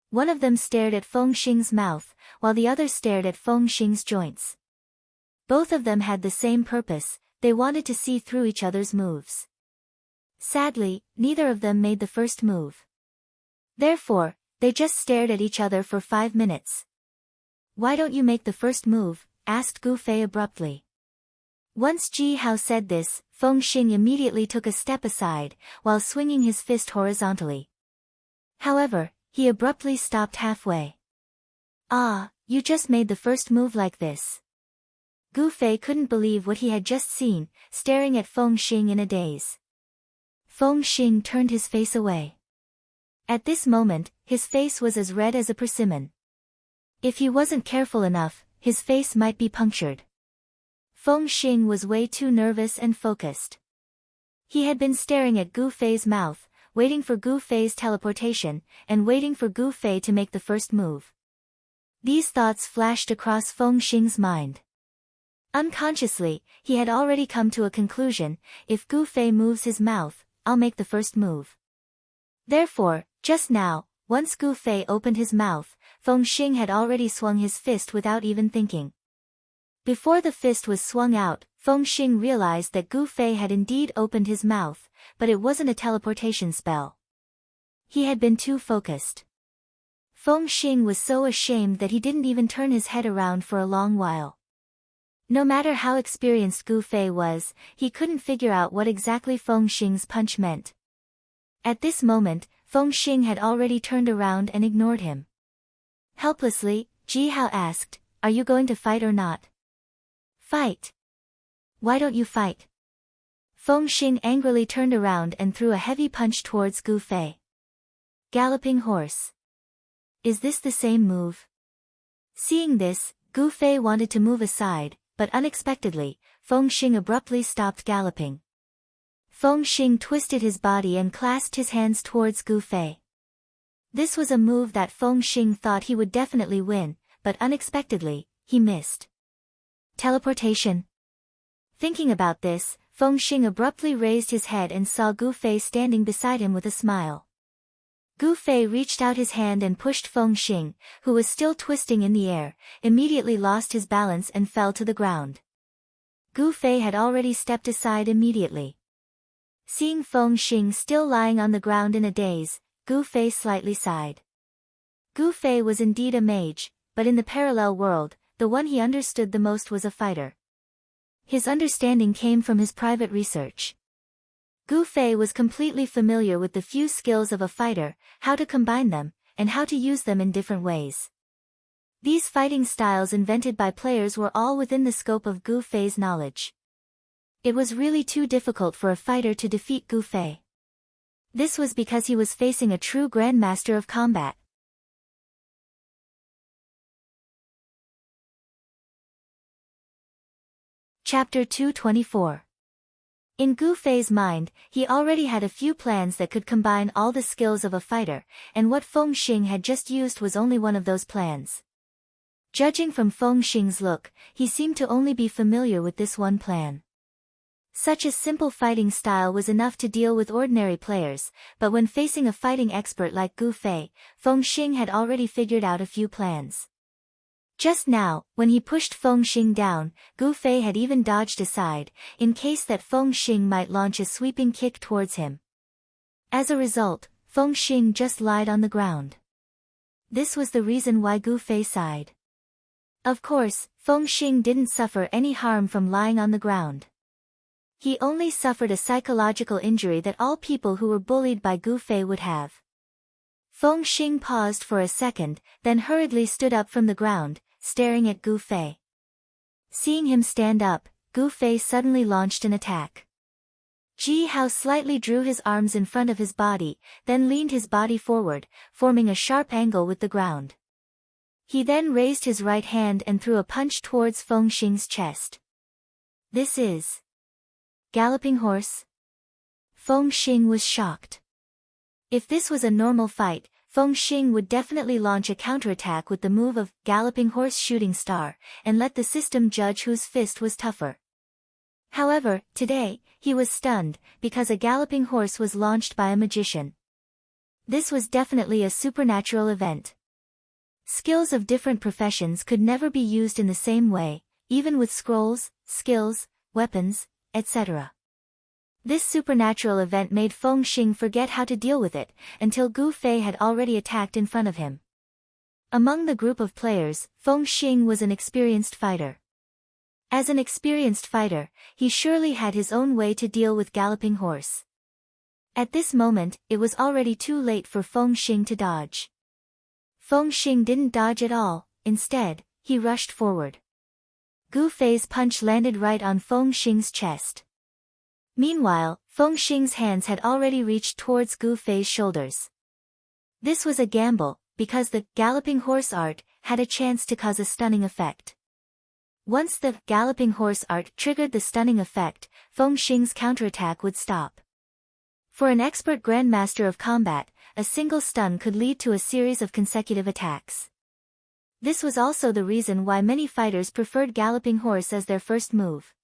One of them stared at Feng Xing's mouth, while the other stared at Feng Xing's joints. Both of them had the same purpose, they wanted to see through each other's moves. Sadly, neither of them made the first move. Therefore, they just stared at each other for 5 minutes. "Why don't you make the first move?" asked Gu Fei abruptly. Once Ji Hao said this, Feng Xing immediately took a step aside, while swinging his fist horizontally. However, he abruptly stopped halfway. "Ah, you just made the first move like this." Gu Fei couldn't believe what he had just seen, staring at Feng Xing in a daze. Feng Xing turned his face away. At this moment, his face was as red as a persimmon. If he wasn't careful enough, his face might be punctured. Feng Xing was way too nervous and focused. He had been staring at Gu Fei's mouth, waiting for Gu Fei's teleportation, and waiting for Gu Fei to make the first move. These thoughts flashed across Feng Xing's mind. Unconsciously, he had already come to a conclusion: if Gu Fei moves his mouth, I'll make the first move. Therefore, just now, once Gu Fei opened his mouth, Feng Xing had already swung his fist without even thinking. Before the fist was swung out, Feng Xing realized that Gu Fei had indeed opened his mouth, but it wasn't a teleportation spell. He had been too focused. Feng Xing was so ashamed that he didn't even turn his head around for a long while. No matter how experienced Gu Fei was, he couldn't figure out what exactly Feng Xing's punch meant. At this moment, Feng Xing had already turned around and ignored him. Helplessly, Ji Hao asked, "Are you going to fight or not?" "Fight. Why don't you fight?" Feng Xing angrily turned around and threw a heavy punch towards Gu Fei. Galloping horse. Is this the same move? Seeing this, Gu Fei wanted to move aside, but unexpectedly, Feng Xing abruptly stopped galloping. Feng Xing twisted his body and clasped his hands towards Gu Fei. This was a move that Feng Xing thought he would definitely win, but unexpectedly, he missed. Teleportation. Thinking about this, Feng Xing abruptly raised his head and saw Gu Fei standing beside him with a smile. Gu Fei reached out his hand and pushed Feng Xing, who was still twisting in the air, immediately lost his balance and fell to the ground. Gu Fei had already stepped aside immediately. Seeing Feng Xing still lying on the ground in a daze, Gu Fei slightly sighed. Gu Fei was indeed a mage, but in the parallel world, the one he understood the most was a fighter. His understanding came from his private research. Gu Fei was completely familiar with the few skills of a fighter, how to combine them, and how to use them in different ways. These fighting styles invented by players were all within the scope of Gu Fei's knowledge. It was really too difficult for a fighter to defeat Gu Fei. This was because he was facing a true grandmaster of combat. Chapter 224. In Gu Fei's mind, he already had a few plans that could combine all the skills of a fighter, and what Feng Xing had just used was only one of those plans. Judging from Feng Xing's look, he seemed to only be familiar with this one plan. Such a simple fighting style was enough to deal with ordinary players, but when facing a fighting expert like Gu Fei, Feng Xing had already figured out a few plans. Just now, when he pushed Feng Xing down, Gu Fei had even dodged aside, in case that Feng Xing might launch a sweeping kick towards him. As a result, Feng Xing just lied on the ground. This was the reason why Gu Fei sighed. Of course, Feng Xing didn't suffer any harm from lying on the ground. He only suffered a psychological injury that all people who were bullied by Gu Fei would have. Feng Xing paused for a second, then hurriedly stood up from the ground, staring at Gu Fei. Seeing him stand up, Gu Fei suddenly launched an attack. Ji Hao slightly drew his arms in front of his body, then leaned his body forward, forming a sharp angle with the ground. He then raised his right hand and threw a punch towards Feng Xing's chest. This is Galloping Horse? Feng Xing was shocked. If this was a normal fight, Feng Xing would definitely launch a counterattack with the move of Galloping Horse Shooting Star, and let the system judge whose fist was tougher. However, today, he was stunned, because a galloping horse was launched by a magician. This was definitely a supernatural event. Skills of different professions could never be used in the same way, even with scrolls, skills, weapons, etc. This supernatural event made Feng Xing forget how to deal with it, until Gu Fei had already attacked in front of him. Among the group of players, Feng Xing was an experienced fighter. As an experienced fighter, he surely had his own way to deal with Galloping Horse. At this moment, it was already too late for Feng Xing to dodge. Feng Xing didn't dodge at all, instead, he rushed forward. Gu Fei's punch landed right on Feng Xing's chest. Meanwhile, Feng Xing's hands had already reached towards Gu Fei's shoulders. This was a gamble, because the galloping horse art had a chance to cause a stunning effect. Once the galloping horse art triggered the stunning effect, Feng Xing's counterattack would stop. For an expert grandmaster of combat, a single stun could lead to a series of consecutive attacks. This was also the reason why many fighters preferred galloping horse as their first move.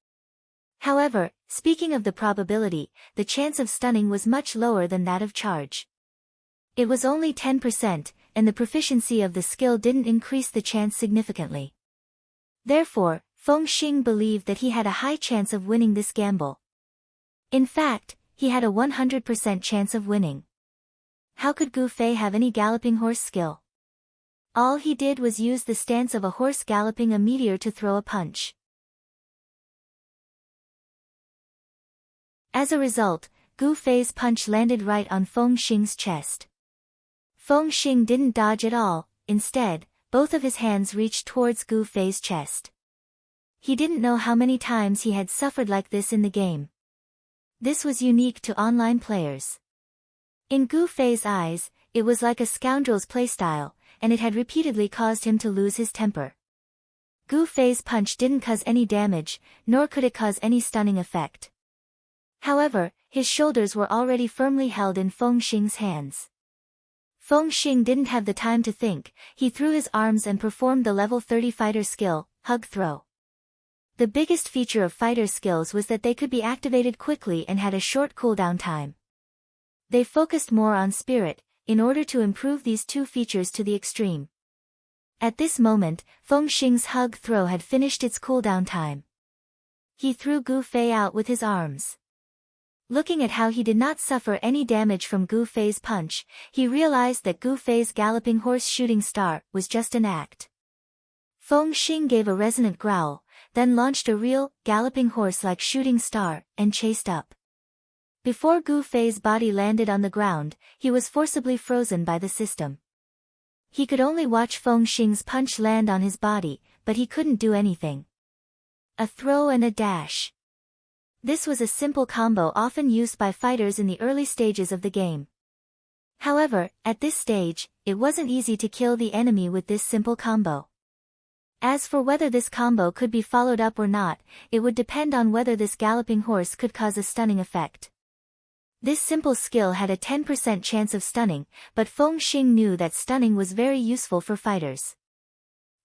However, speaking of the probability, the chance of stunning was much lower than that of charge. It was only 10%, and the proficiency of the skill didn't increase the chance significantly. Therefore, Feng Xing believed that he had a high chance of winning this gamble. In fact, he had a 100% chance of winning. How could Gu Fei have any galloping horse skill? All he did was use the stance of a horse galloping a meteor to throw a punch. As a result, Gu Fei's punch landed right on Feng Xing's chest. Feng Xing didn't dodge at all, instead, both of his hands reached towards Gu Fei's chest. He didn't know how many times he had suffered like this in the game. This was unique to online players. In Gu Fei's eyes, it was like a scoundrel's playstyle, and it had repeatedly caused him to lose his temper. Gu Fei's punch didn't cause any damage, nor could it cause any stunning effect. However, his shoulders were already firmly held in Feng Xing's hands. Feng Xing didn't have the time to think, he threw his arms and performed the level 30 fighter skill, Hug Throw. The biggest feature of fighter skills was that they could be activated quickly and had a short cooldown time. They focused more on spirit, in order to improve these two features to the extreme. At this moment, Feng Xing's Hug Throw had finished its cooldown time. He threw Gu Fei out with his arms. Looking at how he did not suffer any damage from Gu Fei's punch, he realized that Gu Fei's galloping horse shooting star was just an act. Feng Xing gave a resonant growl, then launched a real, galloping horse-like shooting star, and chased up. Before Gu Fei's body landed on the ground, he was forcibly frozen by the system. He could only watch Feng Xing's punch land on his body, but he couldn't do anything. A throw and a dash. This was a simple combo often used by fighters in the early stages of the game. However, at this stage, it wasn't easy to kill the enemy with this simple combo. As for whether this combo could be followed up or not, it would depend on whether this galloping horse could cause a stunning effect. This simple skill had a 10% chance of stunning, but Feng Xing knew that stunning was very useful for fighters.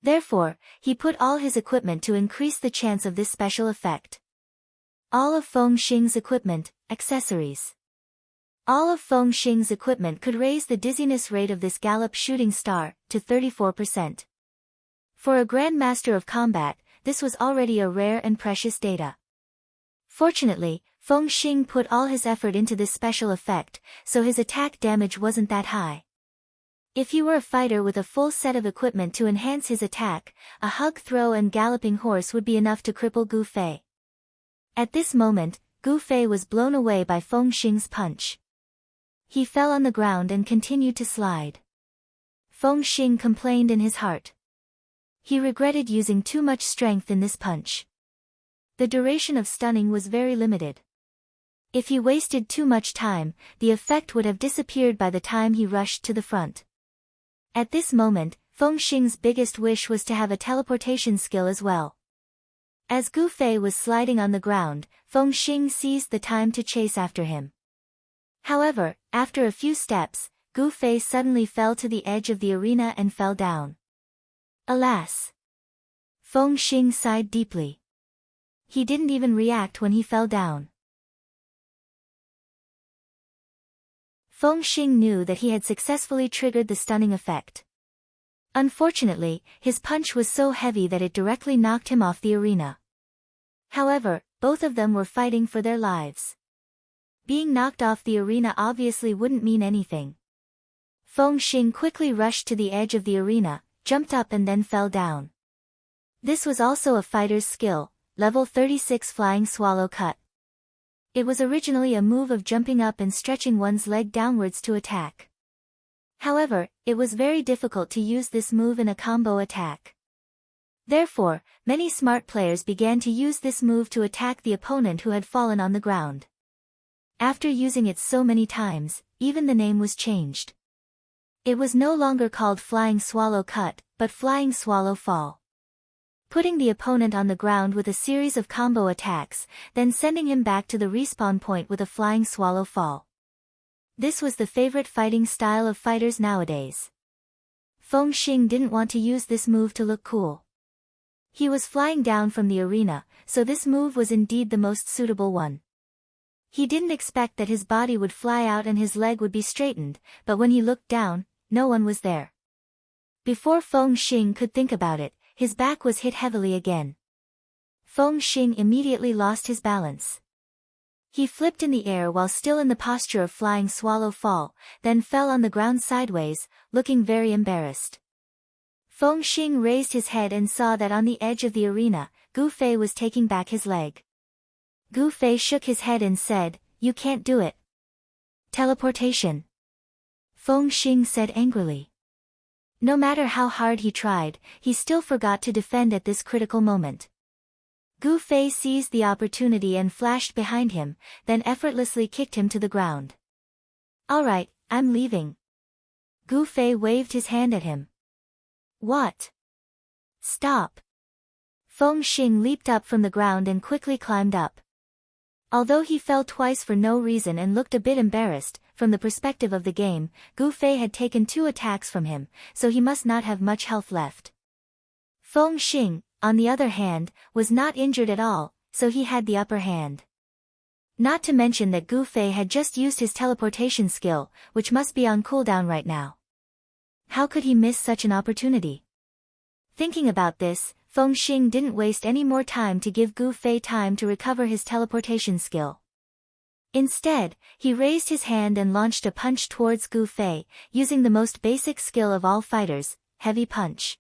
Therefore, he put all his equipment to increase the chance of this special effect. All of Feng Xing's equipment, accessories. All of Feng Xing's equipment could raise the dizziness rate of this gallop shooting star to 34%. For a grandmaster of combat, this was already a rare and precious data. Fortunately, Feng Xing put all his effort into this special effect, so his attack damage wasn't that high. If he were a fighter with a full set of equipment to enhance his attack, a hug throw and galloping horse would be enough to cripple Gu Fei. At this moment, Gu Fei was blown away by Feng Xing's punch. He fell on the ground and continued to slide. Feng Xing complained in his heart. He regretted using too much strength in this punch. The duration of stunning was very limited. If he wasted too much time, the effect would have disappeared by the time he rushed to the front. At this moment, Feng Xing's biggest wish was to have a teleportation skill as well. As Gu Fei was sliding on the ground, Feng Xing seized the time to chase after him. However, after a few steps, Gu Fei suddenly fell to the edge of the arena and fell down. Alas! Feng Xing sighed deeply. He didn't even react when he fell down. Feng Xing knew that he had successfully triggered the stunning effect. Unfortunately, his punch was so heavy that it directly knocked him off the arena. However, both of them were fighting for their lives. Being knocked off the arena obviously wouldn't mean anything. Feng Xing quickly rushed to the edge of the arena, jumped up and then fell down. This was also a fighter's skill, level 36 Flying Swallow Cut. It was originally a move of jumping up and stretching one's leg downwards to attack. However, it was very difficult to use this move in a combo attack. Therefore, many smart players began to use this move to attack the opponent who had fallen on the ground. After using it so many times, even the name was changed. It was no longer called Flying Swallow Cut, but Flying Swallow Fall. Putting the opponent on the ground with a series of combo attacks, then sending him back to the respawn point with a Flying Swallow Fall. This was the favorite fighting style of fighters nowadays. Feng Xing didn't want to use this move to look cool. He was flying down from the arena, so this move was indeed the most suitable one. He didn't expect that his body would fly out and his leg would be straightened, but when he looked down, no one was there. Before Feng Xing could think about it, his back was hit heavily again. Feng Xing immediately lost his balance. He flipped in the air while still in the posture of Flying Swallow Fall, then fell on the ground sideways, looking very embarrassed. Feng Xing raised his head and saw that on the edge of the arena, Gu Fei was taking back his leg. Gu Fei shook his head and said, "You can't do it." Teleportation. Feng Xing said angrily. No matter how hard he tried, he still forgot to defend at this critical moment. Gu Fei seized the opportunity and flashed behind him, then effortlessly kicked him to the ground. "All right, I'm leaving." Gu Fei waved his hand at him. "What? Stop." Feng Xing leaped up from the ground and quickly climbed up. Although he fell twice for no reason and looked a bit embarrassed, from the perspective of the game, Gu Fei had taken 2 attacks from him, so he must not have much health left. Feng Xing, on the other hand, was not injured at all, so he had the upper hand. Not to mention that Gu Fei had just used his teleportation skill, which must be on cooldown right now. How could he miss such an opportunity? Thinking about this, Feng Xing didn't waste any more time to give Gu Fei time to recover his teleportation skill. Instead, he raised his hand and launched a punch towards Gu Fei, using the most basic skill of all fighters, Heavy Punch.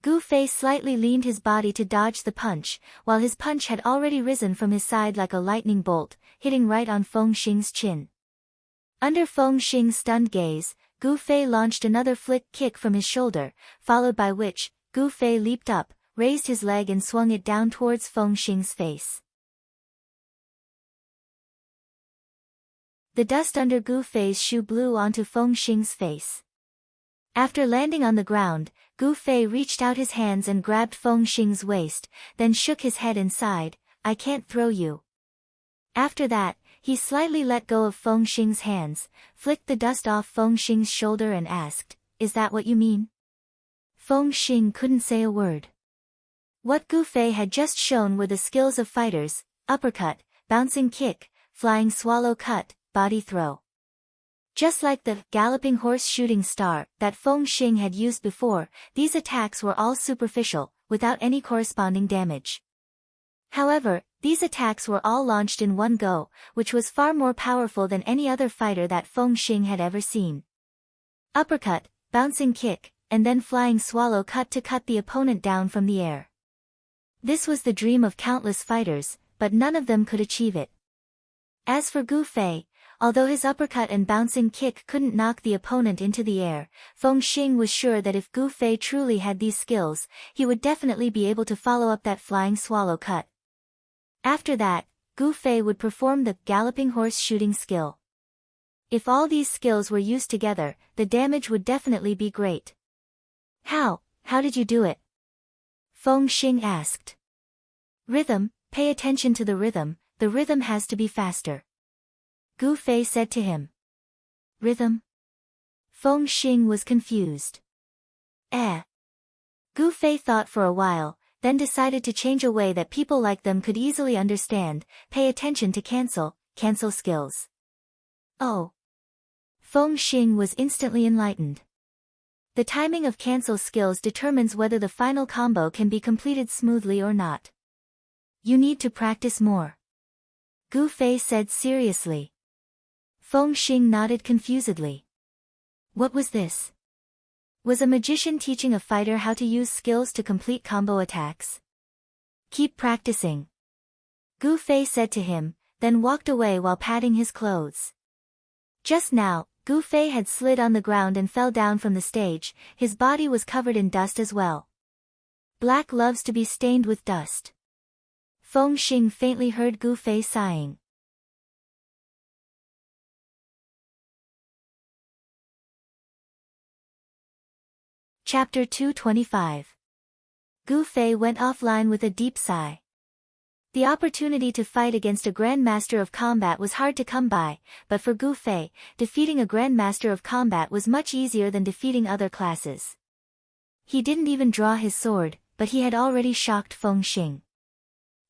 Gu Fei slightly leaned his body to dodge the punch, while his punch had already risen from his side like a lightning bolt, hitting right on Feng Xing's chin. Under Feng Xing's stunned gaze, Gu Fei launched another flick kick from his shoulder, followed by which, Gu Fei leaped up, raised his leg and swung it down towards Feng Xing's face. The dust under Gu Fei's shoe blew onto Feng Xing's face. After landing on the ground, Gu Fei reached out his hands and grabbed Feng Xing's waist, then shook his head and sighed, "I can't throw you." After that, he slightly let go of Feng Xing's hands, flicked the dust off Feng Xing's shoulder and asked, "Is that what you mean?" Feng Xing couldn't say a word. What Gu Fei had just shown were the skills of fighters: uppercut, bouncing kick, flying swallow cut, body throw. Just like the galloping horse shooting star that Feng Xing had used before, these attacks were all superficial, without any corresponding damage. However, these attacks were all launched in one go, which was far more powerful than any other fighter that Feng Xing had ever seen. Uppercut, bouncing kick, and then flying swallow cut to cut the opponent down from the air. This was the dream of countless fighters, but none of them could achieve it. As for Gu Fei, although his uppercut and bouncing kick couldn't knock the opponent into the air, Feng Xing was sure that if Gu Fei truly had these skills, he would definitely be able to follow up that flying swallow cut. After that, Gu Fei would perform the galloping horse shooting skill. If all these skills were used together, the damage would definitely be great. How did you do it?" Feng Xing asked. "Rhythm, pay attention to the rhythm has to be faster." Gu Fei said to him. "Rhythm?" Feng Xing was confused. Gu Fei thought for a while, then decided to change a way that people like them could easily understand: pay attention to cancel skills. Oh. Feng Xing was instantly enlightened. The timing of cancel skills determines whether the final combo can be completed smoothly or not. You need to practice more. Gu Fei said seriously. Feng Xing nodded confusedly. What was this? Was a magician teaching a fighter how to use skills to complete combo attacks? Keep practicing. Gu Fei said to him, then walked away while patting his clothes. Just now, Gu Fei had slid on the ground and fell down from the stage, his body was covered in dust as well. Black loves to be stained with dust. Feng Xing faintly heard Gu Fei sighing. Chapter 225. Gu Fei went offline with a deep sigh. The opportunity to fight against a Grandmaster of Combat was hard to come by, but for Gu Fei, defeating a Grandmaster of Combat was much easier than defeating other classes. He didn't even draw his sword, but he had already shocked Feng Xing.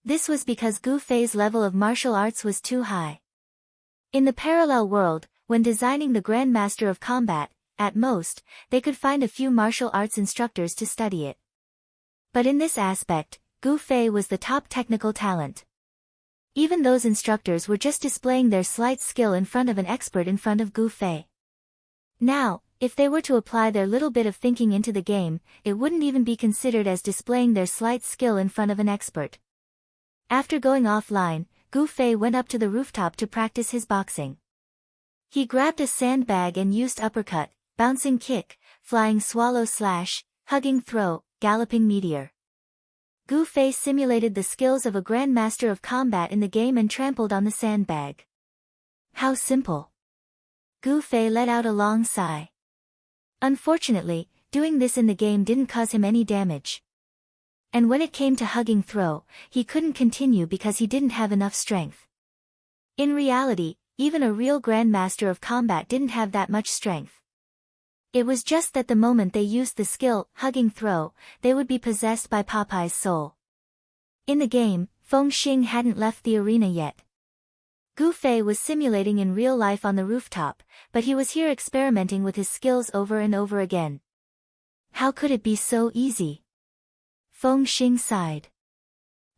This was because Gu Fei's level of martial arts was too high. In the parallel world, when designing the Grandmaster of Combat, at most, they could find a few martial arts instructors to study it. But in this aspect, Gu Fei was the top technical talent. Even those instructors were just displaying their slight skill in front of an expert in front of Gu Fei. Now, if they were to apply their little bit of thinking into the game, it wouldn't even be considered as displaying their slight skill in front of an expert. After going offline, Gu Fei went up to the rooftop to practice his boxing. He grabbed a sandbag and used uppercut, bouncing kick, flying swallow slash, hugging throw, galloping meteor. Gu Fei simulated the skills of a Grandmaster of Combat in the game and trampled on the sandbag. How simple. Gu Fei let out a long sigh. Unfortunately, doing this in the game didn't cause him any damage. And when it came to hugging throw, he couldn't continue because he didn't have enough strength. In reality, even a real Grandmaster of Combat didn't have that much strength. It was just that the moment they used the skill, hugging throw, they would be possessed by Popeye's soul. In the game, Feng Xing hadn't left the arena yet. Gu Fei was simulating in real life on the rooftop, but he was here experimenting with his skills over and over again. How could it be so easy? Feng Xing sighed.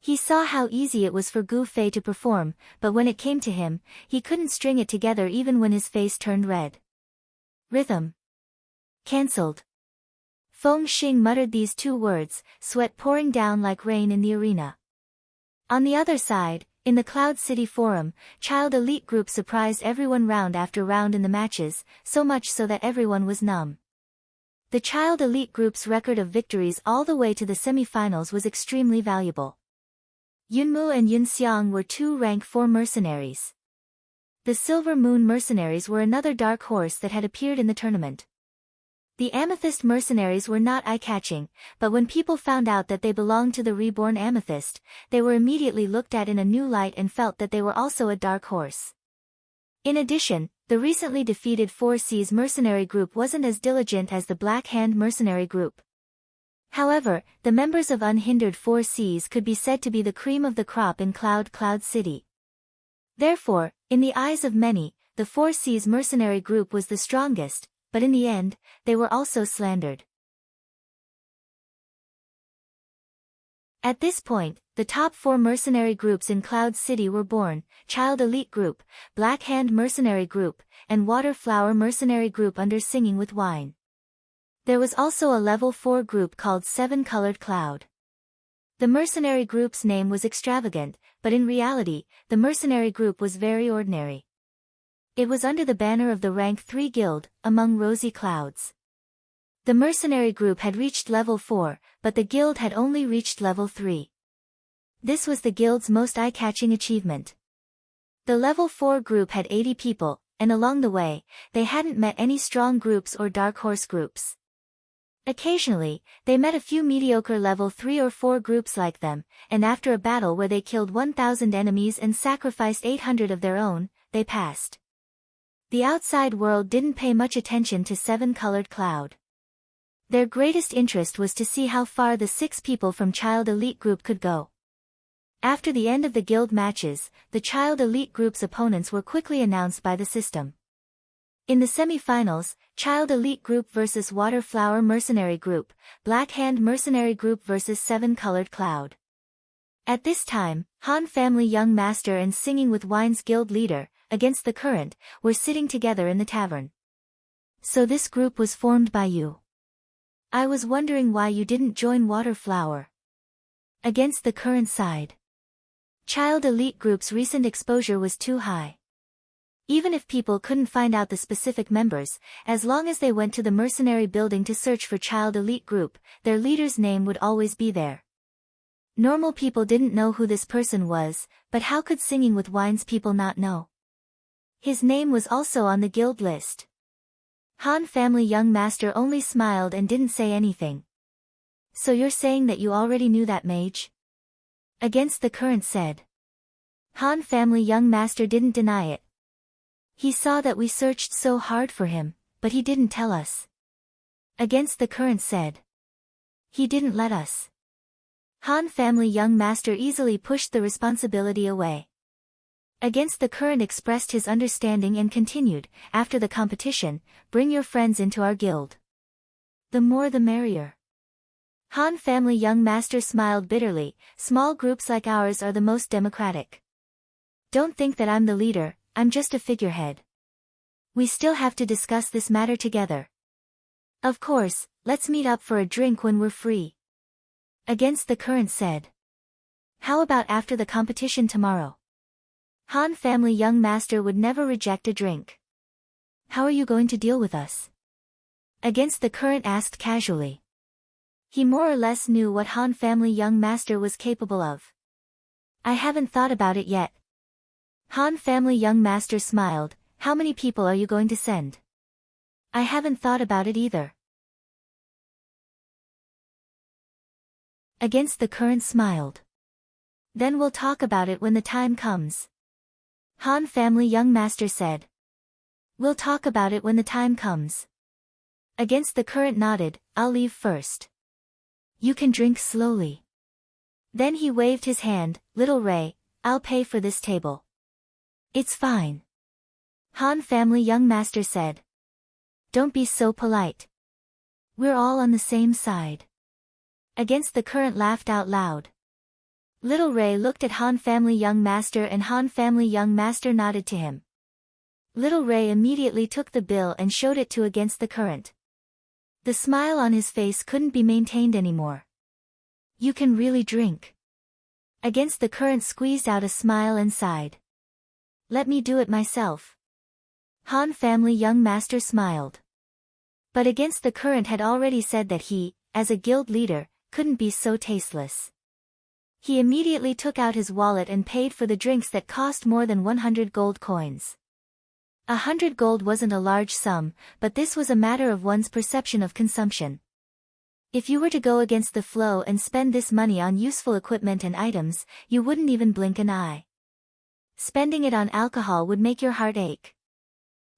He saw how easy it was for Gu Fei to perform, but when it came to him, he couldn't string it together even when his face turned red. Rhythm. Cancelled. Feng Xing muttered these two words, sweat pouring down like rain in the arena. On the other side, in the Cloud City Forum, Child Elite Group surprised everyone round after round in the matches, so much so that everyone was numb. The Child Elite Group's record of victories all the way to the semi-finals was extremely valuable. Yunmu and Yunxiang were two rank 4 mercenaries. The Silver Moon mercenaries were another dark horse that had appeared in the tournament. The Amethyst mercenaries were not eye-catching, but when people found out that they belonged to the Reborn Amethyst, they were immediately looked at in a new light and felt that they were also a dark horse. In addition, the recently defeated 4C's mercenary group wasn't as diligent as the Black Hand mercenary group. However, the members of Unhindered 4C's could be said to be the cream of the crop in Cloud City. Therefore, in the eyes of many, the 4C's mercenary group was the strongest, but in the end, they were also slandered. At this point, the top 4 mercenary groups in Cloud City were born: Child Elite Group, Black Hand Mercenary Group, and Water Flower Mercenary Group under Singing with Wine. There was also a level 4 group called 7 Colored Cloud. The mercenary group's name was extravagant, but in reality, the mercenary group was very ordinary. It was under the banner of the Rank 3 Guild, Among Rosy Clouds. The mercenary group had reached level 4, but the guild had only reached level 3. This was the guild's most eye-catching achievement. The level 4 group had 80 people, and along the way, they hadn't met any strong groups or dark horse groups. Occasionally, they met a few mediocre level 3 or 4 groups like them, and after a battle where they killed 1,000 enemies and sacrificed 800 of their own, they passed. The outside world didn't pay much attention to 7 Colored Cloud. Their greatest interest was to see how far the 6 people from Child Elite Group could go. After the end of the guild matches, the Child Elite Group's opponents were quickly announced by the system. In the semi-finals, Child Elite Group vs Water Flower Mercenary Group, Black Hand Mercenary Group vs 7 Colored Cloud. At this time, Han Family Young Master and Singing with Wine's guild leader, Against the Current, were sitting together in the tavern. So this group was formed by you. I was wondering why you didn't join Water Flower. Against the Current side. Child Elite Group's recent exposure was too high. Even if people couldn't find out the specific members, as long as they went to the mercenary building to search for child elite group, their leader's name would always be there. Normal people didn't know who this person was, but how could Singing with Wine's people not know? His name was also on the guild list. Han family young master only smiled and didn't say anything. So you're saying that you already knew that mage? Against the Current said. Han family young master didn't deny it. He saw that we searched so hard for him, but he didn't tell us. Against the Current said. He didn't let us. Han family young master easily pushed the responsibility away. Against the Current expressed his understanding and continued, after the competition, bring your friends into our guild. The more the merrier. Han family young master smiled bitterly, small groups like ours are the most democratic. Don't think that I'm the leader, I'm just a figurehead. We still have to discuss this matter together. Of course, let's meet up for a drink when we're free. Against the Current said. How about after the competition tomorrow? Han family young master would never reject a drink. How are you going to deal with us? Against the Current asked casually. He more or less knew what Han family young master was capable of. I haven't thought about it yet. Han family young master smiled, how many people are you going to send? I haven't thought about it either. Against the Current smiled. Then we'll talk about it when the time comes. Han family young master said. We'll talk about it when the time comes. Against the Current nodded, I'll leave first. You can drink slowly. Then he waved his hand, Little Ray, I'll pay for this table. It's fine. Han family young master said. Don't be so polite. We're all on the same side. Against the Current laughed out loud. Little Ray looked at Han family young master and Han family young master nodded to him. Little Ray immediately took the bill and showed it to Against the Current. The smile on his face couldn't be maintained anymore. You can really drink. Against the Current squeezed out a smile and sighed. Let me do it myself. Han family young master smiled. But Against the Current had already said that he, as a guild leader, couldn't be so tasteless. He immediately took out his wallet and paid for the drinks that cost more than 100 gold coins. 100 gold wasn't a large sum, but this was a matter of one's perception of consumption. If you were to go against the flow and spend this money on useful equipment and items, you wouldn't even blink an eye. Spending it on alcohol would make your heart ache.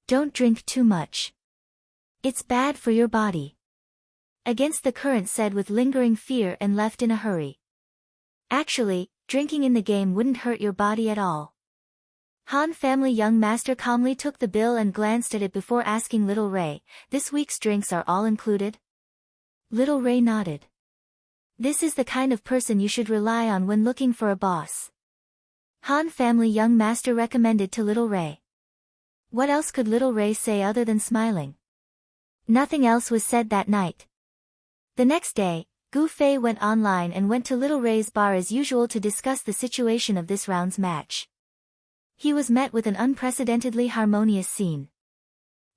Don't drink too much. It's bad for your body. Against the Current said with lingering fear and left in a hurry. Actually, drinking in the game wouldn't hurt your body at all. Han family young master calmly took the bill and glanced at it before asking Little Ray, this week's drinks are all included? Little Ray nodded. This is the kind of person you should rely on when looking for a boss. Han family young master recommended to Little Ray. What else could Little Ray say other than smiling? Nothing else was said that night. The next day, Gu Fei went online and went to Little Ray's bar as usual to discuss the situation of this round's match. He was met with an unprecedentedly harmonious scene.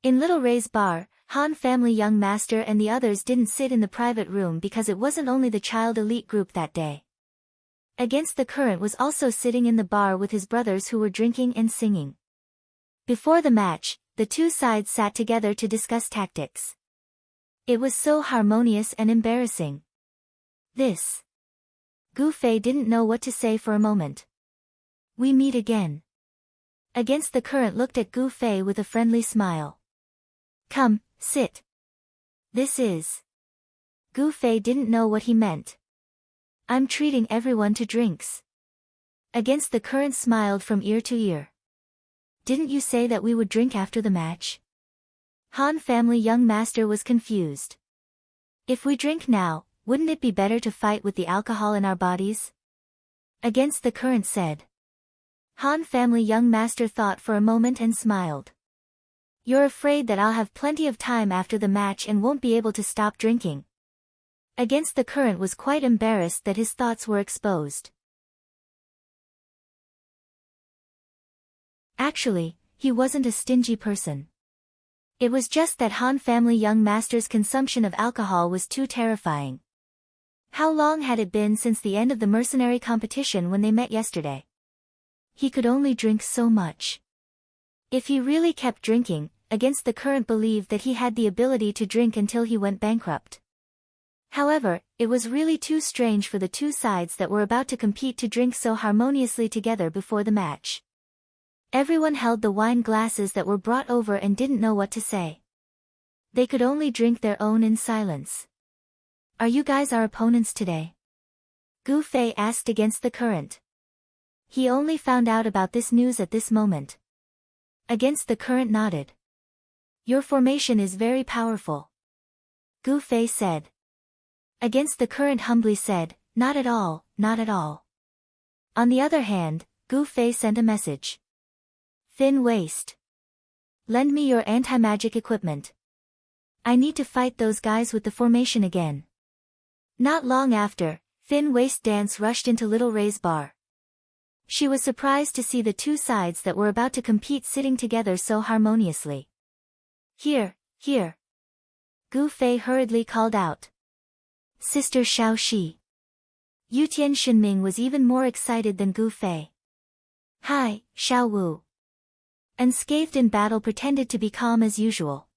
In Little Ray's bar, Han family young master and the others didn't sit in the private room because it wasn't only the child elite group that day. Against the Current was also sitting in the bar with his brothers who were drinking and singing. Before the match, the two sides sat together to discuss tactics. It was so harmonious and embarrassing. This. Gu Fei didn't know what to say for a moment. We meet again. Against the Current looked at Gu Fei with a friendly smile. Come, sit. This is. Gu Fei didn't know what he meant. I'm treating everyone to drinks. Against the Current smiled from ear to ear. Didn't you say that we would drink after the match? Han family young master was confused. If we drink now, wouldn't it be better to fight with the alcohol in our bodies? Against the Current said. Han family young master thought for a moment and smiled. You're afraid that I'll have plenty of time after the match and won't be able to stop drinking. Against the Current was quite embarrassed that his thoughts were exposed. Actually, He wasn't a stingy person. It was just that Han family young master's consumption of alcohol was too terrifying. How long had it been since the end of the mercenary competition when they met yesterday? He could only drink so much. If he really kept drinking, Against the Current believed that he had the ability to drink until he went bankrupt. However, it was really too strange for the two sides that were about to compete to drink so harmoniously together before the match. Everyone held the wine glasses that were brought over and didn't know what to say. They could only drink their own in silence. "Are you guys our opponents today?" Gu Fei asked Against the Current. He only found out about this news at this moment. Against the Current nodded. "Your formation is very powerful," Gu Fei said. Against the Current humbly said, "Not at all, not at all." On the other hand, Gu Fei sent a message. "Thin waist. Lend me your anti-magic equipment. I need to fight those guys with the formation again." Not long after, Thin Waist Dance rushed into Little Ray's bar. She was surprised to see the two sides that were about to compete sitting together so harmoniously. "Here, here." Gu Fei hurriedly called out. "Sister Xiao Shi." Yutian Shenming was even more excited than Gu Fei. "Hi, Xiao Wu." Unscathed in battle pretended to be calm as usual.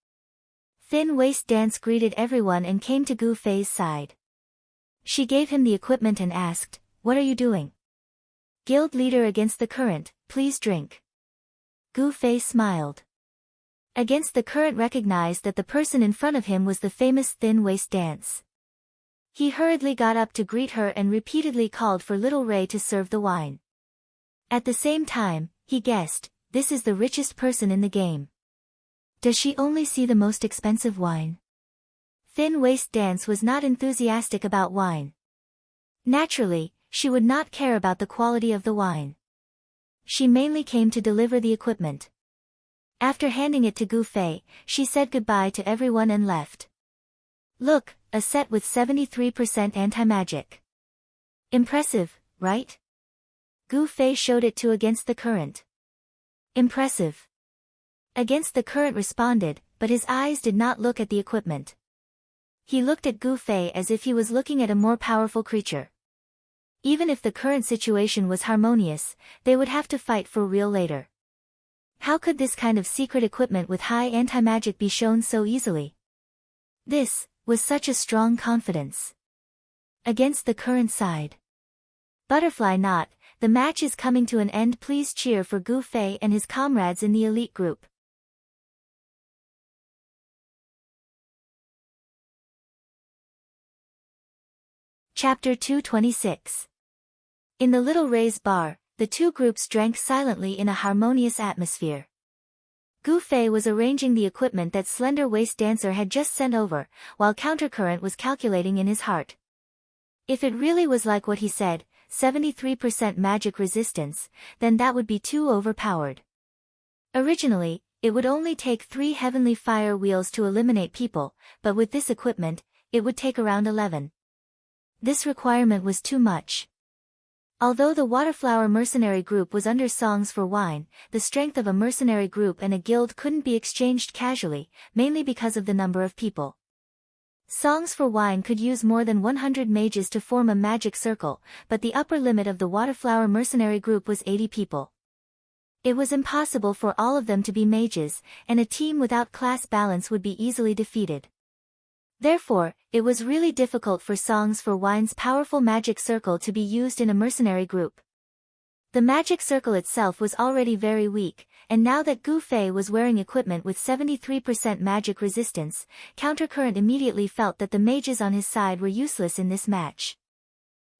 Thin Waist Dance greeted everyone and came to Gu Fei's side. She gave him the equipment and asked, "What are you doing?" "Guild leader Against the Current, please drink." Gu Fei smiled. Against the Current recognized that the person in front of him was the famous Thin Waist Dance. He hurriedly got up to greet her and repeatedly called for Little Ray to serve the wine. At the same time, he guessed, this is the richest person in the game. Does she only see the most expensive wine? Thin Waist Dance was not enthusiastic about wine. Naturally, she would not care about the quality of the wine. She mainly came to deliver the equipment. After handing it to Gu Fei, she said goodbye to everyone and left. "Look, a set with 73% anti-magic. Impressive, right?" Gu Fei showed it to Against the Current. "Impressive." Against the Current responded, but his eyes did not look at the equipment. He looked at Gu Fei as if he was looking at a more powerful creature. Even if the current situation was harmonious, they would have to fight for real later. How could this kind of secret equipment with high anti-magic be shown so easily? This was such a strong confidence. Against the Current side. Butterfly Knot, the match is coming to an end. Please cheer for Gu Fei and his comrades in the elite group. Chapter 226. In the Little Ray's bar, the two groups drank silently in a harmonious atmosphere. Gu Fei was arranging the equipment that Slender Waist Dancer had just sent over, while Countercurrent was calculating in his heart. If it really was like what he said, 73% magic resistance, then that would be too overpowered. Originally, it would only take 3 heavenly fire wheels to eliminate people, but with this equipment, it would take around 11. This requirement was too much. Although the Waterflower mercenary group was under Songs for Wine, the strength of a mercenary group and a guild couldn't be exchanged casually, mainly because of the number of people. Songs for Wine could use more than 100 mages to form a magic circle, but the upper limit of the Waterflower mercenary group was 80 people. It was impossible for all of them to be mages, and a team without class balance would be easily defeated. Therefore, it was really difficult for Songs for Wine's powerful magic circle to be used in a mercenary group. The magic circle itself was already very weak, and now that Gu Fei was wearing equipment with 73% magic resistance, Countercurrent immediately felt that the mages on his side were useless in this match.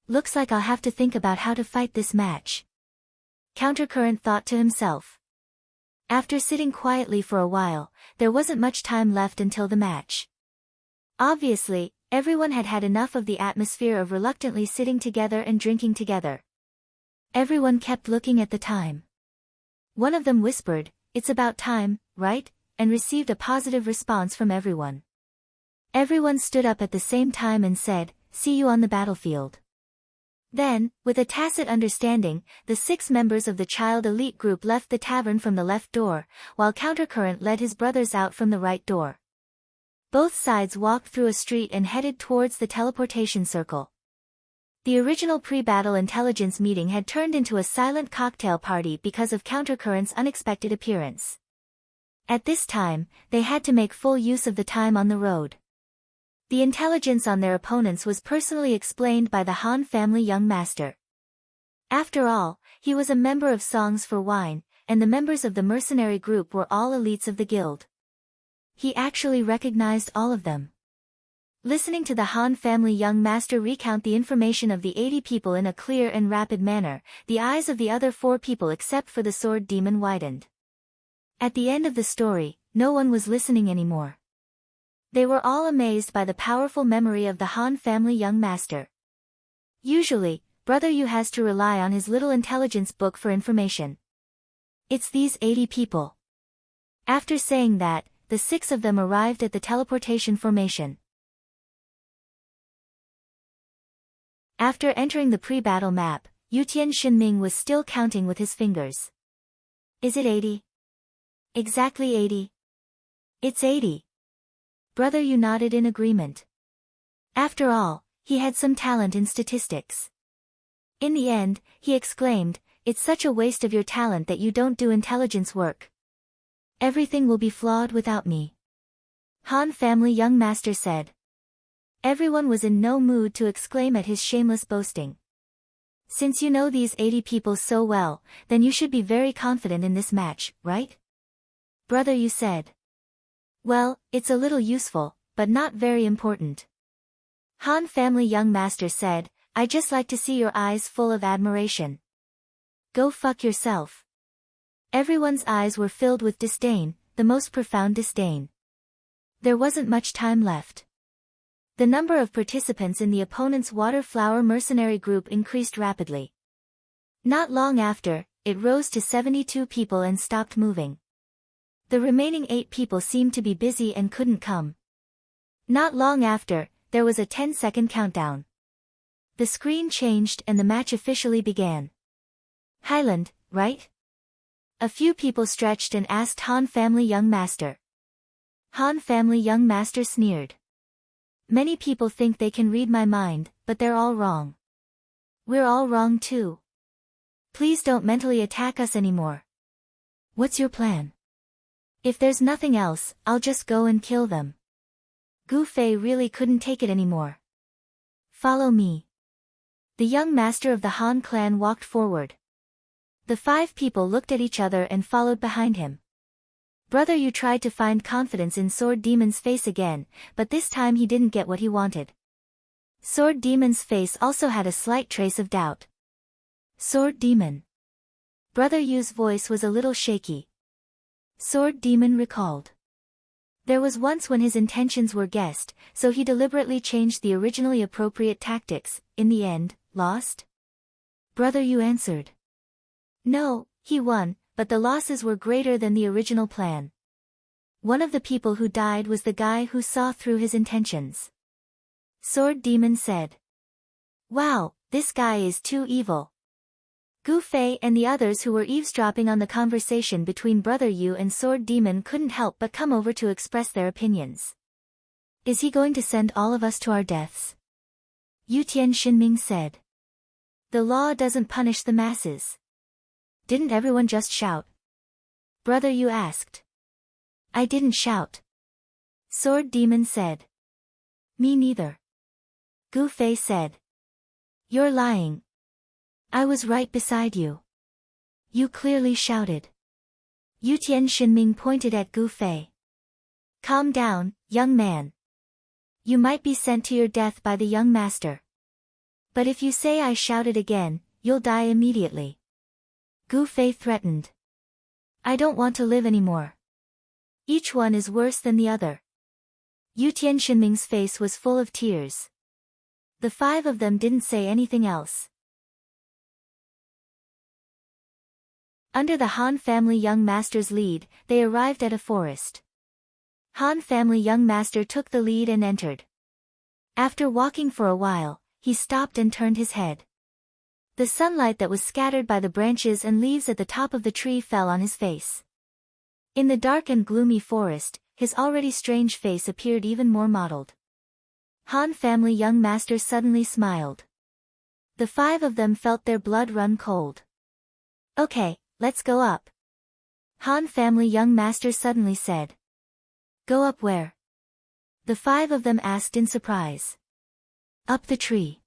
Looks like I'll have to think about how to fight this match, Countercurrent thought to himself. After sitting quietly for a while, there wasn't much time left until the match. Obviously, everyone had had enough of the atmosphere of reluctantly sitting together and drinking together. Everyone kept looking at the time. One of them whispered, "It's about time, right?" and received a positive response from everyone. Everyone stood up at the same time and said, "See you on the battlefield." Then, with a tacit understanding, the 6 members of the child elite group left the tavern from the left door, while Countercurrent led his brothers out from the right door. Both sides walked through a street and headed towards the teleportation circle. The original pre-battle intelligence meeting had turned into a silent cocktail party because of Countercurrent's unexpected appearance. At this time, they had to make full use of the time on the road. The intelligence on their opponents was personally explained by the Han family young master. After all, he was a member of Songs for Wine, and the members of the mercenary group were all elites of the guild. He actually recognized all of them. Listening to the Han family young master recount the information of the 80 people in a clear and rapid manner, the eyes of the other 4 people except for the sword demon widened. At the end of the story, no one was listening anymore. They were all amazed by the powerful memory of the Han family young master. Usually, Brother Yu has to rely on his little intelligence book for information. It's these 80 people. After saying that, the 6 of them arrived at the teleportation formation. After entering the pre-battle map, Yutian Shinming was still counting with his fingers. Is it 80? Exactly 80. It's 80. Brother Yu nodded in agreement. After all, he had some talent in statistics. In the end, he exclaimed, "It's such a waste of your talent that you don't do intelligence work. Everything will be flawed without me." Han family young master said. Everyone was in no mood to exclaim at his shameless boasting. Since you know these 80 people so well, then you should be very confident in this match, right? Brother Yu said. Well, it's a little useful, but not very important. Han family young master said, "I just like to see your eyes full of admiration." Go fuck yourself. Everyone's eyes were filled with disdain, the most profound disdain. There wasn't much time left. The number of participants in the opponent's water flower mercenary group increased rapidly. Not long after, it rose to 72 people and stopped moving. The remaining 8 people seemed to be busy and couldn't come. Not long after, there was a 10-second countdown. The screen changed and the match officially began. Highland, right? A few people stretched and asked Han family young master. Han family young master sneered. Many people think they can read my mind, but they're all wrong. We're all wrong too. Please don't mentally attack us anymore. What's your plan? If there's nothing else, I'll just go and kill them. Gu Fei really couldn't take it anymore. Follow me. The young master of the Han clan walked forward. The 5 people looked at each other and followed behind him. Brother Yu tried to find confidence in Sword Demon's face again, but this time he didn't get what he wanted. Sword Demon's face also had a slight trace of doubt. Sword Demon. Brother Yu's voice was a little shaky. Sword Demon recalled. There was once when his intentions were guessed, so he deliberately changed the originally appropriate tactics, in the end, lost? Brother Yu answered. No, he won, but the losses were greater than the original plan. One of the people who died was the guy who saw through his intentions. Sword Demon said. Wow, this guy is too evil. Gu Fei and the others who were eavesdropping on the conversation between Brother Yu and Sword Demon couldn't help but come over to express their opinions. Is he going to send all of us to our deaths? Yutian Shinming said. The law doesn't punish the masses. Didn't everyone just shout? Brother Yu asked. I didn't shout. Sword Demon said. Me neither. Gu Fei said. You're lying. I was right beside you. You clearly shouted. Yutian Shinming pointed at Gu Fei. Calm down, young man. You might be sent to your death by the young master. But if you say I shouted again, you'll die immediately. Gu Fei threatened. I don't want to live anymore. Each one is worse than the other. Yutian Shinming's face was full of tears. The 5 of them didn't say anything else. Under the Han family young master's lead, they arrived at a forest. Han family young master took the lead and entered. After walking for a while, he stopped and turned his head. The sunlight that was scattered by the branches and leaves at the top of the tree fell on his face. In the dark and gloomy forest, his already strange face appeared even more mottled. Han family young master suddenly smiled. The five of them felt their blood run cold. Okay, let's go up. Han family young master suddenly said. Go up where? The five of them asked in surprise. Up the tree.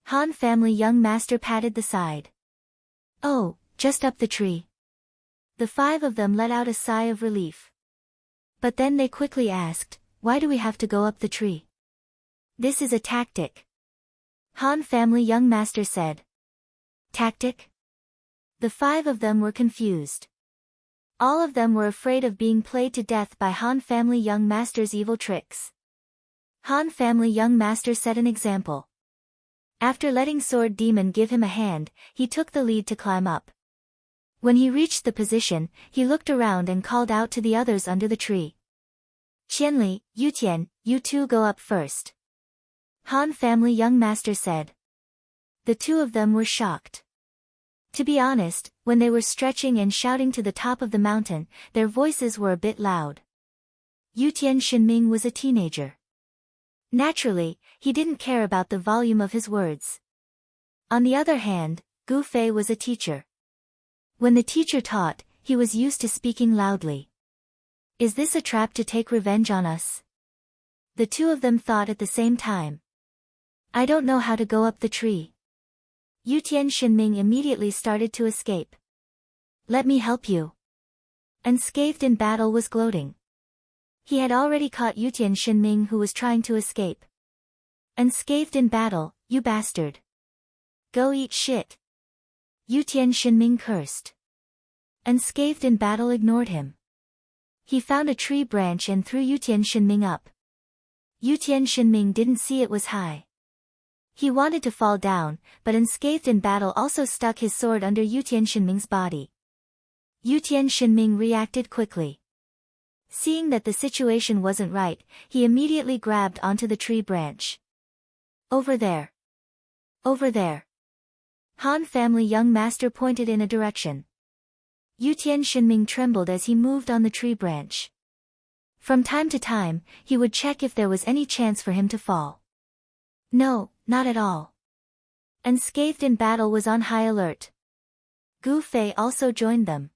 Han family young master patted the side. Oh, just up the tree. The five of them let out a sigh of relief. But then they quickly asked, why do we have to go up the tree? This is a tactic. Han family young master said. Tactic? The five of them were confused. All of them were afraid of being played to death by Han family young master's evil tricks. Han family young master set an example. After letting Sword Demon give him a hand, he took the lead to climb up. When he reached the position, he looked around and called out to the others under the tree. Qianli, Yutian, you two go up first. Han family young master said. The two of them were shocked. To be honest, when they were stretching and shouting to the top of the mountain, their voices were a bit loud. Yutian Shinming was a teenager. Naturally, he didn't care about the volume of his words. On the other hand, Gu Fei was a teacher. When the teacher taught, he was used to speaking loudly. Is this a trap to take revenge on us? The two of them thought at the same time. I don't know how to go up the tree. Yutian Shinming immediately started to escape. Let me help you. Unscathed in battle was gloating. He had already caught Yutian Shinming who was trying to escape. Unscathed in battle, you bastard. Go eat shit. Yutian Shinming cursed. Unscathed in battle ignored him. He found a tree branch and threw Yutian Shinming up. Yutian Shinming didn't see it was high. He wanted to fall down, but Unscathed in battle also stuck his sword under Yutian Shinming's body. Yutian Shinming reacted quickly. Seeing that the situation wasn't right, he immediately grabbed onto the tree branch. Over there. Over there. Han family young master pointed in a direction. Yutian Shinming trembled as he moved on the tree branch. From time to time, he would check if there was any chance for him to fall. No, not at all. Unscathed in battle was on high alert. Gu Fei also joined them.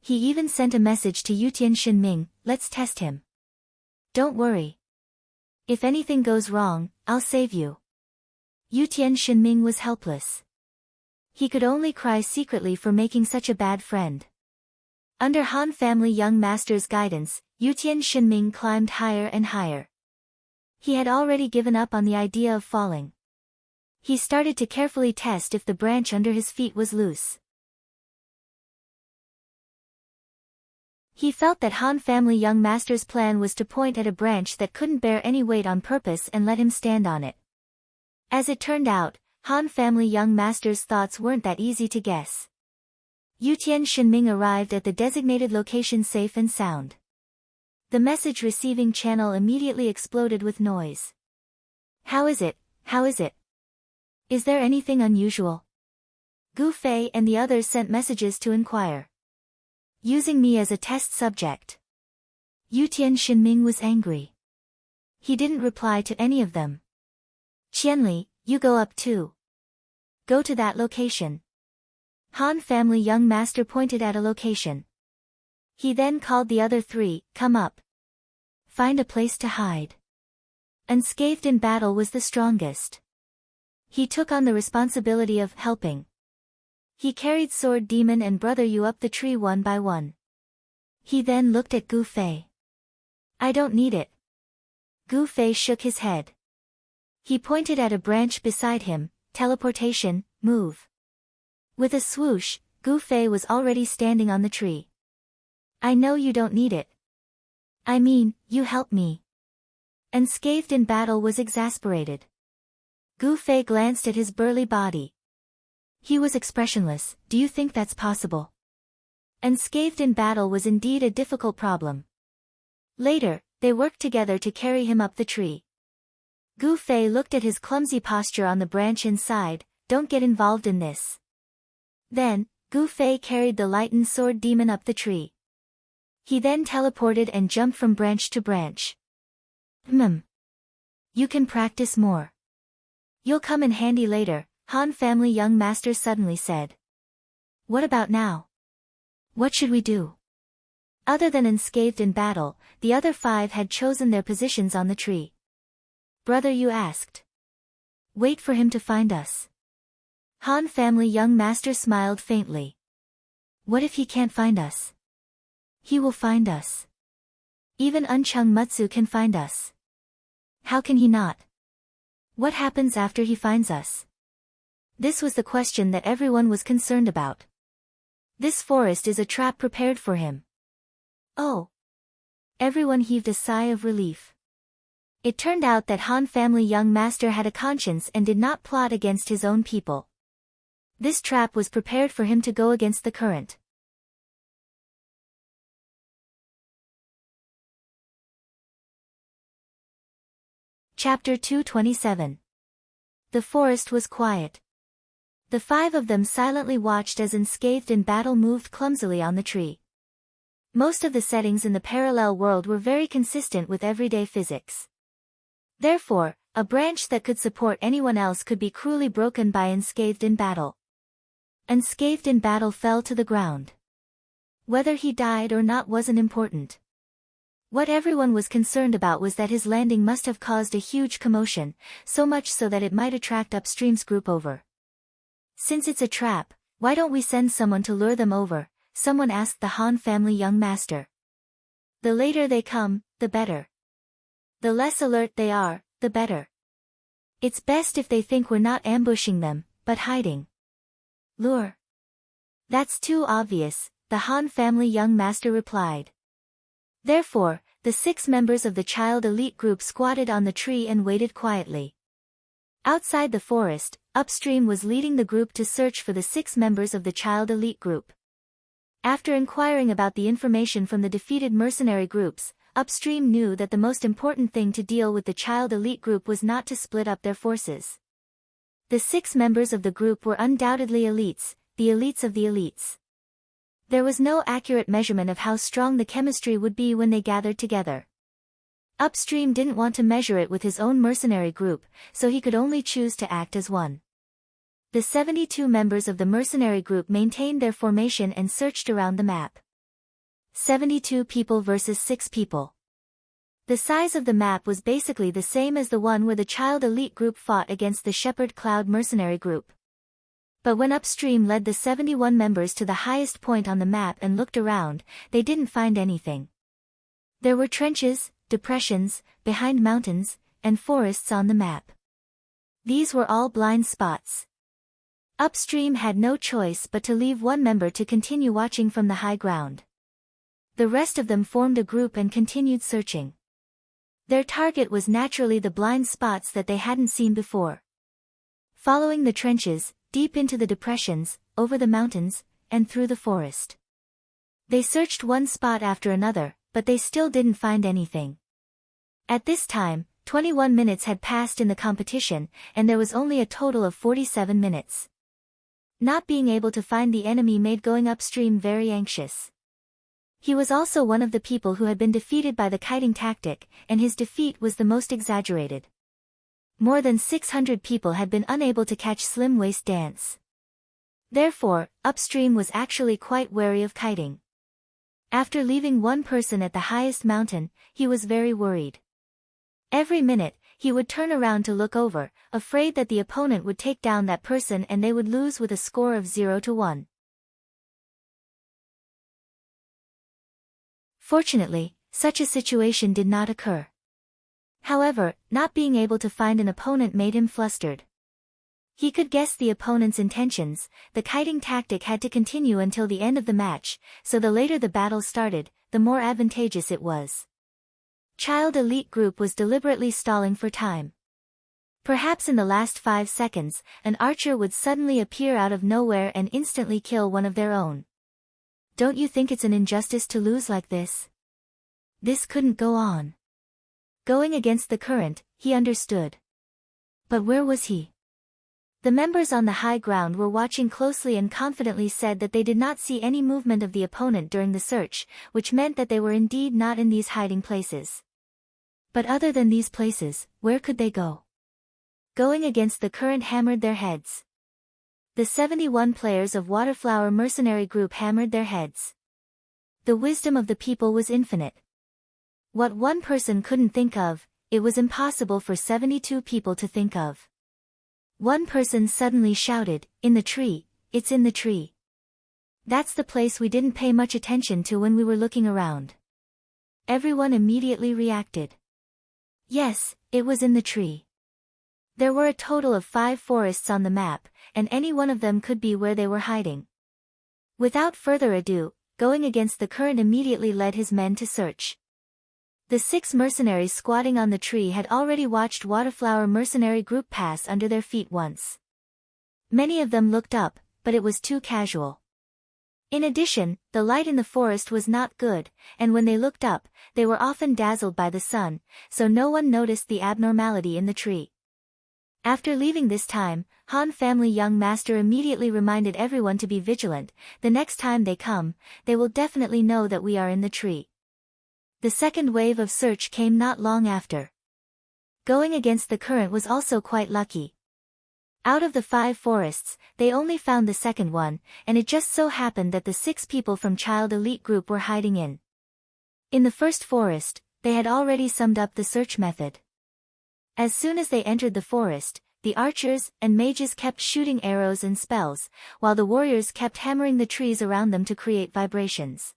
He even sent a message to Yutian Shinming, let's test him. Don't worry. If anything goes wrong, I'll save you. Yutian Shinming was helpless. He could only cry secretly for making such a bad friend. Under Han family young master's guidance, Yutian Shinming climbed higher and higher. He had already given up on the idea of falling. He started to carefully test if the branch under his feet was loose. He felt that Han family young master's plan was to point at a branch that couldn't bear any weight on purpose and let him stand on it. As it turned out, Han family young master's thoughts weren't that easy to guess. Yutian Shinming arrived at the designated location safe and sound. The message receiving channel immediately exploded with noise. How is it? How is it? Is there anything unusual? Gu Fei and the others sent messages to inquire. Using me as a test subject. Yutian Shinming was angry. He didn't reply to any of them. Qianli, you go up too. Go to that location. Han family young master pointed at a location. He then called the other three, come up. Find a place to hide. Unscathed in battle was the strongest. He took on the responsibility of helping. He carried Sword Demon and Brother Yu up the tree one by one. He then looked at Gu Fei. I don't need it. Gu Fei shook his head. He pointed at a branch beside him, teleportation, move. With a swoosh, Gu Fei was already standing on the tree. I know you don't need it. I mean, you help me. Unscathed in battle was exasperated. Gu Fei glanced at his burly body. He was expressionless, do you think that's possible? Unscathed in battle was indeed a difficult problem. Later, they worked together to carry him up the tree. Gu Fei looked at his clumsy posture on the branch and sighed, don't get involved in this. Then, Gu Fei carried the lightened sword demon up the tree. He then teleported and jumped from branch to branch. You can practice more. You'll come in handy later, Han family young master suddenly said. What about now? What should we do? Other than unscathed in battle, the other 5 had chosen their positions on the tree. Brother, you asked. Wait for him to find us. Han family young master smiled faintly. What if he can't find us? He will find us. Even Unchung Mutsu can find us. How can he not? What happens after he finds us? This was the question that everyone was concerned about. This forest is a trap prepared for him. Oh. Everyone heaved a sigh of relief. It turned out that Han family young master had a conscience and did not plot against his own people. This trap was prepared for him to go against the current. Chapter 227. The forest was quiet. The 5 of them silently watched as unscathed in battle moved clumsily on the tree. Most of the settings in the parallel world were very consistent with everyday physics. Therefore, a branch that could support anyone else could be cruelly broken by unscathed in battle. Unscathed in battle fell to the ground. Whether he died or not wasn't important. What everyone was concerned about was that his landing must have caused a huge commotion, so much so that it might attract Upstream's group over. Since it's a trap, why don't we send someone to lure them over? Someone asked the Han family young master. The later they come, the better. The less alert they are, the better. It's best if they think we're not ambushing them, but hiding. Lure? That's too obvious, the Han family young master replied. Therefore, the 6 members of the child elite group squatted on the tree and waited quietly. Outside the forest, Upstream was leading the group to search for the 6 members of the child elite group. After inquiring about the information from the defeated mercenary groups, Upstream knew that the most important thing to deal with the child elite group was not to split up their forces. The 6 members of the group were undoubtedly elites, the elites of the elites. There was no accurate measurement of how strong the chemistry would be when they gathered together. Upstream didn't want to measure it with his own mercenary group, so he could only choose to act as one. The 72 members of the mercenary group maintained their formation and searched around the map. 72 people versus 6 people. The size of the map was basically the same as the one where the child elite group fought against the Shepherd Cloud mercenary group. But when Upstream led the 71 members to the highest point on the map and looked around, they didn't find anything. There were trenches, depressions, behind mountains, and forests on the map. These were all blind spots. Upstream had no choice but to leave one member to continue watching from the high ground. The rest of them formed a group and continued searching. Their target was naturally the blind spots that they hadn't seen before. Following the trenches, deep into the depressions, over the mountains, and through the forest. They searched one spot after another, but they still didn't find anything. At this time, 21 minutes had passed in the competition, and there was only a total of 47 minutes. Not being able to find the enemy made going upstream very anxious. He was also one of the people who had been defeated by the kiting tactic, and his defeat was the most exaggerated. More than 600 people had been unable to catch Slim Waist Dance. Therefore, Upstream was actually quite wary of kiting. After leaving one person at the highest mountain, he was very worried. Every minute, he would turn around to look over, afraid that the opponent would take down that person and they would lose with a score of 0-1. Fortunately, such a situation did not occur. However, not being able to find an opponent made him flustered. He could guess the opponent's intentions. The kiting tactic had to continue until the end of the match, so the later the battle started, the more advantageous it was. Child Elite Group was deliberately stalling for time. Perhaps in the last 5 seconds, an archer would suddenly appear out of nowhere and instantly kill one of their own. Don't you think it's an injustice to lose like this? This couldn't go on. Going against the current, he understood. But where was he? The members on the high ground were watching closely and confidently said that they did not see any movement of the opponent during the search, which meant that they were indeed not in these hiding places. But other than these places, where could they go? Going against the current hammered their heads. The 71 players of Waterflower Mercenary Group hammered their heads. The wisdom of the people was infinite. What one person couldn't think of, it was impossible for 72 people to think of. One person suddenly shouted, "In the tree, it's in the tree." That's the place we didn't pay much attention to when we were looking around. Everyone immediately reacted. Yes, it was in the tree. There were a total of 5 forests on the map, and any one of them could be where they were hiding. Without further ado, going against the current immediately led his men to search. The 6 mercenaries squatting on the tree had already watched Waterflower Mercenary Group pass under their feet once. Many of them looked up, but it was too casual. In addition, the light in the forest was not good, and when they looked up, they were often dazzled by the sun, so no one noticed the abnormality in the tree. After leaving this time, Han family young master immediately reminded everyone to be vigilant. The next time they come, they will definitely know that we are in the tree. The second wave of search came not long after. Going against the current was also quite lucky. Out of the 5 forests, they only found the second one, and it just so happened that the 6 people from Child Elite Group were hiding in. In the first forest, they had already summed up the search method. As soon as they entered the forest, the archers and mages kept shooting arrows and spells, while the warriors kept hammering the trees around them to create vibrations.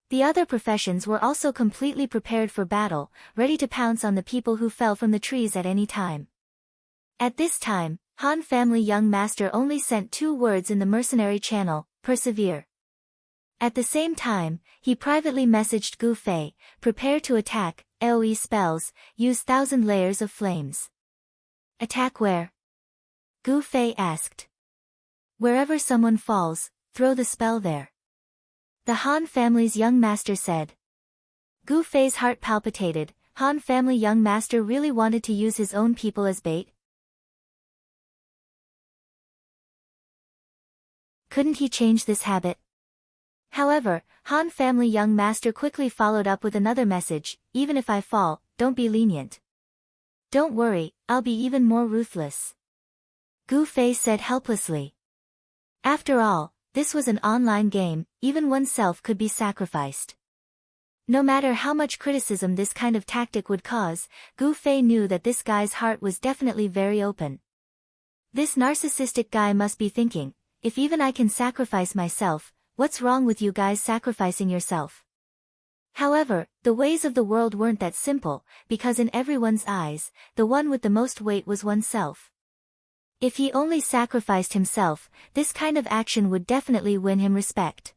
The other professions were also completely prepared for battle, ready to pounce on the people who fell from the trees at any time. At this time, Han family young master only sent 2 words in the mercenary channel, "Persevere." At the same time, he privately messaged Gu Fei, "Prepare to attack, AoE spells, use 1,000 layers of flames." "Attack where?" Gu Fei asked. "Wherever someone falls, throw the spell there." The Han family's young master said. Gu Fei's heart palpitated. Han family young master really wanted to use his own people as bait? Couldn't he change this habit? However, Han family young master quickly followed up with another message, "Even if I fall, don't be lenient. Don't worry, I'll be even more ruthless." Gu Fei said helplessly. After all, this was an online game, even oneself could be sacrificed. No matter how much criticism this kind of tactic would cause, Gu Fei knew that this guy's heart was definitely very open. This narcissistic guy must be thinking, if even I can sacrifice myself, what's wrong with you guys sacrificing yourself? However, the ways of the world weren't that simple, because in everyone's eyes, the one with the most weight was oneself. If he only sacrificed himself, this kind of action would definitely win him respect.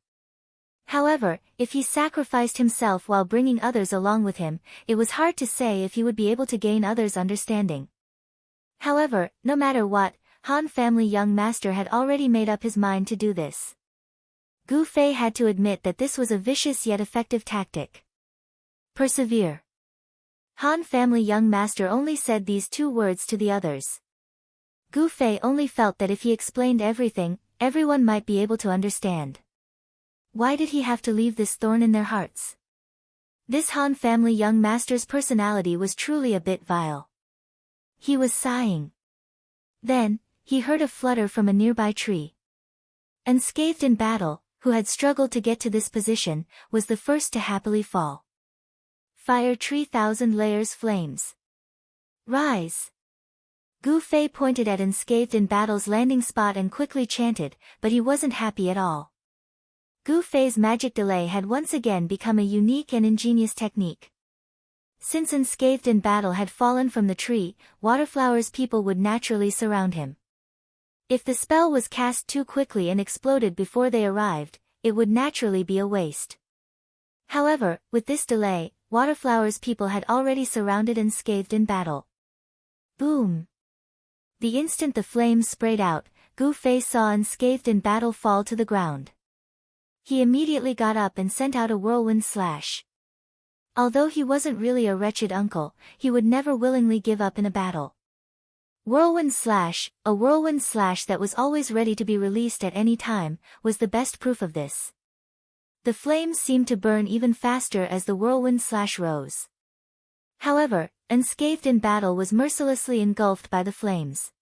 However, if he sacrificed himself while bringing others along with him, it was hard to say if he would be able to gain others' understanding. However, no matter what, Han family young master had already made up his mind to do this. Gu Fei had to admit that this was a vicious yet effective tactic. Persevere. Han family young master only said these 2 words to the others. Gu Fei only felt that if he explained everything, everyone might be able to understand. Why did he have to leave this thorn in their hearts? This Han family young master's personality was truly a bit vile. He was sighing. Then, he heard a flutter from a nearby tree. Unscathed in battle, who had struggled to get to this position, was the first to happily fall. Fire tree 1,000 layers flames. Rise. Gu Fei pointed at Unscathed in battle's landing spot and quickly chanted, but he wasn't happy at all. Gu Fei's magic delay had once again become a unique and ingenious technique. Since Unscathed in battle had fallen from the tree, Waterflower's people would naturally surround him. If the spell was cast too quickly and exploded before they arrived, it would naturally be a waste. However, with this delay, Waterflower's people had already surrounded Unscathed in battle. Boom! The instant the flames sprayed out, Gu Fei saw Unscathed in battle fall to the ground. He immediately got up and sent out a whirlwind slash. Although he wasn't really a wretched uncle, he would never willingly give up in a battle. Whirlwind Slash, a whirlwind slash that was always ready to be released at any time, was the best proof of this. The flames seemed to burn even faster as the whirlwind slash rose. However, Unscathed in Battle was mercilessly engulfed by the flames.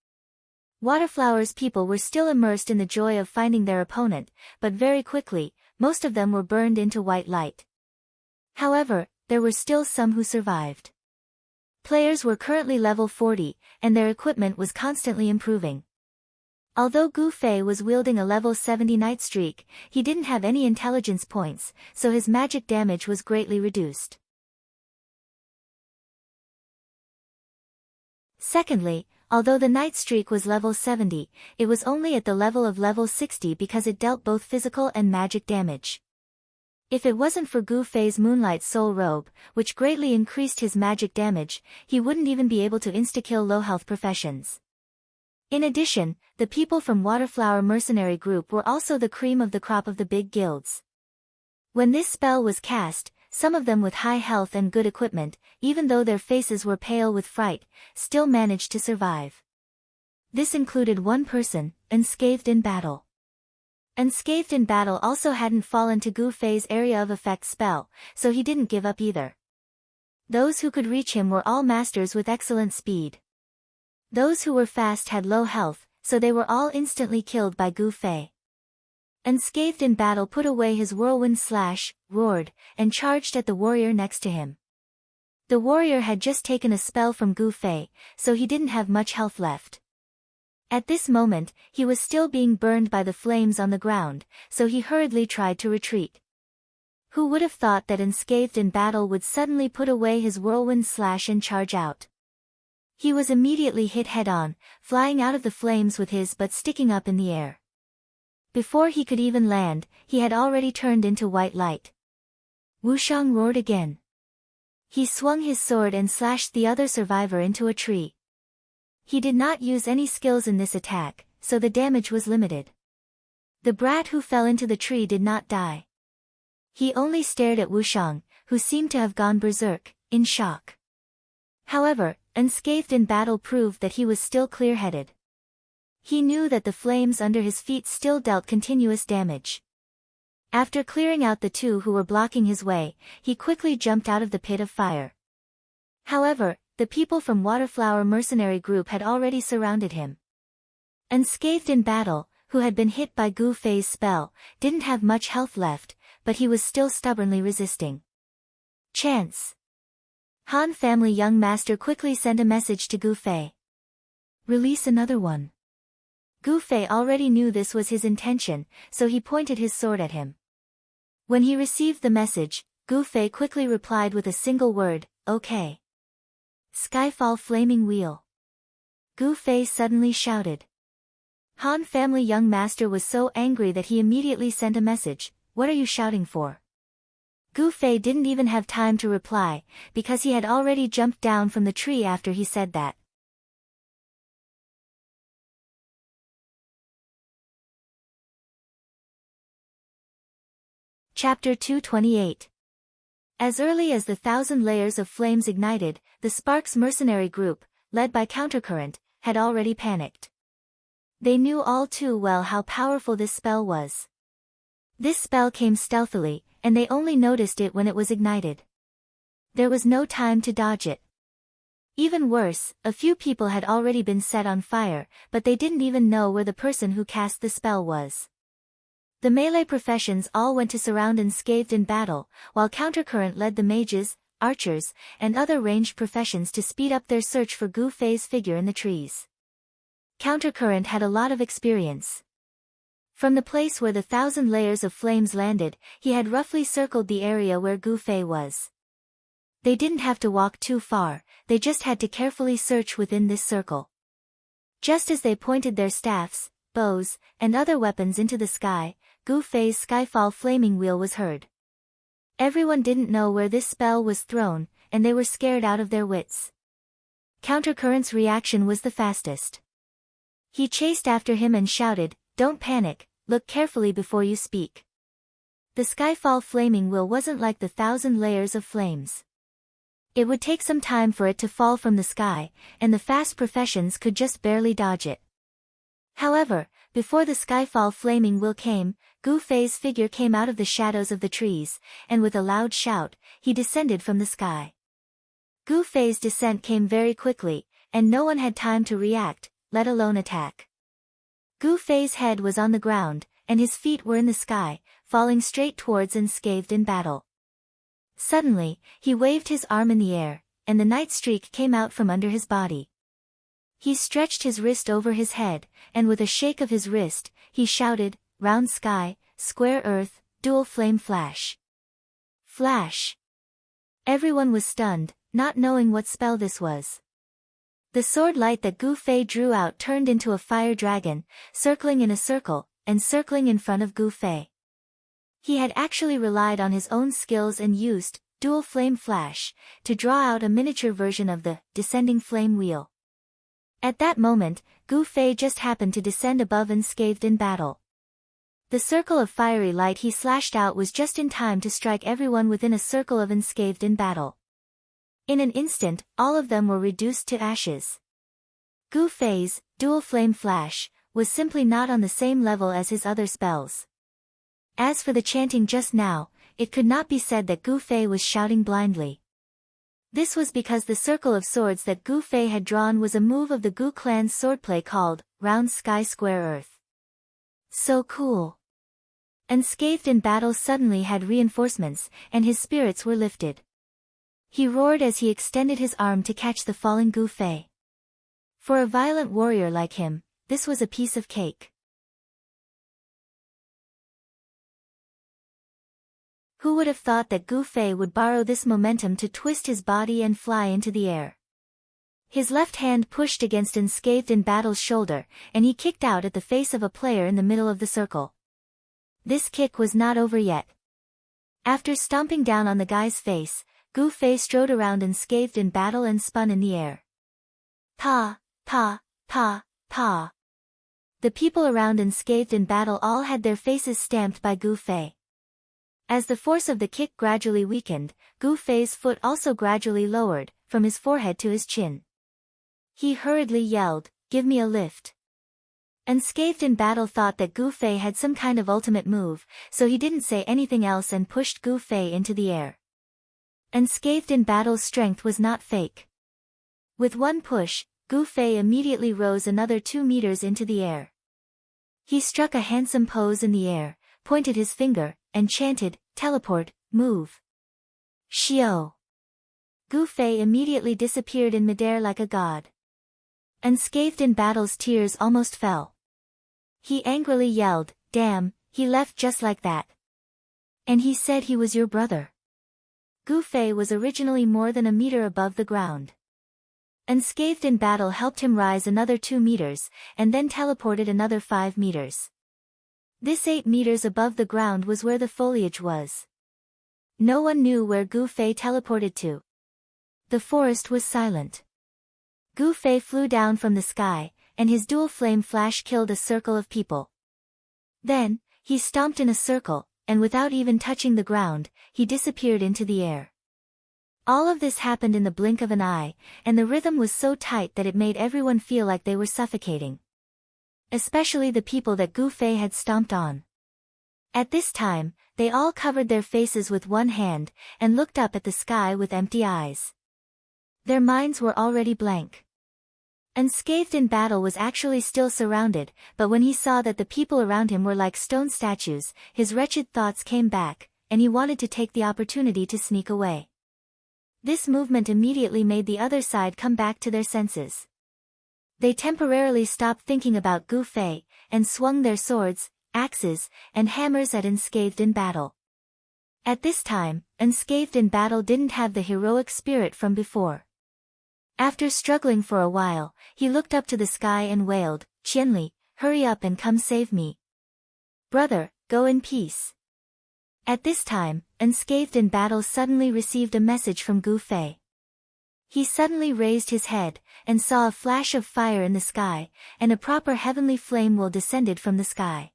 Waterflower's people were still immersed in the joy of finding their opponent, but very quickly, most of them were burned into white light. However, there were still some who survived. Players were currently level 40, and their equipment was constantly improving. Although Gu Fei was wielding a level 70 night streak, he didn't have any intelligence points, so his magic damage was greatly reduced. Secondly, although the night streak was level 70, it was only at the level of level 60 because it dealt both physical and magic damage. If it wasn't for Gu Fei's Moonlight Soul Robe, which greatly increased his magic damage, he wouldn't even be able to insta-kill low-health professions. In addition, the people from Waterflower Mercenary Group were also the cream of the crop of the big guilds. When this spell was cast, some of them with high health and good equipment, even though their faces were pale with fright, still managed to survive. This included one person, Unscathed in Battle. Unscathed in Battle also hadn't fallen to Gu Fei's area of effect spell, so he didn't give up either. Those who could reach him were all masters with excellent speed. Those who were fast had low health, so they were all instantly killed by Gu Fei. Unscathed in Battle put away his whirlwind slash, roared, and charged at the warrior next to him. The warrior had just taken a spell from Gu Fei, so he didn't have much health left. At this moment, he was still being burned by the flames on the ground, so he hurriedly tried to retreat. Who would have thought that Unscathed in Battle would suddenly put away his whirlwind slash and charge out? He was immediately hit head-on, flying out of the flames with his butt sticking up in the air. Before he could even land, he had already turned into white light. Wushang roared again. He swung his sword and slashed the other survivor into a tree. He did not use any skills in this attack, so the damage was limited. The brat who fell into the tree did not die. He only stared at Wushang, who seemed to have gone berserk, in shock. However, Unscathed in Battle proved that he was still clear-headed. He knew that the flames under his feet still dealt continuous damage. After clearing out the two who were blocking his way, he quickly jumped out of the pit of fire. However, the people from Waterflower Mercenary Group had already surrounded him. Unscathed in Battle, who had been hit by Gu Fei's spell, didn't have much health left, but he was still stubbornly resisting. Chance. Han family young master quickly sent a message to Gu Fei. Release another one. Gu Fei already knew this was his intention, so he pointed his sword at him. When he received the message, Gu Fei quickly replied with a single word, okay. Skyfall Flaming Wheel. Gu Fei suddenly shouted. Han family young master was so angry that he immediately sent a message, what are you shouting for? Gu Fei didn't even have time to reply, because he had already jumped down from the tree after he said that. Chapter 228. As early as the 1,000 layers of flames ignited, the Sparks mercenary group, led by Countercurrent, had already panicked. They knew all too well how powerful this spell was. This spell came stealthily, and they only noticed it when it was ignited. There was no time to dodge it. Even worse, a few people had already been set on fire, but they didn't even know where the person who cast the spell was. The melee professions all went to surround Unscathed in Battle, while Countercurrent led the mages, archers, and other ranged professions to speed up their search for Gu Fei's figure in the trees. Countercurrent had a lot of experience. From the place where the 1,000 layers of flames landed, he had roughly circled the area where Gu Fei was. They didn't have to walk too far, they just had to carefully search within this circle. Just as they pointed their staffs, bows, and other weapons into the sky, Gu Fei's Skyfall Flaming Wheel was heard. Everyone didn't know where this spell was thrown, and they were scared out of their wits. Countercurrent's reaction was the fastest. He chased after him and shouted, "Don't panic, look carefully before you speak." The Skyfall Flaming Wheel wasn't like the 1,000 layers of flames. It would take some time for it to fall from the sky, and the fast professions could just barely dodge it. However, before the skyfall flaming will came, Gu Fei's figure came out of the shadows of the trees, and with a loud shout, he descended from the sky. Gu Fei's descent came very quickly, and no one had time to react, let alone attack. Gu Fei's head was on the ground, and his feet were in the sky, falling straight towards unscathed in battle. Suddenly, he waved his arm in the air, and the night streak came out from under his body. He stretched his wrist over his head, and with a shake of his wrist, he shouted, "Round sky, square earth, dual flame flash." Flash! Everyone was stunned, not knowing what spell this was. The sword light that Gu Fei drew out turned into a fire dragon, circling in a circle, and circling in front of Gu Fei. He had actually relied on his own skills and used dual flame flash to draw out a miniature version of the descending flame wheel. At that moment, Gu Fei just happened to descend above unscathed in battle. The circle of fiery light he slashed out was just in time to strike everyone within a circle of unscathed in battle. In an instant, all of them were reduced to ashes. Gu Fei's dual flame flash was simply not on the same level as his other spells. As for the chanting just now, it could not be said that Gu Fei was shouting blindly. This was because the circle of swords that Gu Fei had drawn was a move of the Gu clan's swordplay called Round Sky Square Earth. So cool. Unscathed in battle suddenly had reinforcements, and his spirits were lifted. He roared as he extended his arm to catch the falling Gu Fei. For a violent warrior like him, this was a piece of cake. Who would have thought that Gu Fei would borrow this momentum to twist his body and fly into the air? His left hand pushed against unscathed in battle's shoulder, and he kicked out at the face of a player in the middle of the circle. This kick was not over yet. After stomping down on the guy's face, Gu Fei strode around unscathed in battle and spun in the air. Pa, pa, pa, pa. The people around unscathed in battle all had their faces stamped by Gu Fei. As the force of the kick gradually weakened, Gu Fei's foot also gradually lowered, from his forehead to his chin. He hurriedly yelled, "Give me a lift." Unscathed in battle thought that Gu Fei had some kind of ultimate move, so he didn't say anything else and pushed Gu Fei into the air. Unscathed in battle's strength was not fake. With one push, Gu Fei immediately rose another 2 meters into the air. He struck a handsome pose in the air, pointed his finger, and chanted, "Teleport, move." Shio. Gu Fei immediately disappeared in midair like a god. Unscathed in battle's tears almost fell. He angrily yelled, "Damn, he left just like that. And he said he was your brother." Gu Fei was originally more than a meter above the ground. Unscathed in battle helped him rise another 2 meters, and then teleported another 5 meters. This 8 meters above the ground was where the foliage was. No one knew where Gu Fei teleported to. The forest was silent. Gu Fei flew down from the sky, and his dual flame flash killed a circle of people. Then, he stomped in a circle, and without even touching the ground, he disappeared into the air. All of this happened in the blink of an eye, and the rhythm was so tight that it made everyone feel like they were suffocating. Especially the people that Gu Fei had stomped on. At this time, they all covered their faces with one hand, and looked up at the sky with empty eyes. Their minds were already blank. Unscathed in battle was actually still surrounded, but when he saw that the people around him were like stone statues, his wretched thoughts came back, and he wanted to take the opportunity to sneak away. This movement immediately made the other side come back to their senses. They temporarily stopped thinking about Gu Fei, and swung their swords, axes, and hammers at Unscathed in battle. At this time, Unscathed in battle didn't have the heroic spirit from before. After struggling for a while, he looked up to the sky and wailed, "Qianli, hurry up and come save me. Brother, go in peace." At this time, Unscathed in battle suddenly received a message from Gu Fei. He suddenly raised his head, and saw a flash of fire in the sky, and a proper heavenly flame will descended from the sky.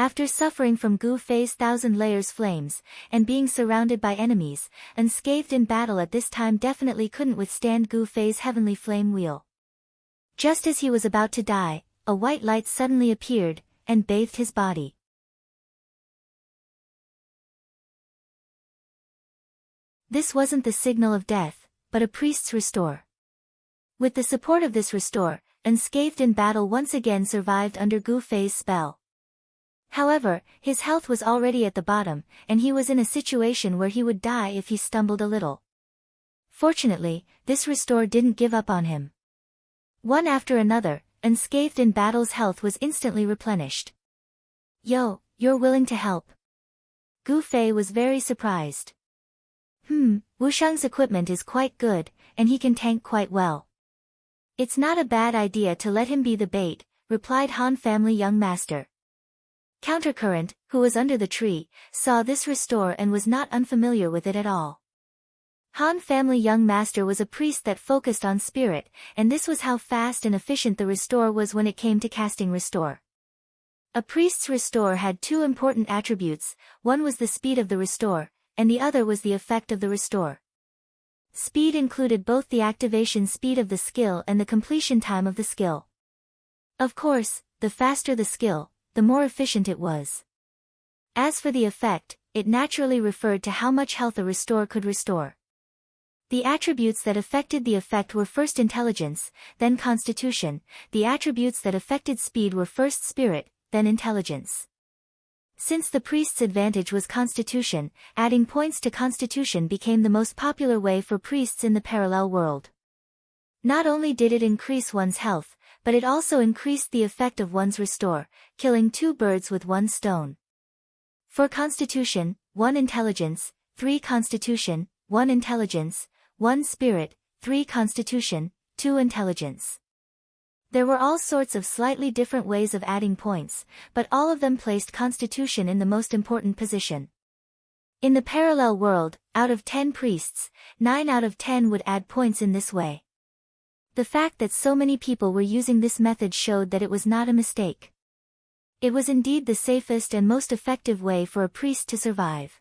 After suffering from Gu Fei's 1,000 layers flames, and being surrounded by enemies, unscathed in battle at this time definitely couldn't withstand Gu Fei's heavenly flame wheel. Just as he was about to die, a white light suddenly appeared, and bathed his body. This wasn't the signal of death, but a priest's restore. With the support of this restore, unscathed in battle once again survived under Gu Fei's spell. However, his health was already at the bottom, and he was in a situation where he would die if he stumbled a little. Fortunately, this restore didn't give up on him. One after another, unscathed in battle's health was instantly replenished. Yo, you're willing to help? Gu Fei was very surprised. Wushang's equipment is quite good, and he can tank quite well. It's not a bad idea to let him be the bait, replied Han family young master. Countercurrent, who was under the tree, saw this restore and was not unfamiliar with it at all. Han family young master was a priest that focused on spirit, and this was how fast and efficient the restore was when it came to casting restore. A priest's restore had two important attributes, one was the speed of the restore, and the other was the effect of the restore. Speed included both the activation speed of the skill and the completion time of the skill. Of course, the faster the skill, the more efficient it was. As for the effect, it naturally referred to how much health a restore could restore. The attributes that affected the effect were first intelligence, then constitution. The attributes that affected speed were first spirit, then intelligence. Since the priest's advantage was constitution, adding points to constitution became the most popular way for priests in the parallel world. Not only did it increase one's health, but it also increased the effect of one's restore, killing two birds with one stone. For constitution, 1 intelligence, 3 constitution, 1 intelligence, 1 spirit, 3 constitution, 2 intelligence. There were all sorts of slightly different ways of adding points, but all of them placed constitution in the most important position. In the parallel world, out of 10 priests, 9 out of 10 would add points in this way. The fact that so many people were using this method showed that it was not a mistake. It was indeed the safest and most effective way for a priest to survive.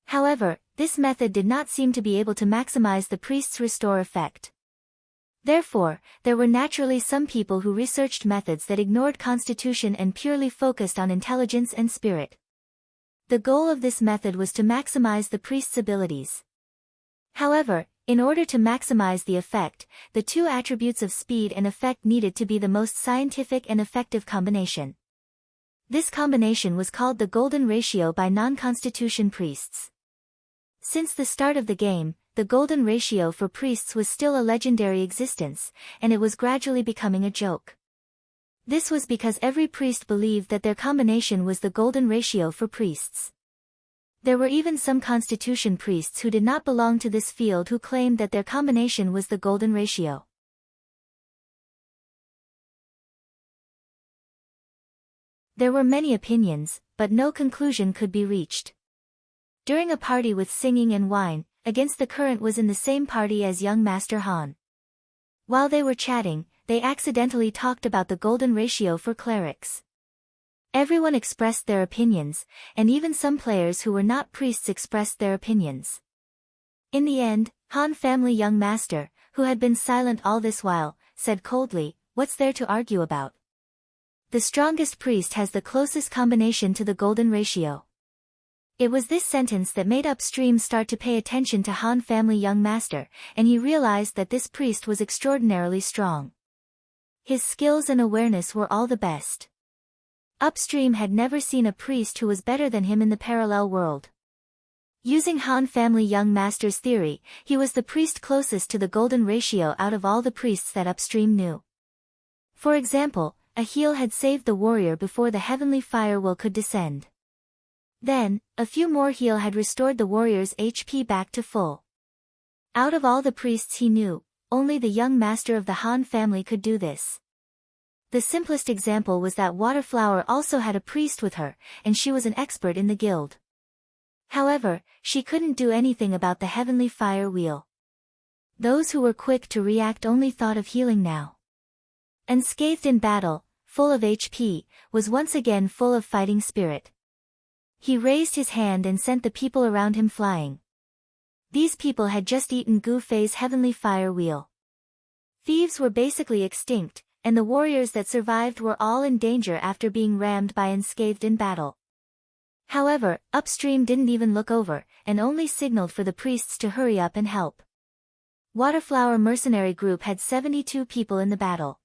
However, this method did not seem to be able to maximize the priest's restore effect. Therefore, there were naturally some people who researched methods that ignored constitution and purely focused on intelligence and spirit. The goal of this method was to maximize the priest's abilities. However, in order to maximize the effect, the two attributes of speed and effect needed to be the most scientific and effective combination. This combination was called the golden ratio by non-constitution priests. Since the start of the game, the golden ratio for priests was still a legendary existence, and it was gradually becoming a joke. This was because every priest believed that their combination was the golden ratio for priests. There were even some constitution priests who did not belong to this field who claimed that their combination was the golden ratio. There were many opinions, but no conclusion could be reached. During a party with singing and wine, Against the Current was in the same party as young Master Han. While they were chatting, they accidentally talked about the golden ratio for clerics. Everyone expressed their opinions, and even some players who were not priests expressed their opinions. In the end, Han family young master, who had been silent all this while, said coldly, "What's there to argue about? The strongest priest has the closest combination to the golden ratio." It was this sentence that made Upstream start to pay attention to Han family young master, and he realized that this priest was extraordinarily strong. His skills and awareness were all the best. Upstream had never seen a priest who was better than him in the parallel world. Using Han family young master's theory, he was the priest closest to the golden ratio out of all the priests that Upstream knew. For example, a heal had saved the warrior before the heavenly fire will could descend. Then, a few more heal had restored the warrior's HP back to full. Out of all the priests he knew, only the young master of the Han family could do this. The simplest example was that Waterflower also had a priest with her, and she was an expert in the guild. However, she couldn't do anything about the heavenly fire wheel. Those who were quick to react only thought of healing now. Unscathed in battle, full of HP, was once again full of fighting spirit. He raised his hand and sent the people around him flying. These people had just eaten Gu Fei's heavenly fire wheel. Thieves were basically extinct, and the warriors that survived were all in danger after being rammed by unscathed in battle. However, Upstream didn't even look over, and only signaled for the priests to hurry up and help. Waterflower mercenary group had 72 people in the battle.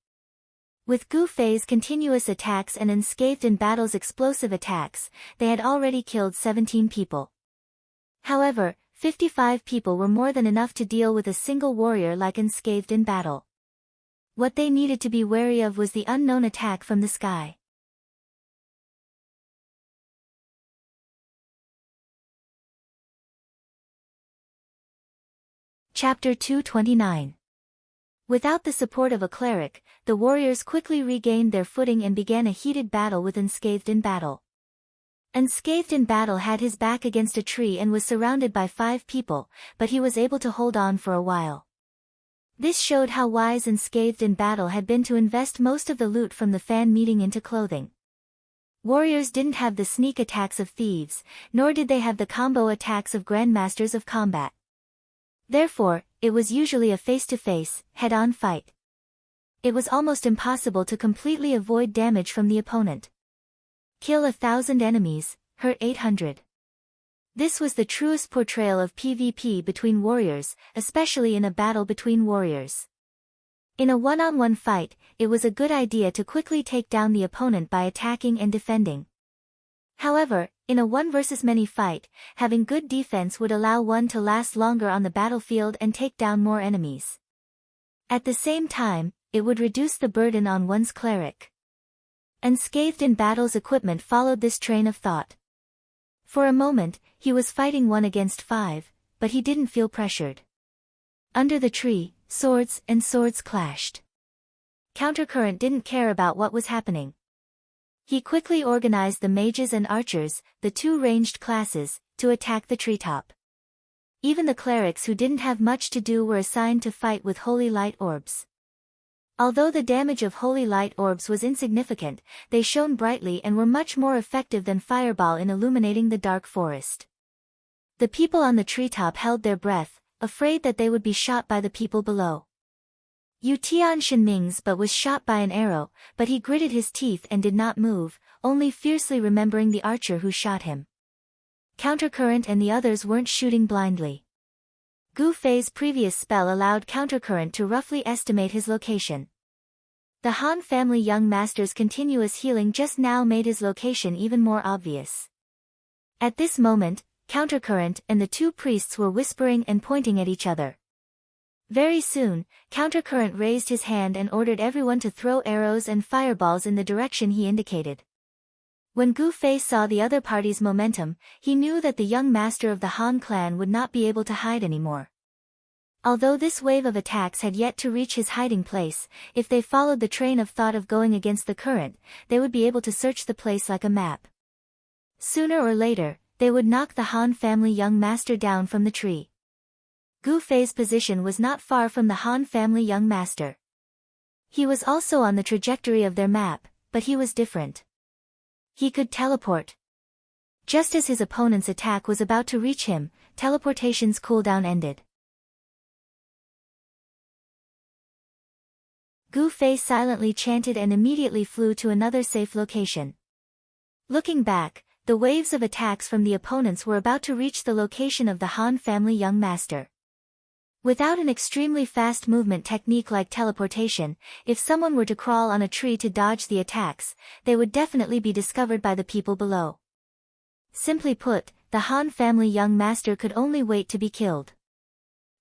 With Gu Fei's continuous attacks and unscathed in battle's explosive attacks, they had already killed 17 people. However, 55 people were more than enough to deal with a single warrior like unscathed in battle. What they needed to be wary of was the unknown attack from the sky. Chapter 229. Without the support of a cleric, the warriors quickly regained their footing and began a heated battle with Unscathed in battle. Unscathed in battle had his back against a tree and was surrounded by 5 people, but he was able to hold on for a while. This showed how wise Unscathed in battle had been to invest most of the loot from the fan meeting into clothing. Warriors didn't have the sneak attacks of thieves, nor did they have the combo attacks of grandmasters of combat. Therefore, it was usually a face-to-face, head-on fight. It was almost impossible to completely avoid damage from the opponent. Kill 1,000 enemies, hurt 800. This was the truest portrayal of PvP between warriors, especially in a battle between warriors. In a one-on-one fight, it was a good idea to quickly take down the opponent by attacking and defending. However, in a one versus many fight, having good defense would allow one to last longer on the battlefield and take down more enemies. At the same time, it would reduce the burden on one's cleric. Unscathed in battle's equipment followed this train of thought. For a moment, he was fighting 1 against 5, but he didn't feel pressured. Under the tree, swords and swords clashed. Countercurrent didn't care about what was happening. He quickly organized the mages and archers, the 2 ranged classes, to attack the treetop. Even the clerics who didn't have much to do were assigned to fight with holy light orbs. Although the damage of holy light orbs was insignificant, they shone brightly and were much more effective than fireball in illuminating the dark forest. The people on the treetop held their breath, afraid that they would be shot by the people below. Yu Tian Shenming's but was shot by an arrow, but he gritted his teeth and did not move, only fiercely remembering the archer who shot him. Countercurrent and the others weren't shooting blindly. Gu Fei's previous spell allowed Countercurrent to roughly estimate his location. The Han family young master's continuous healing just now made his location even more obvious. At this moment, Countercurrent and the 2 priests were whispering and pointing at each other. Very soon, Countercurrent raised his hand and ordered everyone to throw arrows and fireballs in the direction he indicated. When Gu Fei saw the other party's momentum, he knew that the young master of the Han clan would not be able to hide anymore. Although this wave of attacks had yet to reach his hiding place, if they followed the train of thought of going against the current, they would be able to search the place like a map. Sooner or later, they would knock the Han family young master down from the tree. Gu Fei's position was not far from the Han family young master. He was also on the trajectory of their map, but he was different. He could teleport. Just as his opponent's attack was about to reach him, teleportation's cooldown ended. Gu Fei silently chanted and immediately flew to another safe location. Looking back, the waves of attacks from the opponents were about to reach the location of the Han family young master. Without an extremely fast movement technique like teleportation, if someone were to crawl on a tree to dodge the attacks, they would definitely be discovered by the people below. Simply put, the Han family young master could only wait to be killed.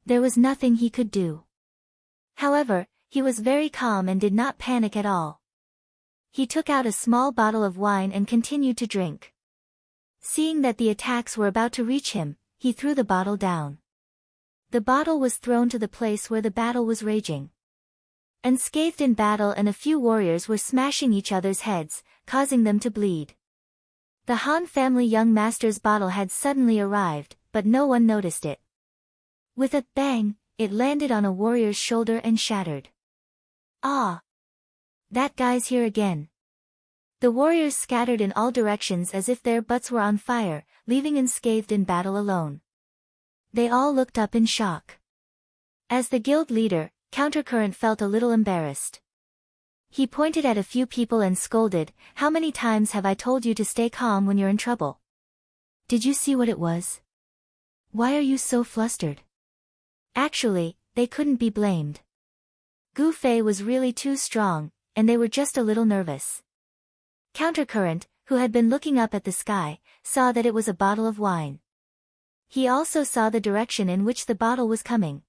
There was nothing he could do. However, he was very calm and did not panic at all. He took out a small bottle of wine and continued to drink. Seeing that the attacks were about to reach him, he threw the bottle down. The bottle was thrown to the place where the battle was raging. Unscathed in battle and a few warriors were smashing each other's heads, causing them to bleed. The Han family young master's bottle had suddenly arrived, but no one noticed it. With a bang, it landed on a warrior's shoulder and shattered. Ah! That guy's here again. The warriors scattered in all directions as if their butts were on fire, leaving unscathed in battle alone. They all looked up in shock. As the guild leader, Countercurrent felt a little embarrassed. He pointed at a few people and scolded, "How many times have I told you to stay calm when you're in trouble? Did you see what it was? Why are you so flustered?" Actually, they couldn't be blamed. Gu Fei was really too strong, and they were just a little nervous. Countercurrent, who had been looking up at the sky, saw that it was a bottle of wine. He also saw the direction in which the bottle was coming.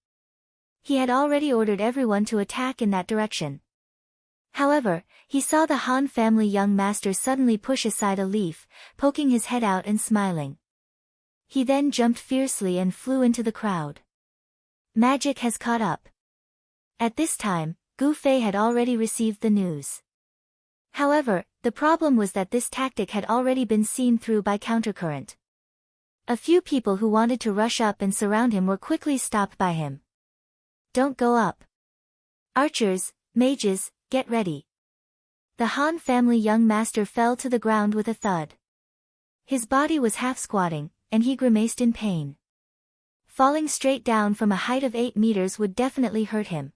He had already ordered everyone to attack in that direction. However, he saw the Han family young master suddenly push aside a leaf, poking his head out and smiling. He then jumped fiercely and flew into the crowd. Magic has caught up. At this time, Gu Fei had already received the news. However, the problem was that this tactic had already been seen through by Countercurrent. A few people who wanted to rush up and surround him were quickly stopped by him. "Don't go up. Archers, mages, get ready." The Han family young master fell to the ground with a thud. His body was half squatting, and he grimaced in pain. Falling straight down from a height of 8 meters would definitely hurt him.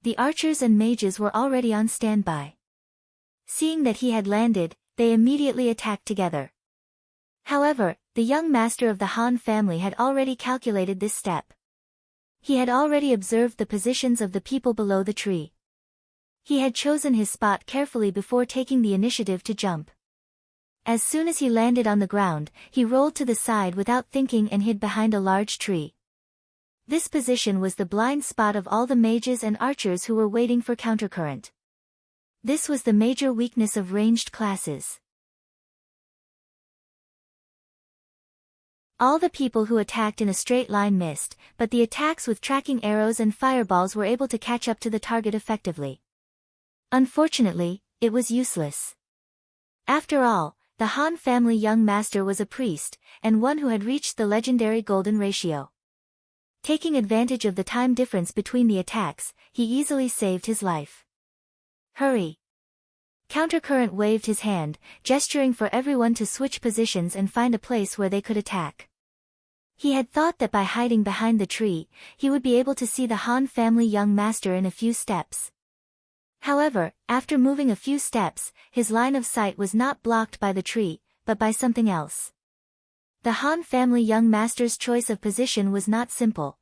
The archers and mages were already on standby. Seeing that he had landed, they immediately attacked together. However, the young master of the Han family had already calculated this step. He had already observed the positions of the people below the tree. He had chosen his spot carefully before taking the initiative to jump. As soon as he landed on the ground, he rolled to the side without thinking and hid behind a large tree. This position was the blind spot of all the mages and archers who were waiting for Countercurrent. This was the major weakness of ranged classes. All the people who attacked in a straight line missed, but the attacks with tracking arrows and fireballs were able to catch up to the target effectively. Unfortunately, it was useless. After all, the Han family young master was a priest, and one who had reached the legendary golden ratio. Taking advantage of the time difference between the attacks, he easily saved his life. "Hurry!" Countercurrent waved his hand, gesturing for everyone to switch positions and find a place where they could attack. He had thought that by hiding behind the tree, he would be able to see the Han family young master in a few steps. However, after moving a few steps, his line of sight was not blocked by the tree, but by something else. The Han family young master's choice of position was not simple.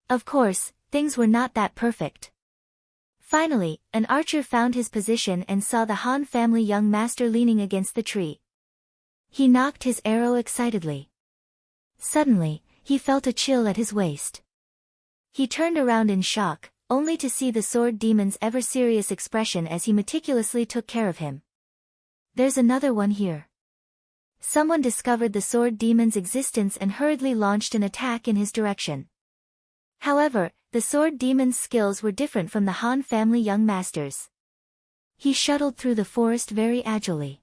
Of course, things were not that perfect. Finally, an archer found his position and saw the Han family young master leaning against the tree. He knocked his arrow excitedly. Suddenly, he felt a chill at his waist. He turned around in shock, only to see the sword demon's ever-serious expression as he meticulously took care of him. "There's another one here." Someone discovered the sword demon's existence and hurriedly launched an attack in his direction. However, the sword demon's skills were different from the Han family young master's. He shuttled through the forest very agilely.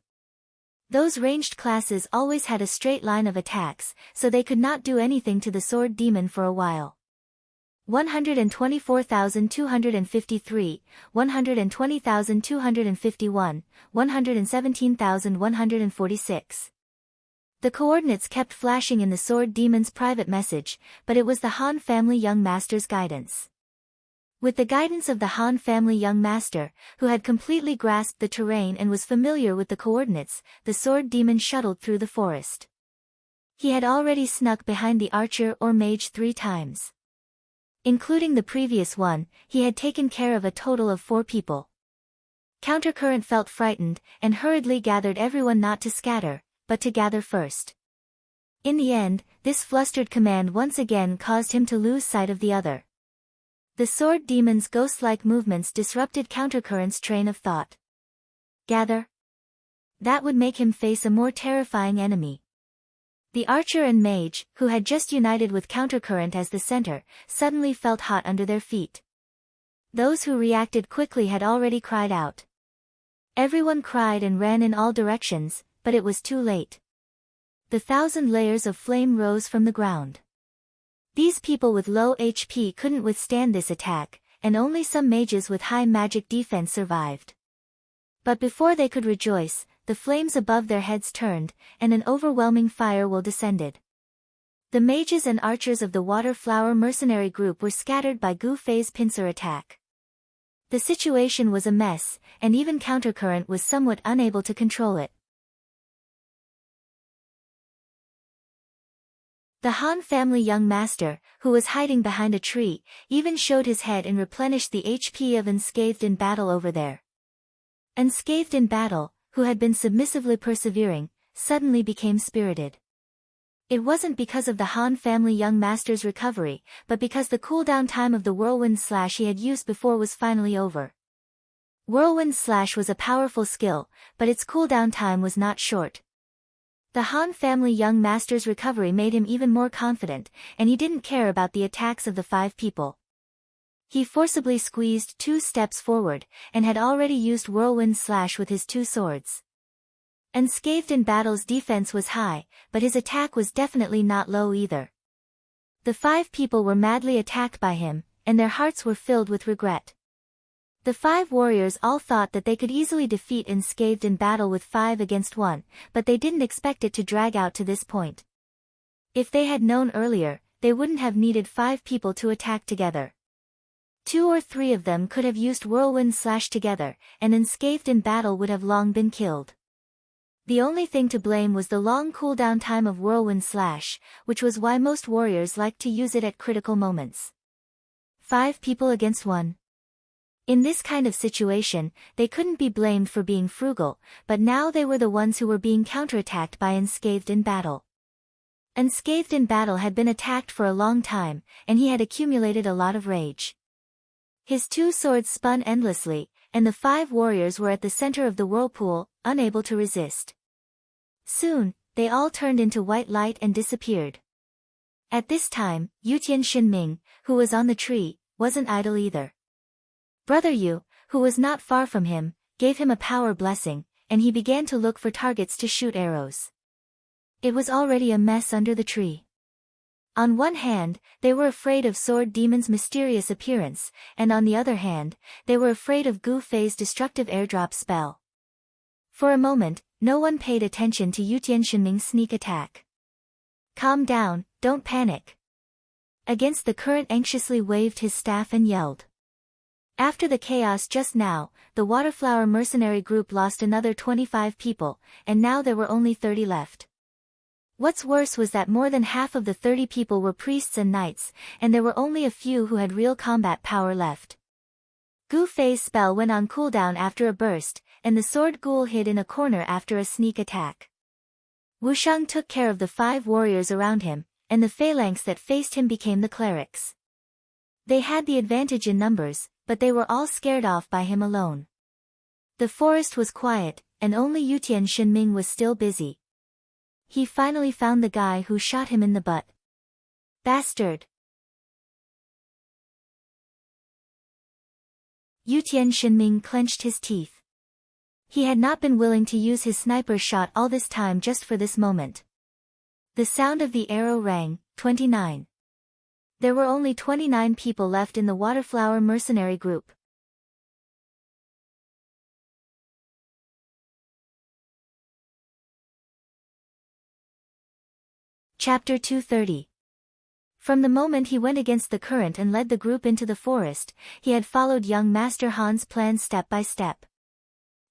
Those ranged classes always had a straight line of attacks, so they could not do anything to the sword demon for a while. 124,253, 120,251, 117,146. The coordinates kept flashing in the sword demon's private message, but it was the Han family young master's guidance. With the guidance of the Han family young master, who had completely grasped the terrain and was familiar with the coordinates, the sword demon shuttled through the forest. He had already snuck behind the archer or mage 3 times. Including the previous one, he had taken care of a total of 4 people. Countercurrent felt frightened, and hurriedly gathered everyone not to scatter, but to gather first. In the end, this flustered command once again caused him to lose sight of the other. The sword demon's ghost-like movements disrupted Countercurrent's train of thought. Gather? That would make him face a more terrifying enemy. The archer and mage, who had just united with Countercurrent as the center, suddenly felt hot under their feet. Those who reacted quickly had already cried out. Everyone cried and ran in all directions, but it was too late. The 1,000 layers of flame rose from the ground. These people with low HP couldn't withstand this attack, and only some mages with high magic defense survived. But before they could rejoice, the flames above their heads turned, and an overwhelming firewall descended. The mages and archers of the Water Flower mercenary group were scattered by Gu Fei's pincer attack. The situation was a mess, and even Countercurrent was somewhat unable to control it. The Han family young master, who was hiding behind a tree, even showed his head and replenished the HP of Unscathed in battle over there. Unscathed in battle, who had been submissively persevering, suddenly became spirited. It wasn't because of the Han family young master's recovery, but because the cooldown time of the Whirlwind Slash he had used before was finally over. Whirlwind Slash was a powerful skill, but its cooldown time was not short. The Han family young master's recovery made him even more confident, and he didn't care about the attacks of the 5 people. He forcibly squeezed 2 steps forward, and had already used Whirlwind Slash with his 2 swords. Unscathed in battle's defense was high, but his attack was definitely not low either. The 5 people were madly attacked by him, and their hearts were filled with regret. The 5 warriors all thought that they could easily defeat Unscathed in battle with 5 against 1, but they didn't expect it to drag out to this point. If they had known earlier, they wouldn't have needed 5 people to attack together. 2 or 3 of them could have used Whirlwind Slash together, and Unscathed in battle would have long been killed. The only thing to blame was the long cooldown time of Whirlwind Slash, which was why most warriors liked to use it at critical moments. 5 people against 1. In this kind of situation, they couldn't be blamed for being frugal, but now they were the ones who were being counterattacked by Unscathed in battle. Unscathed in battle had been attacked for a long time, and he had accumulated a lot of rage. His 2 swords spun endlessly, and the 5 warriors were at the center of the whirlpool, unable to resist. Soon, they all turned into white light and disappeared. At this time, Yutian Shinming, who was on the tree, wasn't idle either. Brother Yu, who was not far from him, gave him a power blessing, and he began to look for targets to shoot arrows. It was already a mess under the tree. On one hand, they were afraid of Sword Demon's mysterious appearance, and on the other hand, they were afraid of Gu Fei's destructive airdrop spell. For a moment, no one paid attention to Yutian Shinming's sneak attack. Calm down, don't panic. Against the current anxiously waved his staff and yelled. After the chaos just now, the Waterflower mercenary group lost another 25 people, and now there were only 30 left. What's worse was that more than half of the 30 people were priests and knights, and there were only a few who had real combat power left. Gu Fei's spell went on cooldown after a burst, and the sword ghoul hid in a corner after a sneak attack. Wushang took care of the 5 warriors around him, and the phalanx that faced him became the clerics. They had the advantage in numbers, but they were all scared off by him alone. The forest was quiet, and only Yutian Shinming was still busy. He finally found the guy who shot him in the butt. Bastard! Yutian Shinming clenched his teeth. He had not been willing to use his sniper shot all this time just for this moment. The sound of the arrow rang. 29. There were only 29 people left in the Waterflower mercenary group. Chapter 230. From the moment he went against the current and led the group into the forest, he had followed young Master Han's plan step by step.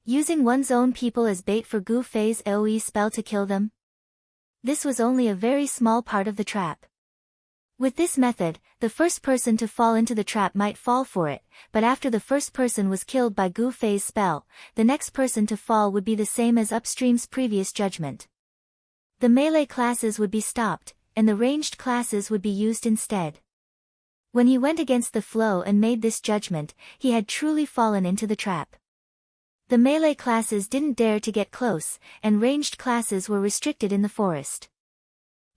Using one's own people as bait for Gu Fei's AoE spell to kill them? This was only a very small part of the trap. With this method, the first person to fall into the trap might fall for it, but after the first person was killed by Gu Fei's spell, the next person to fall would be the same as Upstream's previous judgment. The melee classes would be stopped, and the ranged classes would be used instead. When he went against the flow and made this judgment, he had truly fallen into the trap. The melee classes didn't dare to get close, and ranged classes were restricted in the forest.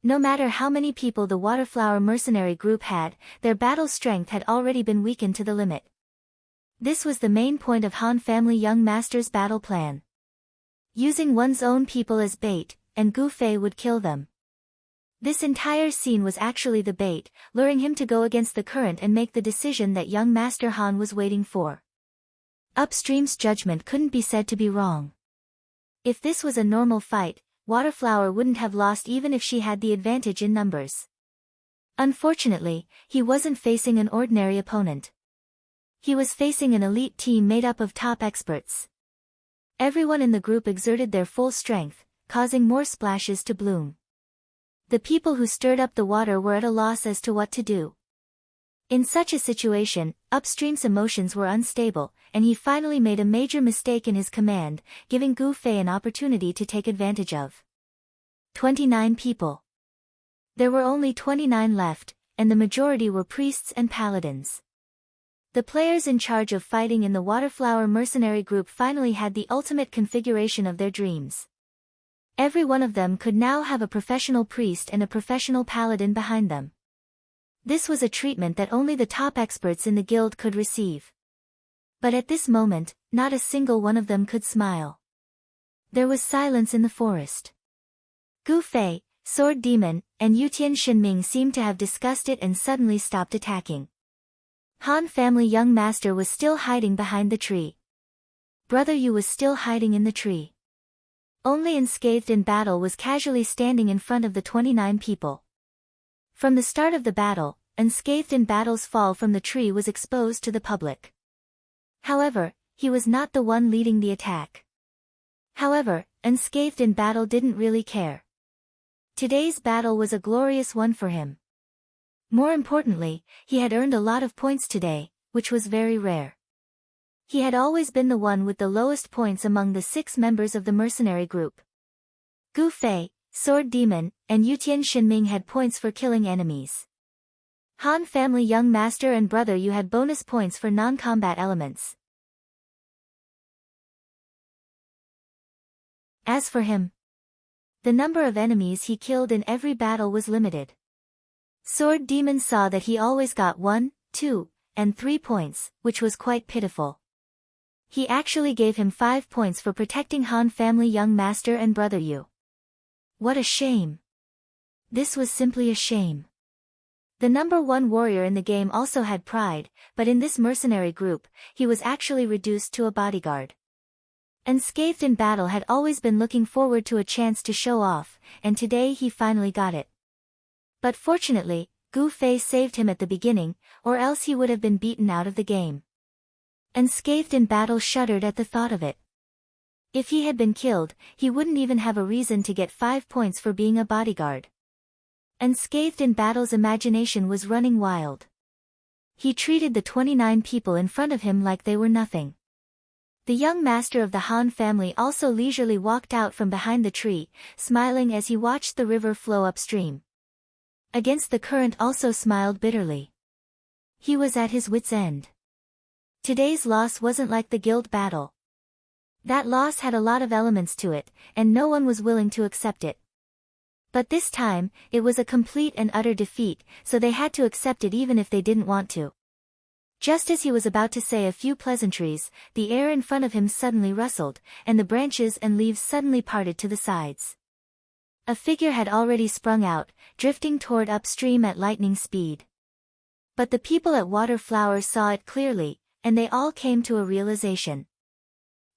No matter how many people the Waterflower mercenary group had, their battle strength had already been weakened to the limit. This was the main point of Han family young master's battle plan. Using one's own people as bait, and Gu Fei would kill them. This entire scene was actually the bait, luring him to go against the current and make the decision that young Master Han was waiting for. Upstream's judgment couldn't be said to be wrong. If this was a normal fight, Waterflower wouldn't have lost even if she had the advantage in numbers. Unfortunately, he wasn't facing an ordinary opponent. He was facing an elite team made up of top experts. Everyone in the group exerted their full strength, causing more splashes to bloom. The people who stirred up the water were at a loss as to what to do. In such a situation, Upstream's emotions were unstable, and he finally made a major mistake in his command, giving Gu Fei an opportunity to take advantage of. 29 people. There were only 29 left, and the majority were priests and paladins. The players in charge of fighting in the Waterflower mercenary group finally had the ultimate configuration of their dreams. Every one of them could now have a professional priest and a professional paladin behind them. This was a treatment that only the top experts in the guild could receive. But at this moment, not a single one of them could smile. There was silence in the forest. Gu Fei, Sword Demon, and Yutian Shinming seemed to have discussed it and suddenly stopped attacking. Han family young master was still hiding behind the tree. Brother Yu was still hiding in the tree. Only Unscathed in Battle was casually standing in front of the 29 people. From the start of the battle, Unscathed in Battle's fall from the tree was exposed to the public. However, he was not the one leading the attack. However, Unscathed in Battle didn't really care. Today's battle was a glorious one for him. More importantly, he had earned a lot of points today, which was very rare. He had always been the one with the lowest points among the 6 members of the mercenary group. Gu Fei, Sword Demon, and Yutian Shinming had points for killing enemies. Han family young master and brother Yu had bonus points for non-combat elements. As for him, the number of enemies he killed in every battle was limited. Sword Demon saw that he always got 1, 2, and 3 points, which was quite pitiful. He actually gave him 5 points for protecting Han family young master and brother Yu. What a shame. This was simply a shame. The number 1 warrior in the game also had pride, but in this mercenary group, he was actually reduced to a bodyguard. Unscathed in Battle had always been looking forward to a chance to show off, and today he finally got it. But fortunately, Gu Fei saved him at the beginning, or else he would have been beaten out of the game. Unscathed in Battle shuddered at the thought of it. If he had been killed, he wouldn't even have a reason to get 5 points for being a bodyguard. Unscathed in Battle's imagination was running wild. He treated the 29 people in front of him like they were nothing. The young master of the Han family also leisurely walked out from behind the tree, smiling as he watched the river flow upstream. Against the current also smiled bitterly. He was at his wit's end. Today's loss wasn't like the guild battle. That loss had a lot of elements to it, and no one was willing to accept it. But this time, it was a complete and utter defeat, so they had to accept it even if they didn't want to. Just as he was about to say a few pleasantries, the air in front of him suddenly rustled, and the branches and leaves suddenly parted to the sides. A figure had already sprung out, drifting toward upstream at lightning speed. But the people at Waterflower saw it clearly, and they all came to a realization.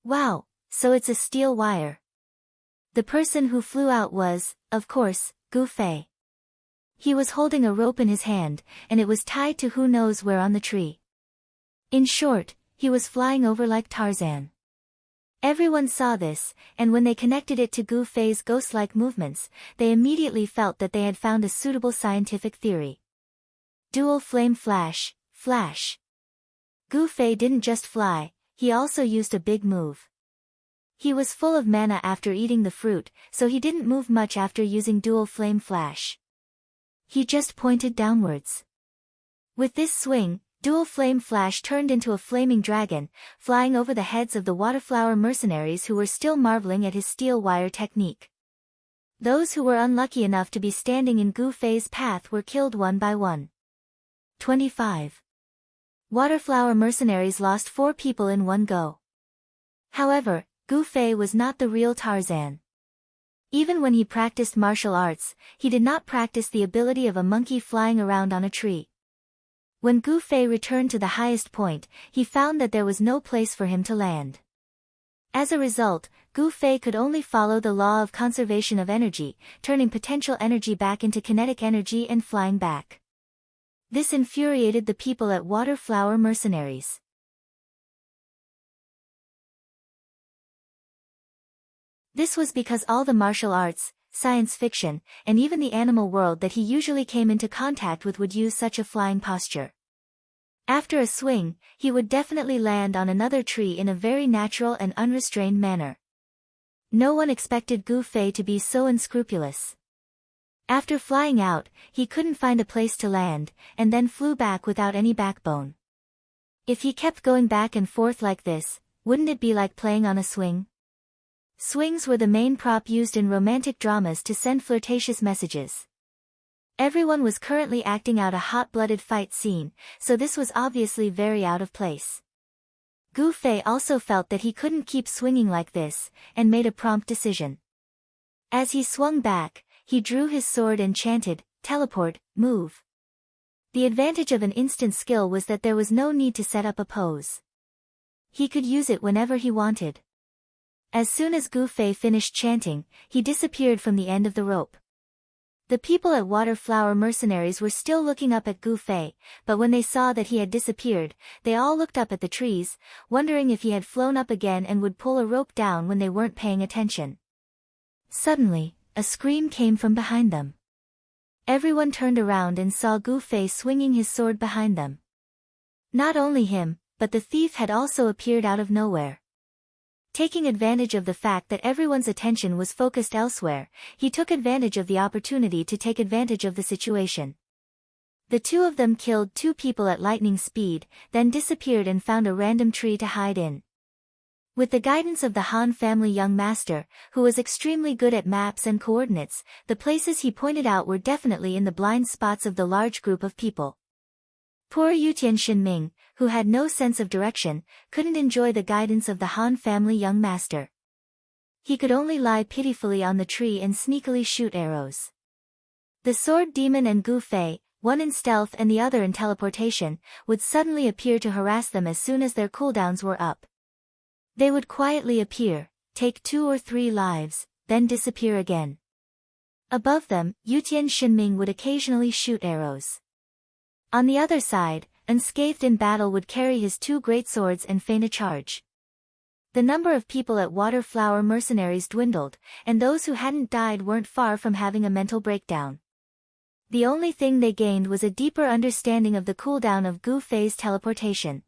Wow, so it's a steel wire. The person who flew out was, of course, Gu Fei. He was holding a rope in his hand, and it was tied to who knows where on the tree. In short, he was flying over like Tarzan. Everyone saw this, and when they connected it to Gu Fei's ghost-like movements, they immediately felt that they had found a suitable scientific theory. Dual flame flash, flash. Gu Fei didn't just fly, he also used a big move. He was full of mana after eating the fruit, so he didn't move much after using dual flame flash. He just pointed downwards. With this swing, Dual Flame Flash turned into a flaming dragon, flying over the heads of the Waterflower mercenaries who were still marveling at his steel wire technique. Those who were unlucky enough to be standing in Gu Fei's path were killed one by one. 25. Waterflower mercenaries lost 4 people in one go. However, Gu Fei was not the real Tarzan. Even when he practiced martial arts, he did not practice the ability of a monkey flying around on a tree. When Gu Fei returned to the highest point, he found that there was no place for him to land. As a result, Gu Fei could only follow the law of conservation of energy, turning potential energy back into kinetic energy and flying back. This infuriated the people at Water Flower Mercenaries. This was because all the martial arts, science fiction, and even the animal world that he usually came into contact with would use such a flying posture. After a swing, he would definitely land on another tree in a very natural and unrestrained manner. No one expected Gu Fei to be so unscrupulous. After flying out, he couldn't find a place to land, and then flew back without any backbone. If he kept going back and forth like this, wouldn't it be like playing on a swing? Swings were the main prop used in romantic dramas to send flirtatious messages. Everyone was currently acting out a hot-blooded fight scene, so this was obviously very out of place. Gu Fei also felt that he couldn't keep swinging like this, and made a prompt decision. As he swung back, he drew his sword and chanted, "Teleport, move." The advantage of an instant skill was that there was no need to set up a pose. He could use it whenever he wanted. As soon as Gu Fei finished chanting, he disappeared from the end of the rope. The people at Water Flower Mercenaries were still looking up at Gu Fei, but when they saw that he had disappeared, they all looked up at the trees, wondering if he had flown up again and would pull a rope down when they weren't paying attention. Suddenly, a scream came from behind them. Everyone turned around and saw Gu Fei swinging his sword behind them. Not only him, but the thief had also appeared out of nowhere. Taking advantage of the fact that everyone's attention was focused elsewhere, he took advantage of the opportunity to take advantage of the situation. The two of them killed 2 people at lightning speed, then disappeared and found a random tree to hide in. With the guidance of the Han family young master, who was extremely good at maps and coordinates, the places he pointed out were definitely in the blind spots of the large group of people. Poor Yutian Shinming, who had no sense of direction, couldn't enjoy the guidance of the Han family young master. He could only lie pitifully on the tree and sneakily shoot arrows. The sword demon and Gu Fei, one in stealth and the other in teleportation, would suddenly appear to harass them as soon as their cooldowns were up. They would quietly appear, take 2 or 3 lives, then disappear again. Above them, Yutian Shinming would occasionally shoot arrows. On the other side, unscathed in battle would carry his 2 great swords and feign a charge. The number of people at Water Flower Mercenaries dwindled, and those who hadn't died weren't far from having a mental breakdown. The only thing they gained was a deeper understanding of the cooldown of Gu Fei's teleportation.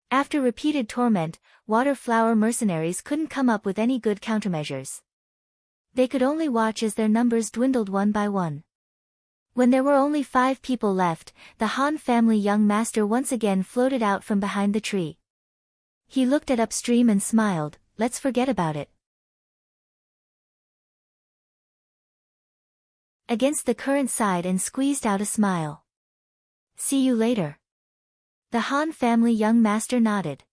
After repeated torment, Water Flower Mercenaries couldn't come up with any good countermeasures. They could only watch as their numbers dwindled one by one. When there were only 5 people left, the Han family young master once again floated out from behind the tree. He looked at upstream and smiled, "Let's forget about it." Against the current side and squeezed out a smile. "See you later." The Han family young master nodded.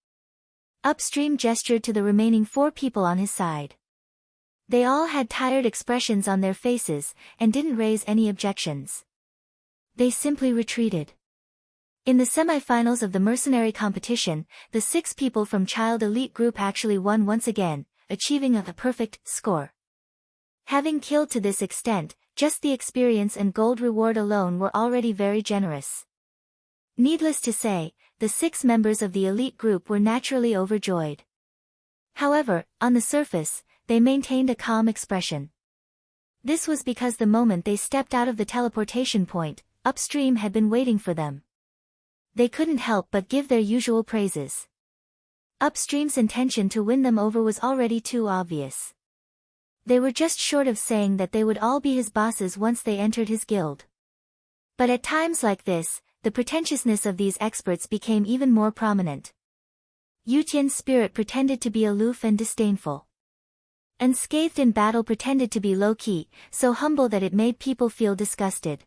Upstream gestured to the remaining 4 people on his side. They all had tired expressions on their faces, and didn't raise any objections. They simply retreated. In the semi-finals of the mercenary competition, the 6 people from Child Elite Group actually won once again, achieving a perfect score. Having killed to this extent, just the experience and gold reward alone were already very generous. Needless to say, the 6 members of the elite group were naturally overjoyed. However, on the surface, they maintained a calm expression. This was because the moment they stepped out of the teleportation point, upstream had been waiting for them. They couldn't help but give their usual praises. Upstream's intention to win them over was already too obvious. They were just short of saying that they would all be his bosses once they entered his guild. But at times like this, the pretentiousness of these experts became even more prominent. Yutian's spirit pretended to be aloof and disdainful. Unscathed in battle pretended to be low-key, so humble that it made people feel disgusted.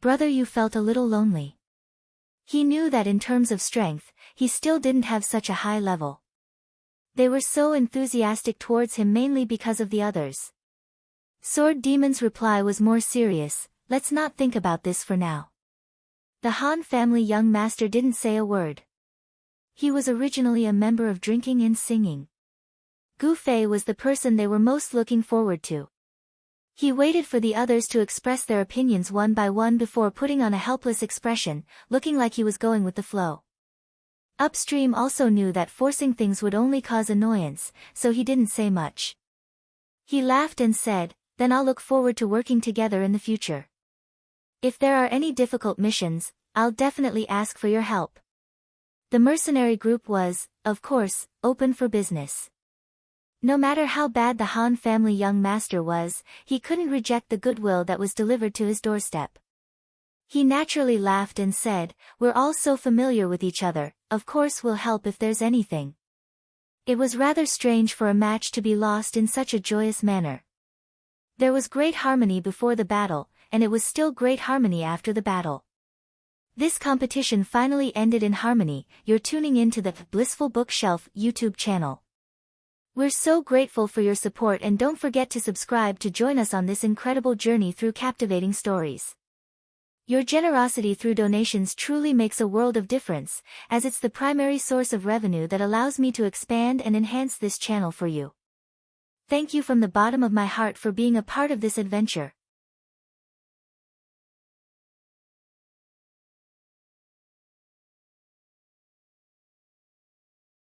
Brother, you felt a little lonely. He knew that in terms of strength, he still didn't have such a high level. They were so enthusiastic towards him mainly because of the others. Sword Demon's reply was more serious, "Let's not think about this for now. The Han family young master didn't say a word. He was originally a member of drinking and singing. Gu Fei was the person they were most looking forward to. He waited for the others to express their opinions one by one before putting on a helpless expression, looking like he was going with the flow. Upstream also knew that forcing things would only cause annoyance, so he didn't say much. He laughed and said, "Then I'll look forward to working together in the future. If there are any difficult missions, I'll definitely ask for your help." The mercenary group was, of course, open for business. No matter how bad the Han family young master was, he couldn't reject the goodwill that was delivered to his doorstep. He naturally laughed and said, "We're all so familiar with each other, of course we'll help if there's anything." It was rather strange for a match to be lost in such a joyous manner. There was great harmony before the battle, and it was still great harmony after the battle. This competition finally ended in harmony. You're tuning into the Blissful Bookshelf YouTube channel. We're so grateful for your support, and don't forget to subscribe to join us on this incredible journey through captivating stories. Your generosity through donations truly makes a world of difference, as it's the primary source of revenue that allows me to expand and enhance this channel for you. Thank you from the bottom of my heart for being a part of this adventure.